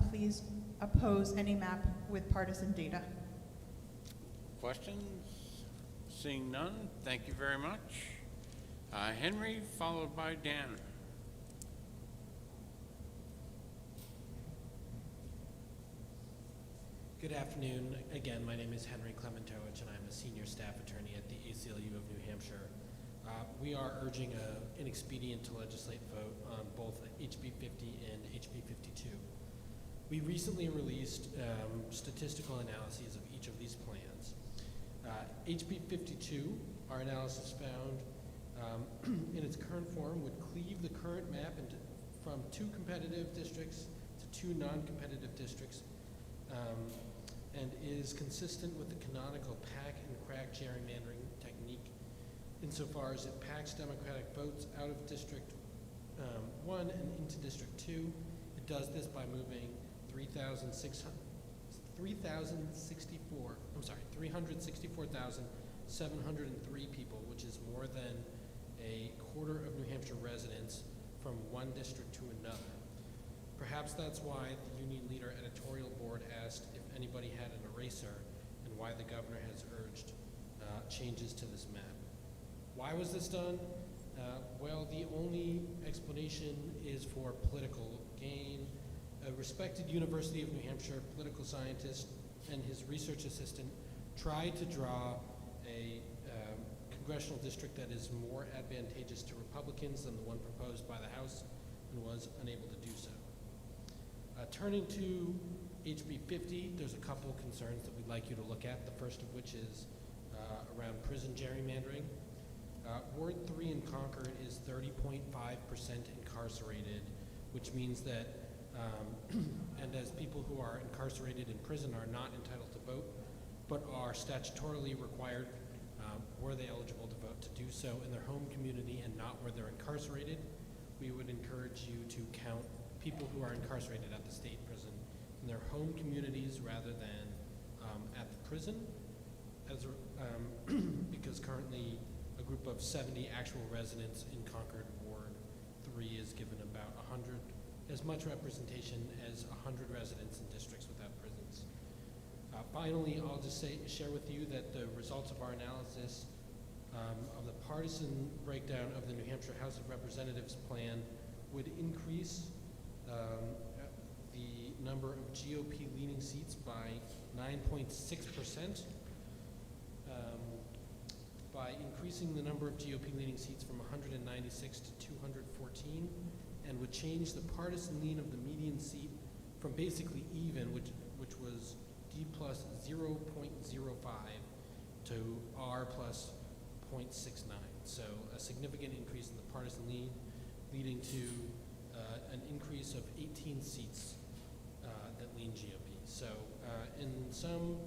please oppose any map with partisan data. Questions? Seeing none, thank you very much. Henry, followed by Dan. Good afternoon. Again, my name is Henry Clementowicz, and I'm a senior staff attorney at the ACLU of New Hampshire. We are urging an expedient to legislate vote on both HB 50 and HB 52. We recently released statistical analyses of each of these plans. HB 52, our analysis found in its current form would cleave the current map from 2 competitive districts to 2 non-competitive districts, and is consistent with the canonical pack and crack gerrymandering technique insofar as it packs Democratic votes out of District 1 and into District 2. It does this by moving 364,703 people, which is more than a quarter of New Hampshire residents from one district to another. Perhaps that's why the union leader editorial board asked if anybody had an eraser and why the governor has urged changes to this map. Why was this done? Well, the only explanation is for political gain. A respected University of New Hampshire political scientist and his research assistant tried to draw a congressional district that is more advantageous to Republicans than the one proposed by the House, and was unable to do so. Turning to HB 50, there's a couple of concerns that we'd like you to look at, the first of which is around prison gerrymandering. Ward 3 in Concord is 30.5% incarcerated, which means that, and as people who are incarcerated in prison are not entitled to vote, but are statutorily required, were they eligible to vote, to do so in their home community and not where they're incarcerated, we would encourage you to count people who are incarcerated at the state prison in their home communities rather than at the prison, because currently a group of 70 actual residents in Concord Ward 3 is given about 100, as much representation as 100 residents in districts without prisons. Finally, I'll just share with you that the results of our analysis of the partisan breakdown of the New Hampshire House of Representatives plan would increase the number of GOP leaning seats by 9.6%. By increasing the number of GOP leaning seats from 196 to 214, and would change the partisan lean of the median seat from basically even, which was D plus 0.05 to R plus 0.69. So a significant increase in the partisan lean, leading to an increase of 18 seats that lean GOP. So in sum,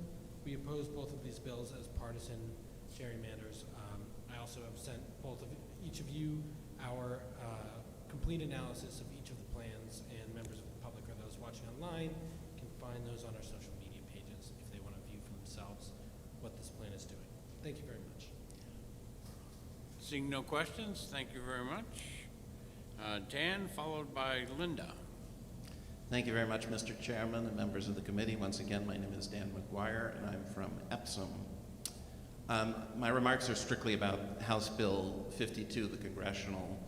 we oppose both of these bills as partisan gerrymanders. I also have sent each of you our complete analysis of each of the plans, and members of the public or those watching online can find those on our social media pages if they want to view for themselves what this plan is doing. Thank you very much. Seeing no questions, thank you very much. Dan, followed by Linda. Thank you very much, Mr. Chairman and members of the committee. Once again, my name is Dan McGuire, and I'm from Epsom. My remarks are strictly about House Bill 52, the congressional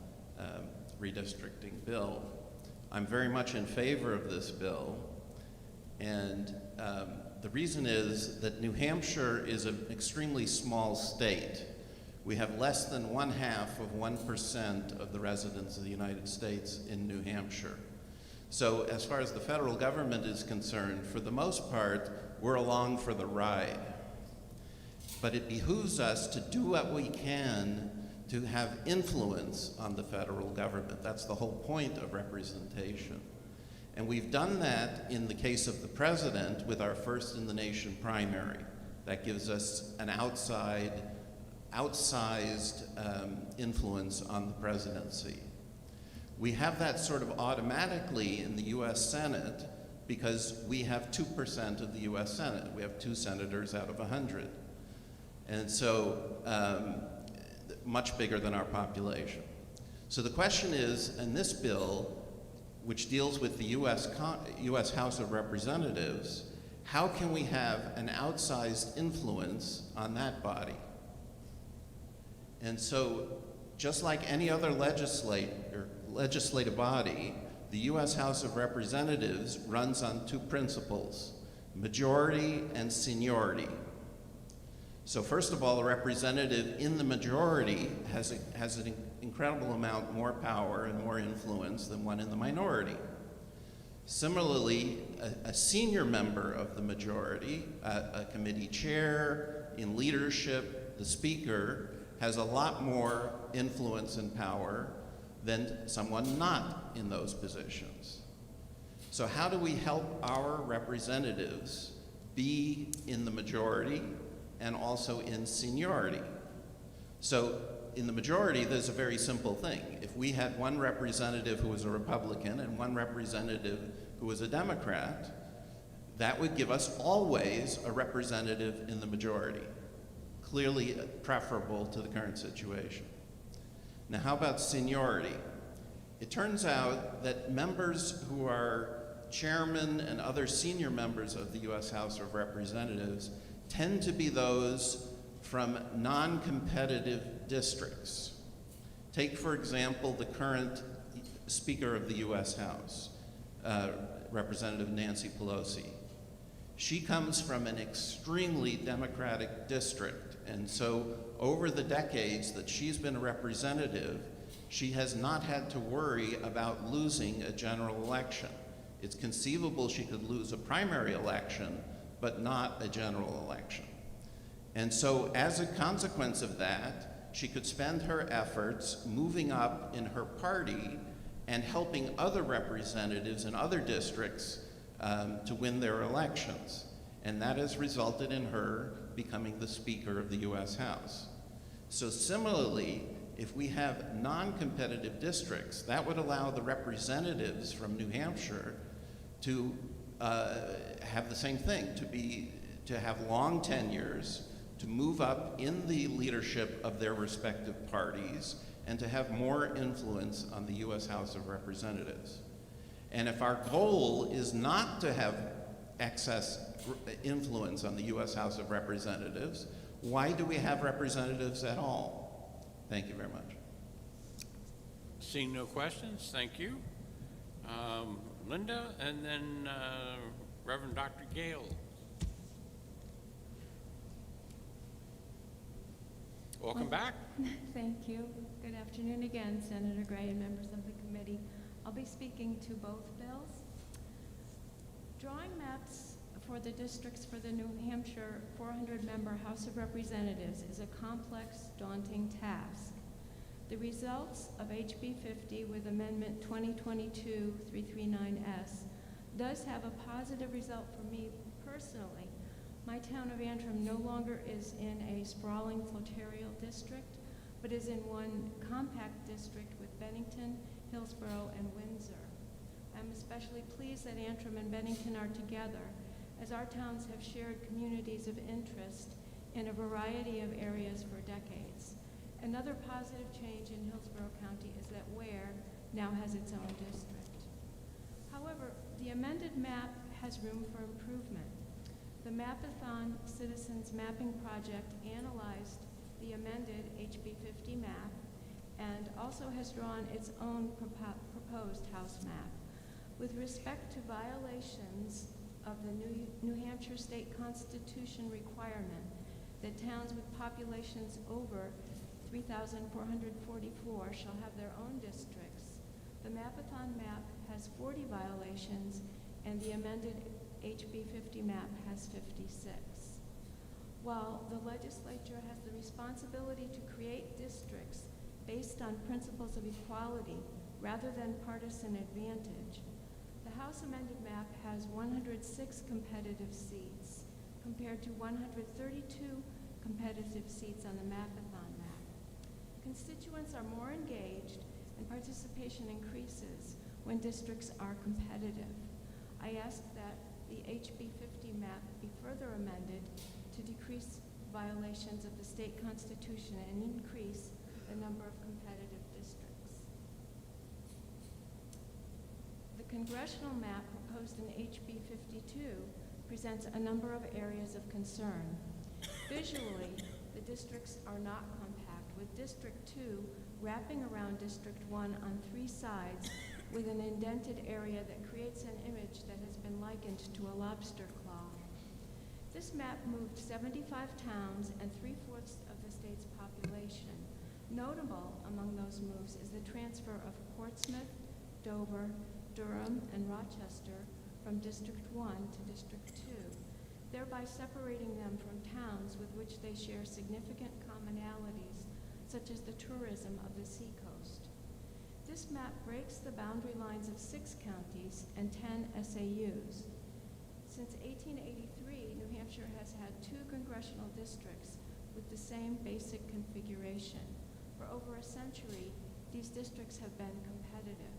redistricting bill. I'm very much in favor of this bill, and the reason is that New Hampshire is an extremely small state. We have less than 0.5% of the residents of the United States in New Hampshire. So as far as the federal government is concerned, for the most part, we're along for the ride. But it behooves us to do what we can to have influence on the federal government. That's the whole point of representation. And we've done that in the case of the president with our first in the nation primary. That gives us an outsized influence on the presidency. We have that sort of automatically in the US Senate because we have 2% of the US Senate. We have 2 senators out of 100. And so much bigger than our population. So the question is, in this bill, which deals with the US House of Representatives, how can we have an outsized influence on that body? And so just like any other legislative body, the US House of Representatives runs on 2 principles, majority and seniority. So first of all, a representative in the majority has an incredible amount more power and more influence than one in the minority. Similarly, a senior member of the majority, a committee chair, in leadership, the speaker, has a lot more influence and power than someone not in those positions. So how do we help our representatives be in the majority and also in seniority? So in the majority, there's a very simple thing. If we had one representative who was a Republican and one representative who was a Democrat, that would give us always a representative in the majority, clearly preferable to the current situation. Now, how about seniority? It turns out that members who are chairmen and other senior members of the U.S. House of Representatives tend to be those from non-competitive districts. Take, for example, the current Speaker of the U.S. House, Representative Nancy Pelosi. She comes from an extremely Democratic district, and so over the decades that she's been a representative, she has not had to worry about losing a general election. It's conceivable she could lose a primary election, but not a general election. And so as a consequence of that, she could spend her efforts moving up in her party and helping other representatives in other districts to win their elections. And that has resulted in her becoming the Speaker of the U.S. House. So similarly, if we have non-competitive districts, that would allow the representatives from New Hampshire to have the same thing, to have long tenures, to move up in the leadership of their respective parties, and to have more influence on the U.S. House of Representatives. And if our goal is not to have excess influence on the U.S. House of Representatives, why do we have representatives at all? Thank you very much. Seeing no questions, thank you. Linda, and then Reverend Dr. Gale. Welcome back. Thank you. Good afternoon again, Senator Gray and members of the committee. I'll be speaking to both bills. Drawing maps for the districts for the New Hampshire 400-member House of Representatives is a complex, daunting task. The results of HB 50 with Amendment 2022-339S does have a positive result for me personally. My town of Antrim no longer is in a sprawling flotarial district, but is in one compact district with Bennington, Hillsborough, and Windsor. I'm especially pleased that Antrim and Bennington are together, as our towns have shared communities of interest in a variety of areas for decades. Another positive change in Hillsborough County is that Ware now has its own district. However, the amended map has room for improvement. The Mapathon Citizens Mapping Project analyzed the amended HB 50 map and also has drawn its own proposed House map. With respect to violations of the New Hampshire State Constitution requirement that towns with populations over 3,444 shall have their own districts, the Mapathon map has 40 violations and the amended HB 50 map has 56. While the legislature has the responsibility to create districts based on principles of equality rather than partisan advantage, the House amended map has 106 competitive seats compared to 132 competitive seats on the Mapathon map. Constituents are more engaged and participation increases when districts are competitive. I ask that the HB 50 map be further amended to decrease violations of the state constitution and increase the number of competitive districts. The congressional map proposed in HB 52 presents a number of areas of concern. Visually, the districts are not compact, with District 2 wrapping around District 1 on 3 sides with an indented area that creates an image that has been likened to a lobster claw. This map moved 75 towns and 3/4 of the state's population. Notable among those moves is the transfer of Portsmouth, Dover, Durham, and Rochester from District 1 to District 2, thereby separating them from towns with which they share significant commonalities, such as the tourism of the seacoast. This map breaks the boundary lines of 6 counties and 10 SAUs. Since 1883, New Hampshire has had 2 congressional districts with the same basic configuration. For over a century, these districts have been competitive.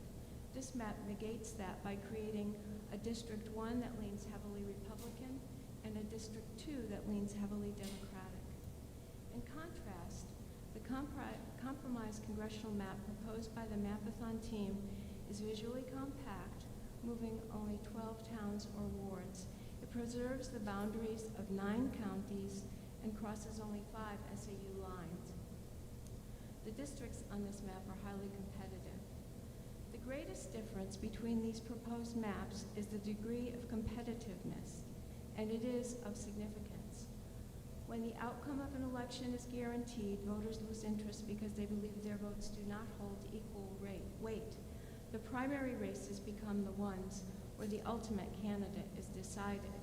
This map negates that by creating a District 1 that leans heavily Republican and a District 2 that leans heavily Democratic. In contrast, the compromise congressional map proposed by the Mapathon team is visually compact, moving only 12 towns or wards. It preserves the boundaries of 9 counties and crosses only 5 SAU lines. The districts on this map are highly competitive. The greatest difference between these proposed maps is the degree of competitiveness, and it is of significance. When the outcome of an election is guaranteed, voters lose interest because they believe their votes do not hold equal weight. The primary races become the ones where the ultimate candidate is decided.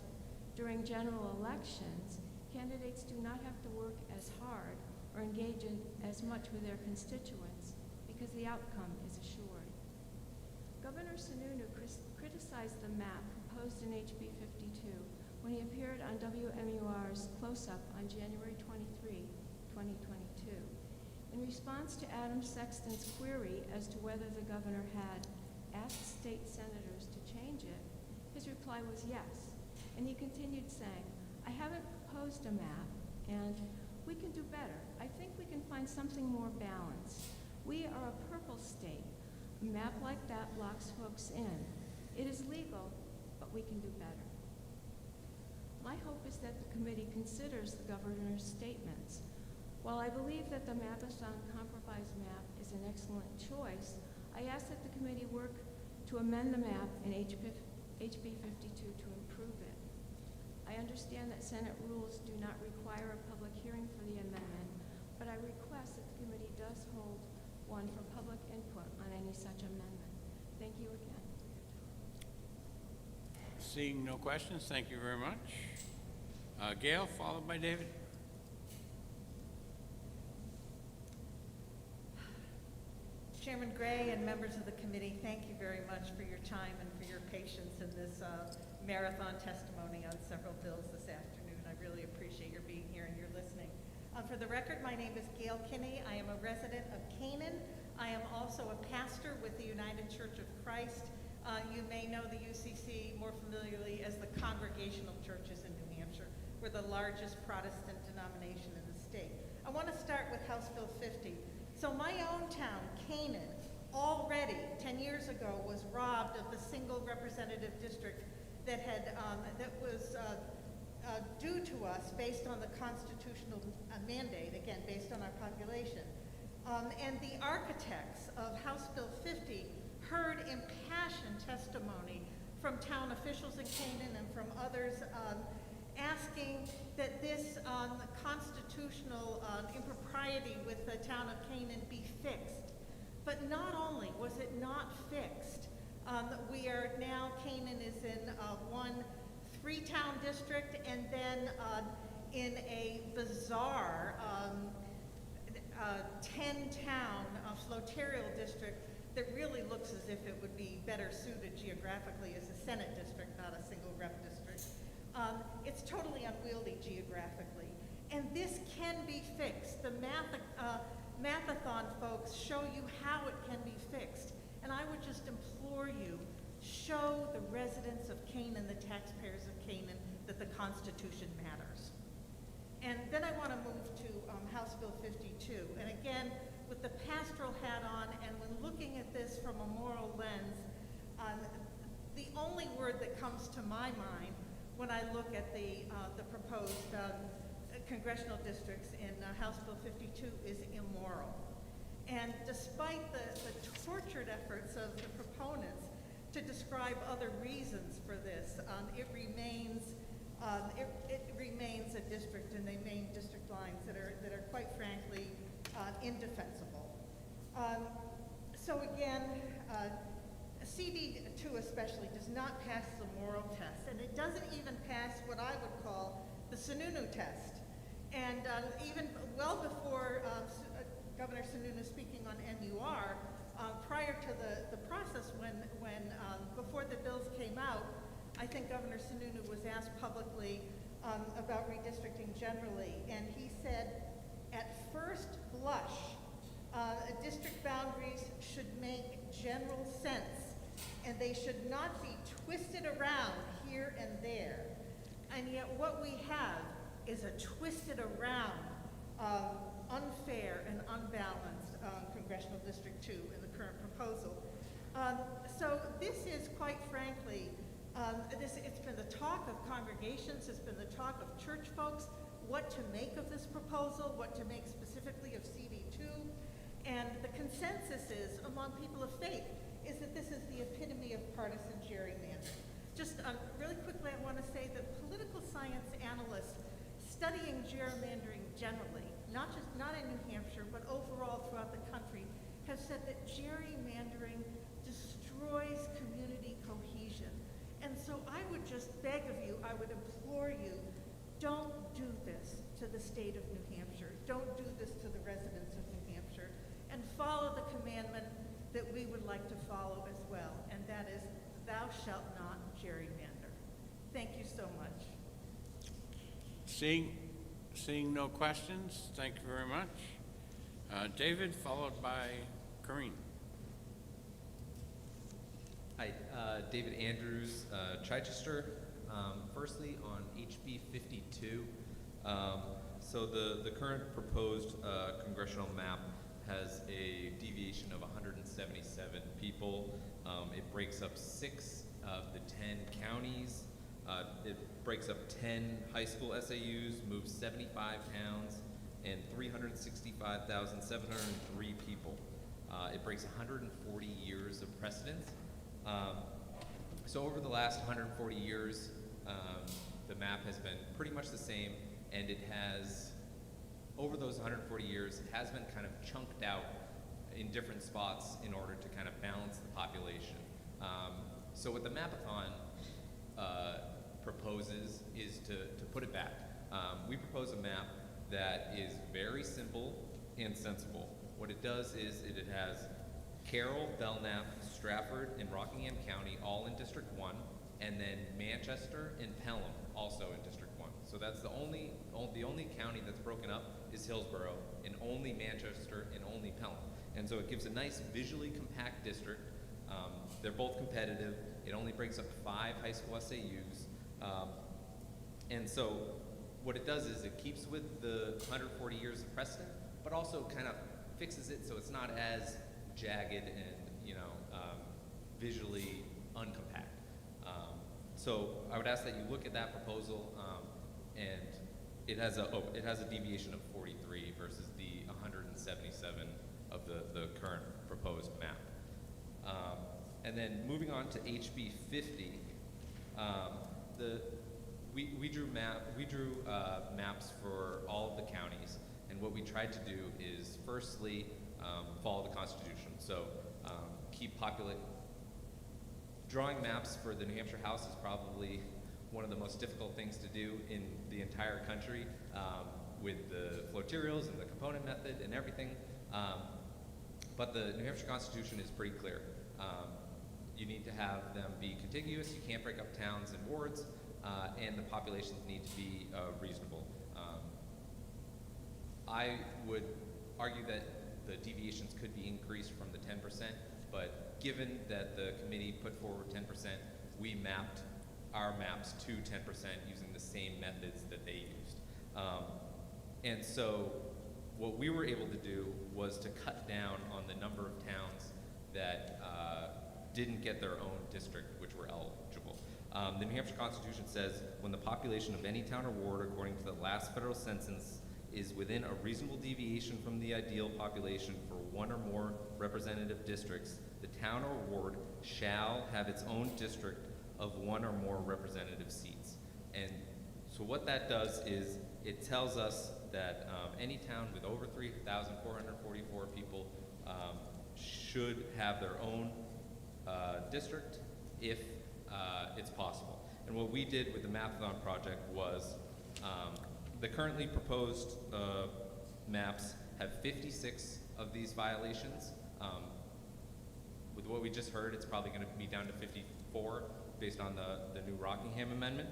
During general elections, candidates do not have to work as hard or engage in as much with their constituents because the outcome is assured. Governor Sununu criticized the map proposed in HB 52 when he appeared on WMUR's Close-Up on January 23, 2022. In response to Adam Sexton's query as to whether the governor had asked state senators to change it, his reply was yes. And he continued saying, I haven't proposed a map, and we can do better. I think we can find something more balanced. We are a purple state. A map like that locks folks in. It is legal, but we can do better. My hope is that the committee considers the governor's statements. While I believe that the Mapathon compromise map is an excellent choice, I ask that the committee work to amend the map in HB 52 to improve it. I understand that Senate rules do not require a public hearing for the amendment, but I request that the committee does hold one for public input on any such amendment. Thank you again. Seeing no questions, thank you very much. Gail, followed by David. Chairman Gray and members of the committee, thank you very much for your time and for your patience in this marathon testimony on several bills this afternoon. I really appreciate your being here and your listening. For the record, my name is Gail Kinney. I am a resident of Canaan. I am also a pastor with the United Church of Christ. You may know the UCC more familiarly as the Congregational Churches in New Hampshire. We're the largest Protestant denomination in the state. I want to start with House Bill 50. So my own town, Canaan, already 10 years ago was robbed of the single representative district that had that was due to us based on the constitutional mandate, again, based on our population. And the architects of House Bill 50 heard impassioned testimony from town officials in Canaan and from others asking that this constitutional impropriety with the town of Canaan be fixed. But not only was it not fixed, we are now, Canaan is in one 3-town district and then in a bizarre 10-town flotarial district that really looks as if it would be better suited geographically as a Senate district, not a single rep district. It's totally unwieldy geographically. And this can be fixed. The Mapathon folks show you how it can be fixed. And I would just implore you, show the residents of Canaan, the taxpayers of Canaan, that the Constitution matters. And then I want to move to House Bill 52. And again, with the pastoral hat on, and when looking at this from a moral lens, the only word that comes to my mind when I look at the proposed congressional districts in House Bill 52 is immoral. And despite the tortured efforts of the proponents to describe other reasons for this, it remains a district, and they main district lines that are quite frankly indefensible. So again, CD2 especially does not pass the moral test, and it doesn't even pass what I would call the Sununu test. And even well before Governor Sununu speaking on MUR, prior to the process before the bills came out, I think Governor Sununu was asked publicly about redistricting generally, and he said, at first blush, District boundaries should make general sense, and they should not be twisted around here and there. And yet what we have is a twisted around, unfair and unbalanced Congressional District 2 in the current proposal. So this is, quite frankly, it's been the talk of congregations, it's been the talk of church folks, what to make of this proposal, what to make specifically of CD2, and the consensus is, among people of faith, is that this is the epitome of partisan gerrymandering. Just really quickly, I want to say that political science analysts studying gerrymandering generally, not in New Hampshire, but overall throughout the country, have said that gerrymandering destroys community cohesion. And so I would just beg of you, I would implore you, don't do this to the state of New Hampshire. Don't do this to the residents of New Hampshire. And follow the commandment that we would like to follow as well, and that is, thou shalt not gerrymander. Thank you so much. Seeing no questions, thank you very much. David, followed by Corinne. Hi, David Andrews, Chichester. Firstly, on HB 52, so the current proposed congressional map has a deviation of 177 people. It breaks up 6 of the 10 counties. It breaks up 10 high school SAUs, moves 75 towns, and 365,703 people. It breaks 140 years of precedence. So over the last 140 years, the map has been pretty much the same, and it has, over those 140 years, it has been kind of chunked out in different spots in order to kind of balance the population. So what the Mapathon proposes is to put it back. We propose a map that is very simple and sensible. What it does is it has Carroll, Belknap, Stratford, and Rockingham County all in District 1, and then Manchester and Pelham also in District 1. So that's the only county that's broken up is Hillsborough, and only Manchester and only Pelham. And so it gives a nice visually compact district. They're both competitive. It only breaks up 5 high school SAUs. And so what it does is it keeps with the 140 years of precedent, but also kind of fixes it so it's not as jagged and, visually uncompact. So I would ask that you look at that proposal, and it has a deviation of 43 versus the 177 of the current proposed map. And then moving on to HB 50, we drew maps for all of the counties, and what we tried to do is firstly follow the Constitution. So drawing maps for the New Hampshire House is probably one of the most difficult things to do in the entire country, with the floterials and the component method and everything. But the New Hampshire Constitution is pretty clear. You need to have them be contiguous. You can't break up towns and wards, and the populations need to be reasonable. I would argue that the deviations could be increased from the 10%, but given that the committee put forward 10%, we mapped our maps to 10% using the same methods that they used. And so what we were able to do was to cut down on the number of towns that didn't get their own district, which were eligible. The New Hampshire Constitution says, when the population of any town or ward, according to the last federal census, is within a reasonable deviation from the ideal population for one or more representative districts, the town or ward shall have its own district of one or more representative seats. And so what that does is it tells us that any town with over 3,444 people should have their own district if it's possible. And what we did with the Mapathon project was the currently proposed maps have 56 of these violations. With what we just heard, it's probably going to be down to 54 based on the new Rockingham amendment.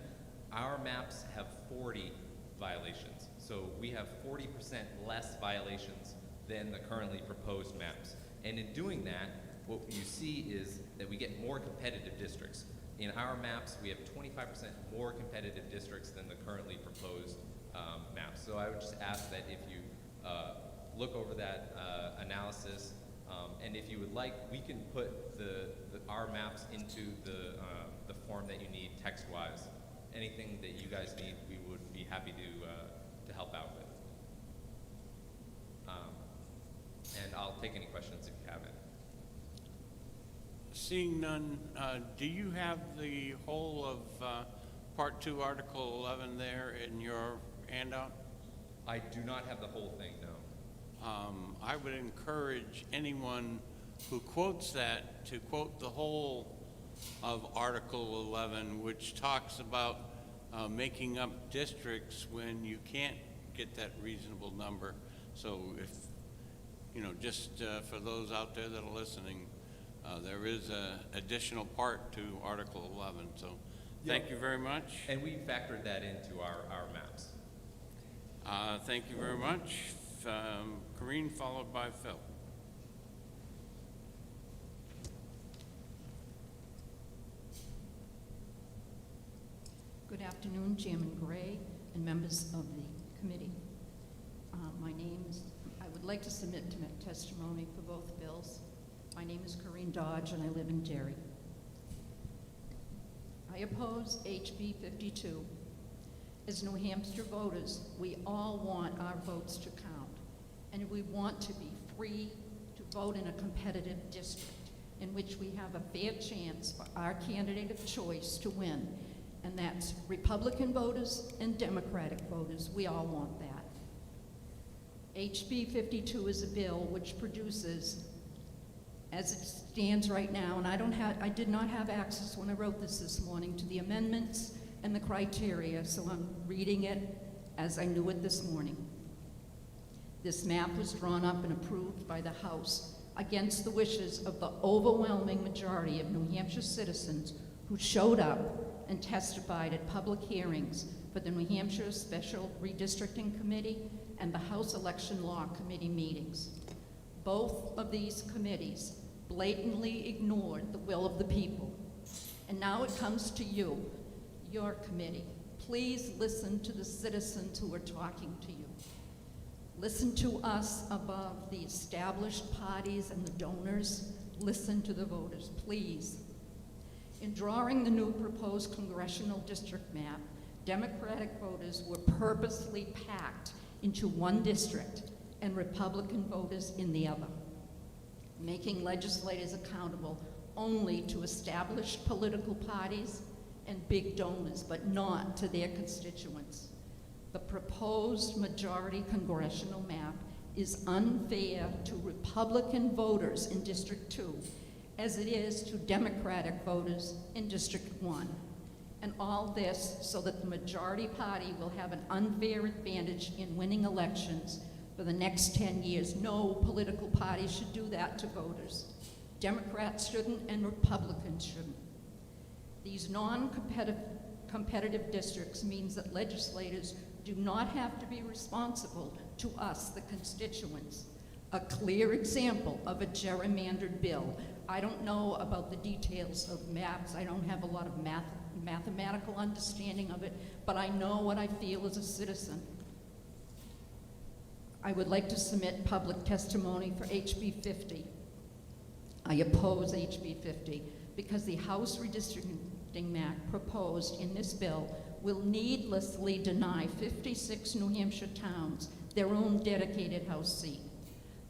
Our maps have 40 violations. So we have 40% less violations than the currently proposed maps. And in doing that, what you see is that we get more competitive districts. In our maps, we have 25% more competitive districts than the currently proposed maps. So I would just ask that if you look over that analysis, and if you would like, we can put our maps into the form that you need text-wise. Anything that you guys need, we would be happy to help out with. And I'll take any questions if you have it. Seeing none, do you have the whole of Part 2, Article 11 there in your handout? I do not have the whole thing, no. I would encourage anyone who quotes that to quote the whole of Article 11, which talks about making up districts when you can't get that reasonable number. So if, just for those out there that are listening, there is an additional part to Article 11. So thank you very much. And we factored that into our maps. Thank you very much. Corinne, followed by Phil. Good afternoon, Chairman Gray and members of the committee. My name is, I would like to submit testimony for both bills. My name is Corinne Dodge and I live in Derry. I oppose HB 52. As New Hampshire voters, we all want our votes to count, and we want to be free to vote in a competitive district in which we have a fair chance for our candidate of choice to win, and that's Republican voters and Democratic voters. We all want that. HB 52 is a bill which produces, as it stands right now, and I did not have access when I wrote this morning to the amendments and the criteria, so I'm reading it as I knew it this morning. This map was drawn up and approved by the House against the wishes of the overwhelming majority of New Hampshire citizens who showed up and testified at public hearings for the New Hampshire Special Redistricting Committee and the House Election Law Committee meetings. Both of these committees blatantly ignored the will of the people. And now it comes to you, your committee. Please listen to the citizens who are talking to you. Listen to us above the established parties and the donors. Listen to the voters, please. In drawing the new proposed congressional district map, Democratic voters were purposely packed into one district and Republican voters in the other, making legislators accountable only to established political parties and big donors, but not to their constituents. The proposed majority congressional map is unfair to Republican voters in District 2, as it is to Democratic voters in District 1. And all this so that the majority party will have an unfair advantage in winning elections for the next 10 years. No political party should do that to voters. Democrats shouldn't and Republicans shouldn't. These non-competitive districts means that legislators do not have to be responsible to us, the constituents. A clear example of a gerrymandered bill. I don't know about the details of maps. I don't have a lot of mathematical understanding of it, but I know what I feel as a citizen. I would like to submit public testimony for HB 50. I oppose HB 50 because the House redistricting map proposed in this bill will needlessly deny 56 New Hampshire towns their own dedicated House seat.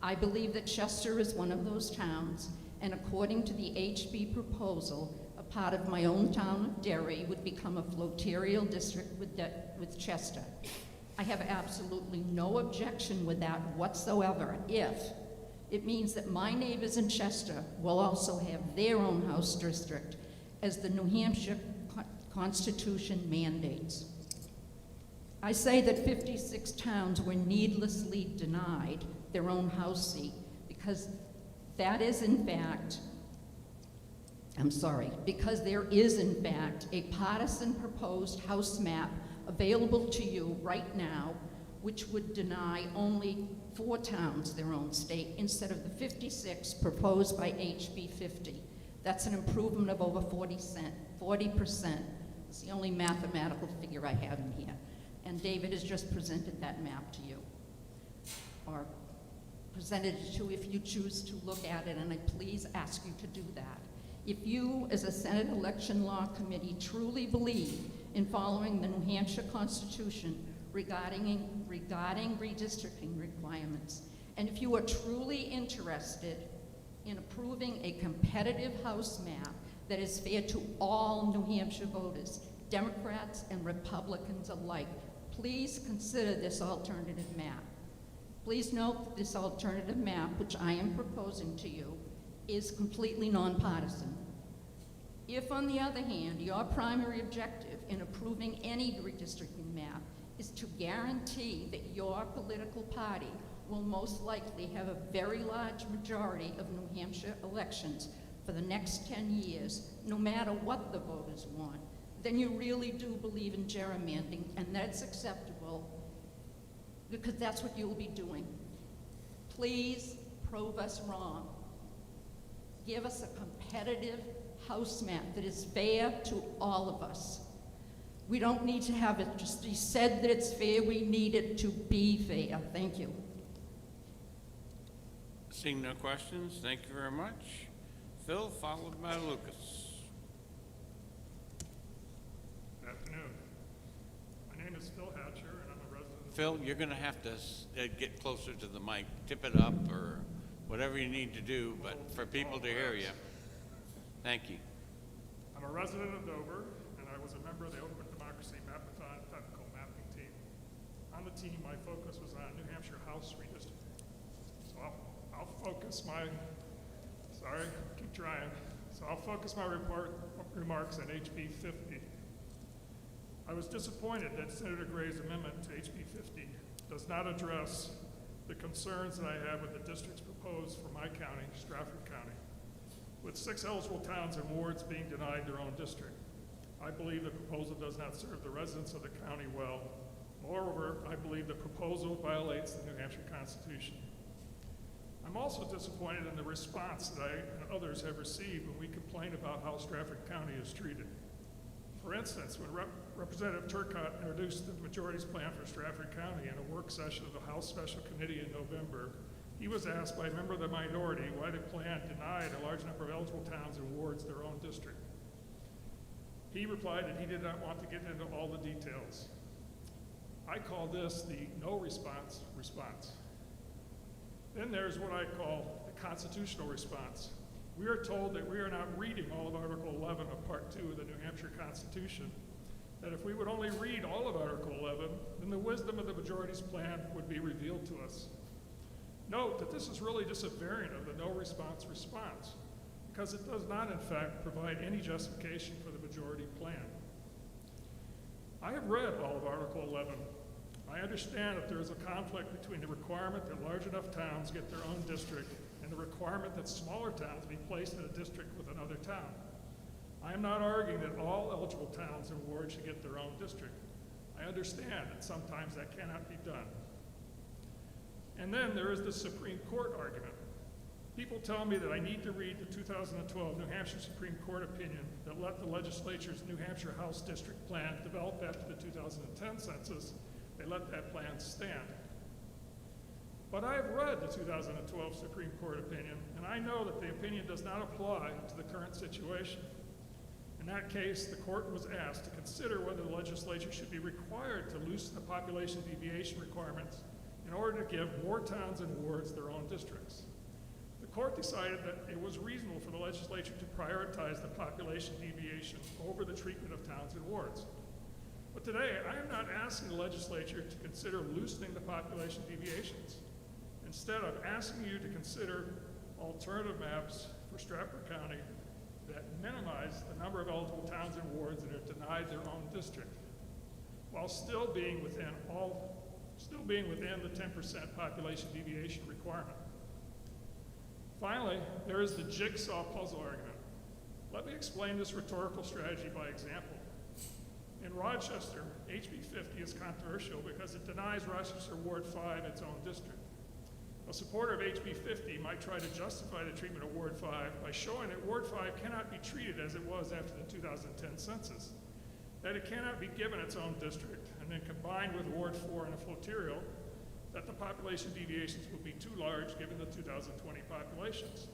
I believe that Chester is one of those towns, and according to the HB proposal, a part of my own town of Derry would become a flotarial district with Chester. I have absolutely no objection with that whatsoever if it means that my neighbors in Chester will also have their own House district as the New Hampshire Constitution mandates. I say that 56 towns were needlessly denied their own House seat because that is in fact, because there is in fact a partisan proposed House map available to you right now, which would deny only 4 towns their own state instead of the 56 proposed by HB 50. That's an improvement of over 40%. It's the only mathematical figure I have in here. And David has just presented that map to you, or presented it to if you choose to look at it, and I please ask you to do that. If you, as a Senate Election Law Committee, truly believe in following the New Hampshire Constitution regarding redistricting requirements, and if you are truly interested in approving a competitive House map that is fair to all New Hampshire voters, Democrats and Republicans alike, please consider this alternative map. Please note that this alternative map, which I am proposing to you, is completely nonpartisan. If, on the other hand, your primary objective in approving any redistricting map is to guarantee that your political party will most likely have a very large majority of New Hampshire elections for the next 10 years, no matter what the voters want, then you really do believe in gerrymandering, and that's acceptable, because that's what you'll be doing. Please prove us wrong. Give us a competitive House map that is fair to all of us. We don't need to have it just be said that it's fair, we need it to be fair. Thank you. Seeing no questions, thank you very much. Phil, followed by Lucas. Good afternoon. My name is Phil Hatcher, and I'm a resident. Phil, you're going to have to get closer to the mic, tip it up, or whatever you need to do, but for people to hear you. Thank you. I'm a resident of Dover, and I was a member of the Open Democracy Mapathon Technical Mapping Team. On the team, my focus was on New Hampshire House redistricting. So I'll focus my, sorry, keep trying. So I'll focus my remarks on HB 50. I was disappointed that Senator Gray's amendment to HB 50 does not address the concerns that I have with the districts proposed for my county, Stratford County, with 6 eligible towns and wards being denied their own district. I believe the proposal does not serve the residents of the county well. Moreover, I believe the proposal violates the New Hampshire Constitution. I'm also disappointed in the response that I and others have received when we complain about how Stratford County is treated. For instance, when Representative Turcotte introduced the majority's plan for Stratford County in a work session of the House Special Committee in November, he was asked by a member of the minority why the plan denied a large number of eligible towns and wards their own district. He replied that he did not want to get into all the details. I call this the no response response. Then there's what I call the constitutional response. We are told that we are not reading all of Article 11 of Part 2 of the New Hampshire Constitution, that if we would only read all of Article 11, then the wisdom of the majority's plan would be revealed to us. Note that this is really just a variant of the no response response, because it does not, in fact, provide any justification for the majority plan. I have read all of Article 11. I understand that there is a conflict between the requirement that large enough towns get their own district and the requirement that smaller towns be placed in a district with another town. I am not arguing that all eligible towns and wards should get their own district. I understand that sometimes that cannot be done. And then there is the Supreme Court argument. People tell me that I need to read the 2012 New Hampshire Supreme Court opinion that let the legislature's New Hampshire House District Plan develop after the 2010 census. They let that plan stand. But I have read the 2012 Supreme Court opinion, and I know that the opinion does not apply to the current situation. In that case, the court was asked to consider whether the legislature should be required to loosen the population deviation requirements in order to give more towns and wards their own districts. The court decided that it was reasonable for the legislature to prioritize the population deviation over the treatment of towns and wards. But today, I am not asking the legislature to consider loosening the population deviations. Instead, I'm asking you to consider alternative maps for Stratford County that minimize the number of eligible towns and wards that are denied their own district, while still being within the 10% population deviation requirement. Finally, there is the jigsaw puzzle argument. Let me explain this rhetorical strategy by example. In Rochester, HB 50 is controversial because it denies Rochester Ward 5 its own district. A supporter of HB 50 might try to justify the treatment of Ward 5 by showing that Ward 5 cannot be treated as it was after the 2010 census, that it cannot be given its own district, and then combined with Ward 4 and a flotirial, that the population deviations will be too large given the 2020 populations.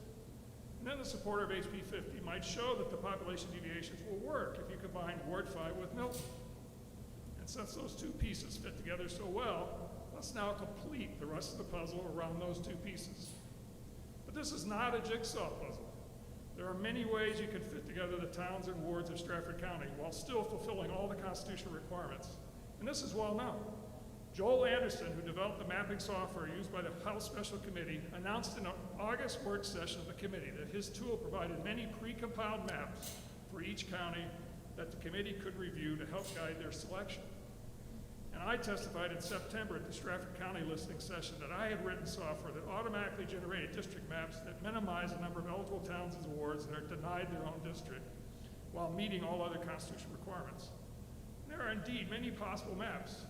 And then the supporter of HB 50 might show that the population deviations will work if you combine Ward 5 with Milton. And since those two pieces fit together so well, let's now complete the rest of the puzzle around those two pieces. But this is not a jigsaw puzzle. There are many ways you can fit together the towns and wards of Stratford County while still fulfilling all the constitutional requirements. And this is well known. Joel Anderson, who developed the mapping software used by the House Special Committee, announced in an August work session of the committee that his tool provided many pre-compiled maps for each county that the committee could review to help guide their selection. And I testified in September at the Stratford County listening session that I had written software that automatically generated district maps that minimize the number of eligible towns and wards that are denied their own district while meeting all other constitutional requirements. And there are indeed many possible maps.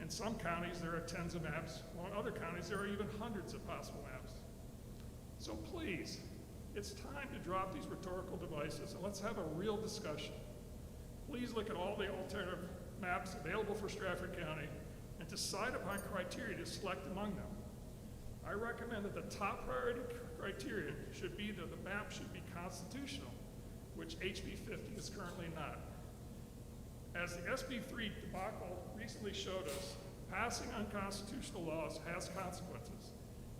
In some counties, there are tens of maps, while in other counties, there are even hundreds of possible maps. So please, it's time to drop these rhetorical devices and let's have a real discussion. Please look at all the alternative maps available for Stratford County and decide upon criteria to select among them. I recommend that the top priority criteria should be that the map should be constitutional, which HB 50 is currently not. As the SB 3 debacle recently showed us, passing unconstitutional laws has consequences.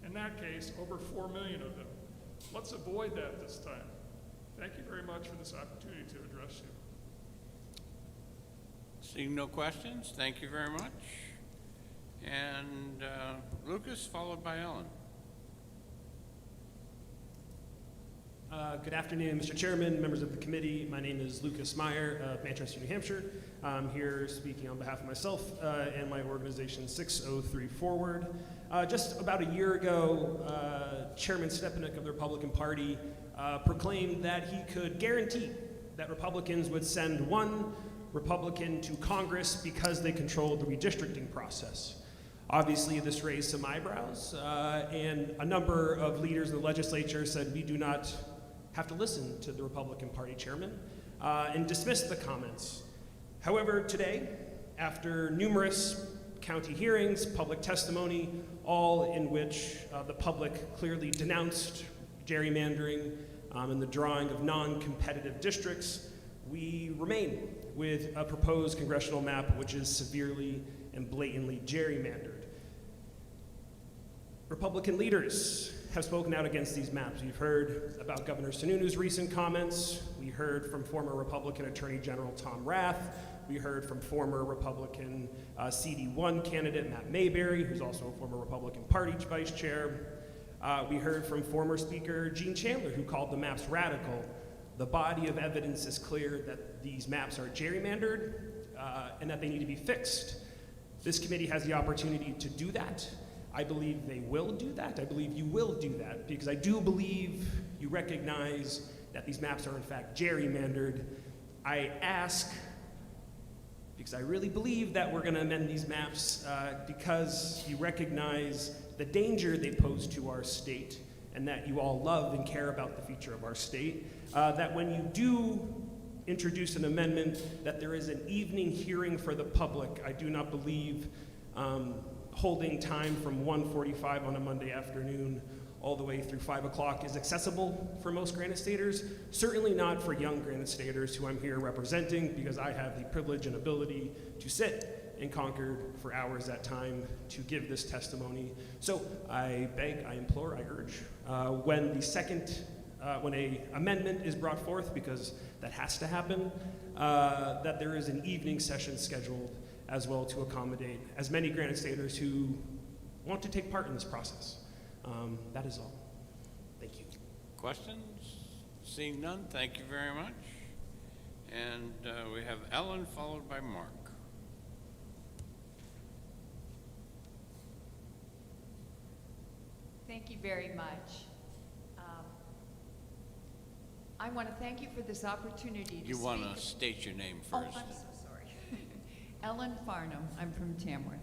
In that case, over 4 million of them. Let's avoid that this time. Thank you very much for this opportunity to address you. Seeing no questions, thank you very much. And Lucas, followed by Ellen. Good afternoon, Mr. Chairman, members of the committee. My name is Lucas Meyer of Manchester, New Hampshire. I'm here speaking on behalf of myself and my organization 603 Forward. Just about a year ago, Chairman Stepanek of the Republican Party proclaimed that he could guarantee that Republicans would send one Republican to Congress because they controlled the redistricting process. Obviously, this raised some eyebrows, and a number of leaders in the legislature said we do not have to listen to the Republican Party chairman and dismissed the comments. However, today, after numerous county hearings, public testimony, all in which the public clearly denounced gerrymandering and the drawing of non-competitive districts, we remain with a proposed congressional map which is severely and blatantly gerrymandered. Republican leaders have spoken out against these maps. We've heard about Governor Sununu's recent comments. We heard from former Republican Attorney General Tom Rath. We heard from former Republican CD1 candidate Matt Mayberry, who's also a former Republican Party vice chair. We heard from former Speaker Gene Chandler, who called the maps radical. The body of evidence is clear that these maps are gerrymandered and that they need to be fixed. This committee has the opportunity to do that. I believe they will do that. I believe you will do that because I do believe you recognize that these maps are in fact gerrymandered. I ask because I really believe that we're going to amend these maps because you recognize the danger they pose to our state and that you all love and care about the future of our state. That when you do introduce an amendment, that there is an evening hearing for the public. I do not believe holding time from 1:45 on a Monday afternoon all the way through 5 o'clock is accessible for most Granite Staters, certainly not for young Granite Staters who I'm here representing because I have the privilege and ability to sit in Concord for hours at time to give this testimony. So I beg, I implore, I urge, when an amendment is brought forth, because that has to happen, that there is an evening session scheduled as well to accommodate as many Granite Staters who want to take part in this process. That is all. Thank you. Questions? Seeing none, thank you very much. And we have Ellen followed by Mark. Thank you very much. I want to thank you for this opportunity to You want to state your name first. Oh, I'm so sorry. Ellen Farnham. I'm from Tamworth.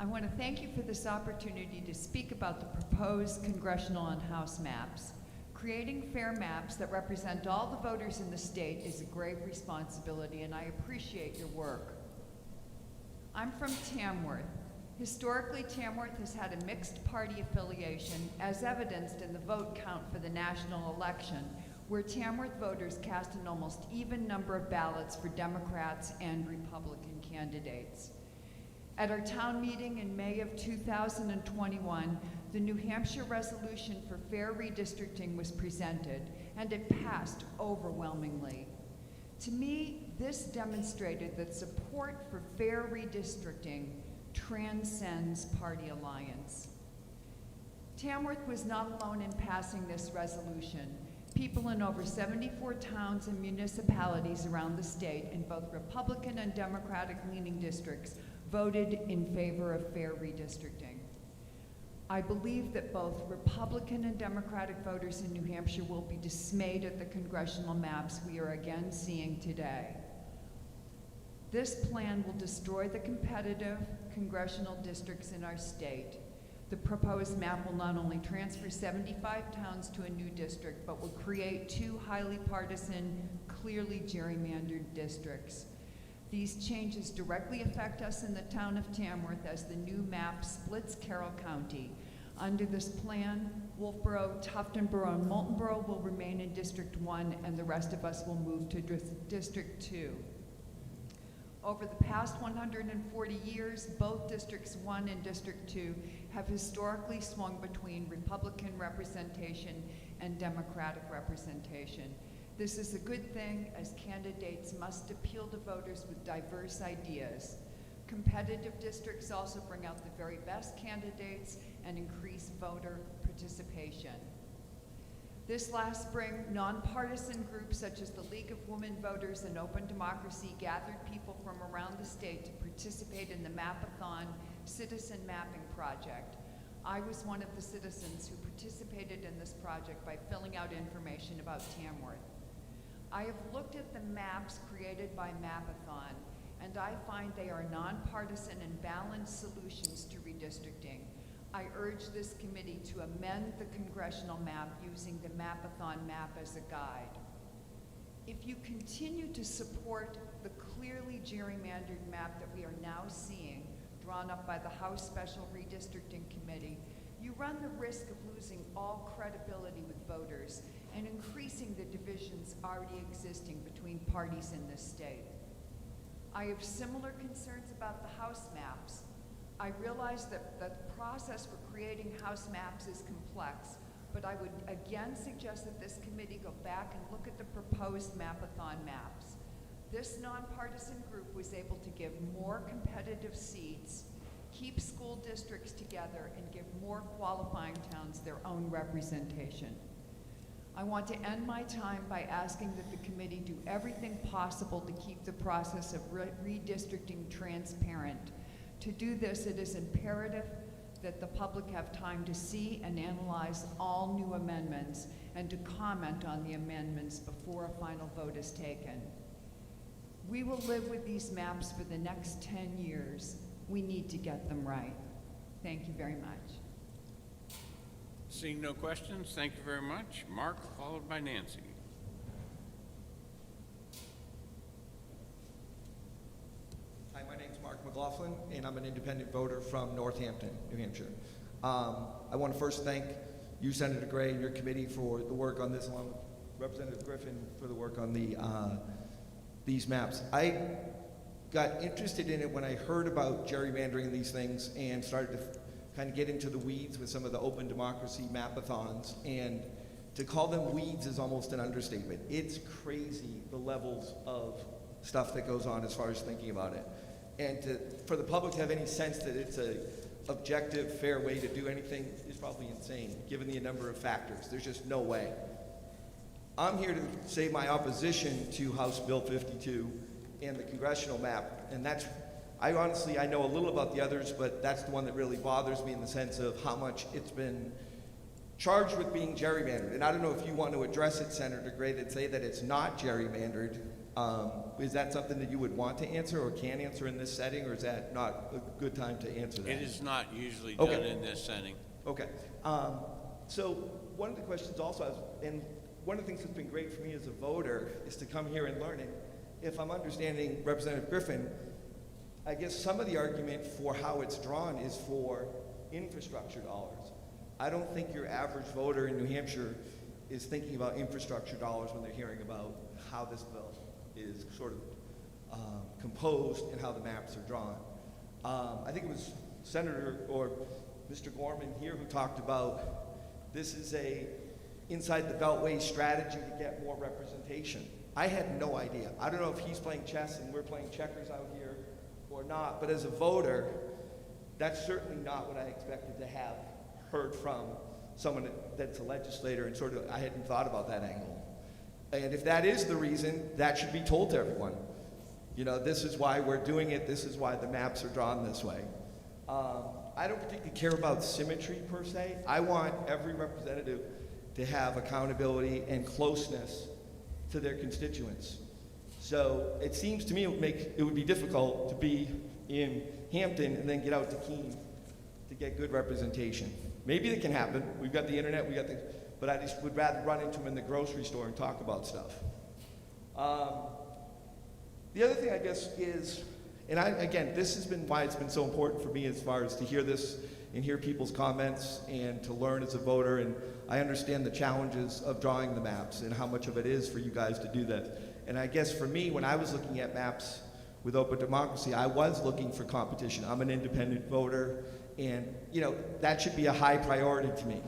I want to thank you for this opportunity to speak about the proposed congressional and House maps. Creating fair maps that represent all the voters in the state is a grave responsibility, and I appreciate your work. I'm from Tamworth. Historically, Tamworth has had a mixed party affiliation, as evidenced in the vote count for the national election, where Tamworth voters cast an almost even number of ballots for Democrats and Republican candidates. At our town meeting in May of 2021, the New Hampshire resolution for fair redistricting was presented, and it passed overwhelmingly. To me, this demonstrated that support for fair redistricting transcends party alliance. Tamworth was not alone in passing this resolution. People in over 74 towns and municipalities around the state in both Republican and Democratic-leaning districts voted in favor of fair redistricting. I believe that both Republican and Democratic voters in New Hampshire will be dismayed at the congressional maps we are again seeing today. This plan will destroy the competitive congressional districts in our state. The proposed map will not only transfer 75 towns to a new district, but will create 2 highly partisan, clearly gerrymandered districts. These changes directly affect us in the town of Tamworth as the new map splits Carroll County. Under this plan, Wolfboro, Tuftonboro, and Moultonboro will remain in District 1, and the rest of us will move to District 2. Over the past 140 years, both Districts 1 and District 2 have historically swung between Republican representation and Democratic representation. This is a good thing, as candidates must appeal to voters with diverse ideas. Competitive districts also bring out the very best candidates and increase voter participation. This last spring, nonpartisan groups such as the League of Women Voters and Open Democracy gathered people from around the state to participate in the Mapathon Citizen Mapping Project. I was one of the citizens who participated in this project by filling out information about Tamworth. I have looked at the maps created by Mapathon, and I find they are nonpartisan and balanced solutions to redistricting. I urge this committee to amend the congressional map using the Mapathon map as a guide. If you continue to support the clearly gerrymandered map that we are now seeing, drawn up by the House Special Redistricting Committee, you run the risk of losing all credibility with voters and increasing the divisions already existing between parties in this state. I have similar concerns about the House maps. I realize that the process for creating House maps is complex, but I would again suggest that this committee go back and look at the proposed Mapathon maps. This nonpartisan group was able to give more competitive seats, keep school districts together, and give more qualifying towns their own representation. I want to end my time by asking that the committee do everything possible to keep the process of redistricting transparent. To do this, it is imperative that the public have time to see and analyze all new amendments and to comment on the amendments before a final vote is taken. We will live with these maps for the next 10 years. We need to get them right. Thank you very much. Seeing no questions, thank you very much. Mark, followed by Nancy. Hi, my name's Mark McLaughlin, and I'm an independent voter from Northampton, New Hampshire. I want to first thank you, Senator Gray, and your committee for the work on this, along with Representative Griffin for the work on these maps. I got interested in it when I heard about gerrymandering these things and started to kind of get into the weeds with some of the open democracy mapathons, and to call them weeds is almost an understatement. It's crazy the levels of stuff that goes on as far as thinking about it. And for the public to have any sense that it's a objective, fair way to do anything is probably insane, given the number of factors. There's just no way. I'm here to say my opposition to House Bill 52 and the congressional map, and that's, I know a little about the others, but that's the one that really bothers me in the sense of how much it's been charged with being gerrymandered. And I don't know if you want to address it, Senator Gray, that say that it's not gerrymandered. Is that something that you would want to answer or can answer in this setting, or is that not a good time to answer that? It is not usually done in this setting. Okay. So one of the questions also, and one of the things that's been great for me as a voter is to come here and learn it. If I'm understanding Representative Griffin, I guess some of the argument for how it's drawn is for infrastructure dollars. I don't think your average voter in New Hampshire is thinking about infrastructure dollars when they're hearing about how this bill is sort of composed and how the maps are drawn. I think it was Senator or Mr. Gorman here who talked about this is a inside the Beltway strategy to get more representation. I had no idea. I don't know if he's playing chess and we're playing checkers out here or not, but as a voter, that's certainly not what I expected to have heard from someone that's a legislator, and sort of I hadn't thought about that angle. And if that is the reason, that should be told to everyone. You know, this is why we're doing it, this is why the maps are drawn this way. I don't particularly care about symmetry per se. I want every representative to have accountability and closeness to their constituents. So it seems to me it would be difficult to be in Hampton and then get out to Keene to get good representation. Maybe it can happen. We've got the internet, but I just would rather run into them in the grocery store and talk about stuff. The other thing I guess is, and again, this has been why it's been so important for me as far as to hear this and hear people's comments and to learn as a voter, and I understand the challenges of drawing the maps and how much of it is for you guys to do that. And I guess for me, when I was looking at maps with open democracy, I was looking for competition. I'm an independent voter, and that should be a high priority to me.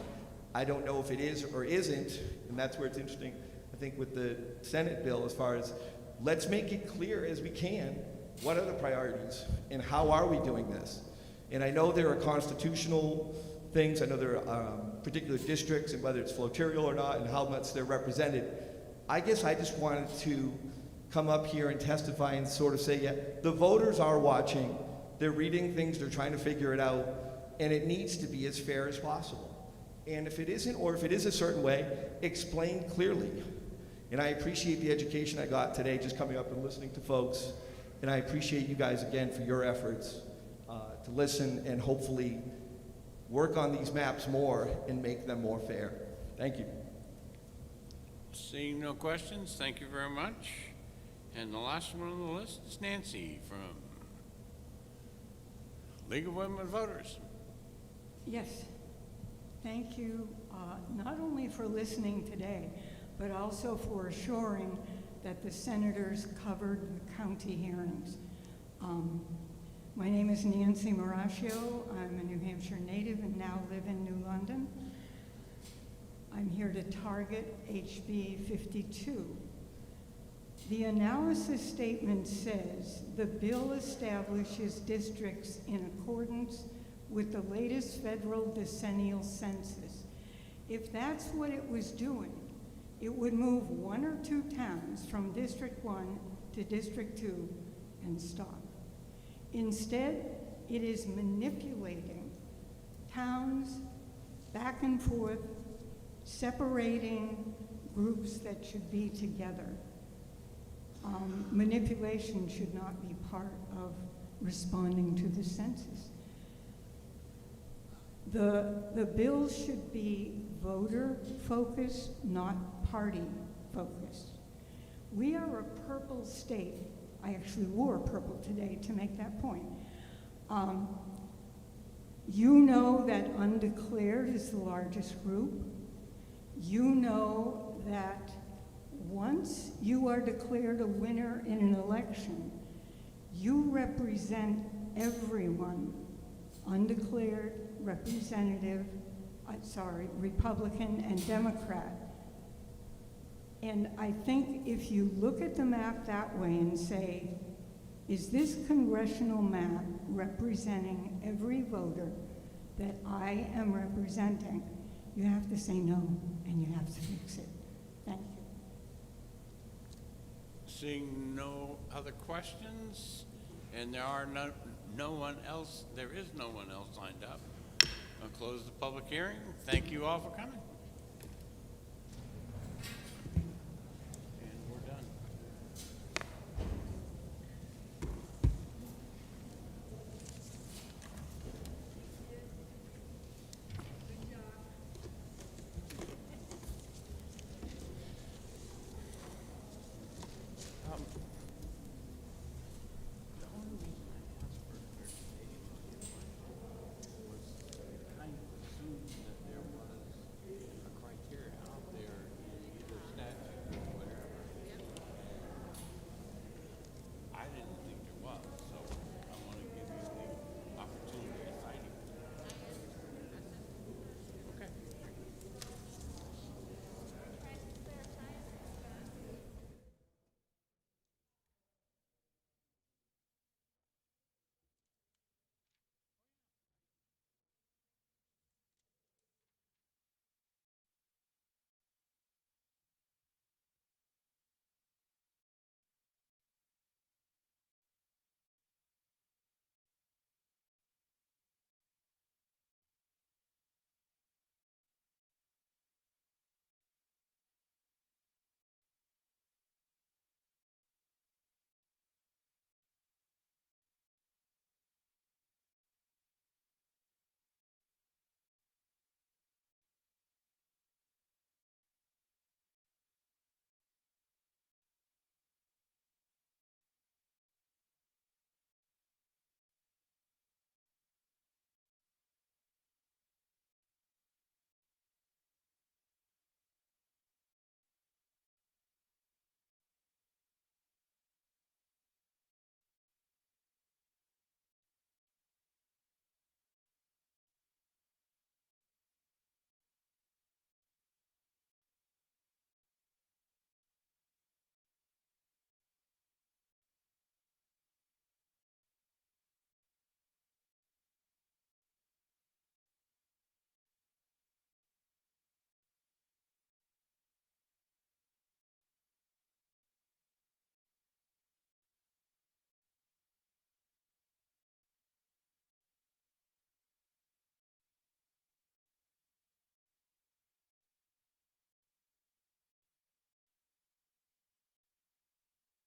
I don't know if it is or isn't, and that's where it's interesting, I think, with the Senate bill, as far as let's make it clear as we can what are the priorities and how are we doing this. And I know there are constitutional things, I know there are particular districts and whether it's floterial or not and how much they're represented. I guess I just wanted to come up here and testify and sort of say, yeah, the voters are watching, they're reading things, they're trying to figure it out, and it needs to be as fair as possible. And if it isn't, or if it is a certain way, explain clearly. And I appreciate the education I got today just coming up and listening to folks. And I appreciate you guys again for your efforts to listen and hopefully work on these maps more and make them more fair. Thank you. Seeing no questions, thank you very much. And the last one on the list is Nancy from League of Women Voters. Yes. Thank you not only for listening today, but also for assuring that the senators covered the county hearings. My name is Nancy Marascio. I'm a New Hampshire native and now live in New London. I'm here to target HB 52. The analysis statement says the bill establishes districts in accordance with the latest federal decennial census. If that's what it was doing, it would move 1 or 2 towns from District 1 to District 2 and stop. Instead, it is manipulating towns back and forth, separating groups that should be together. Manipulation should not be part of responding to the census. The bill should be voter-focused, not party-focused. We are a purple state. I actually wore purple today to make that point. You know that undeclared is the largest group. You know that once you are declared a winner in an election, you represent everyone, undeclared, representative, Republican and Democrat. And I think if you look at the map that way and say, is this congressional map representing every voter that I am representing, you have to say no, and you have to fix it. Thank you. Seeing no other questions, and there is no one else lined up. I'll close the public hearing. Thank you all for coming.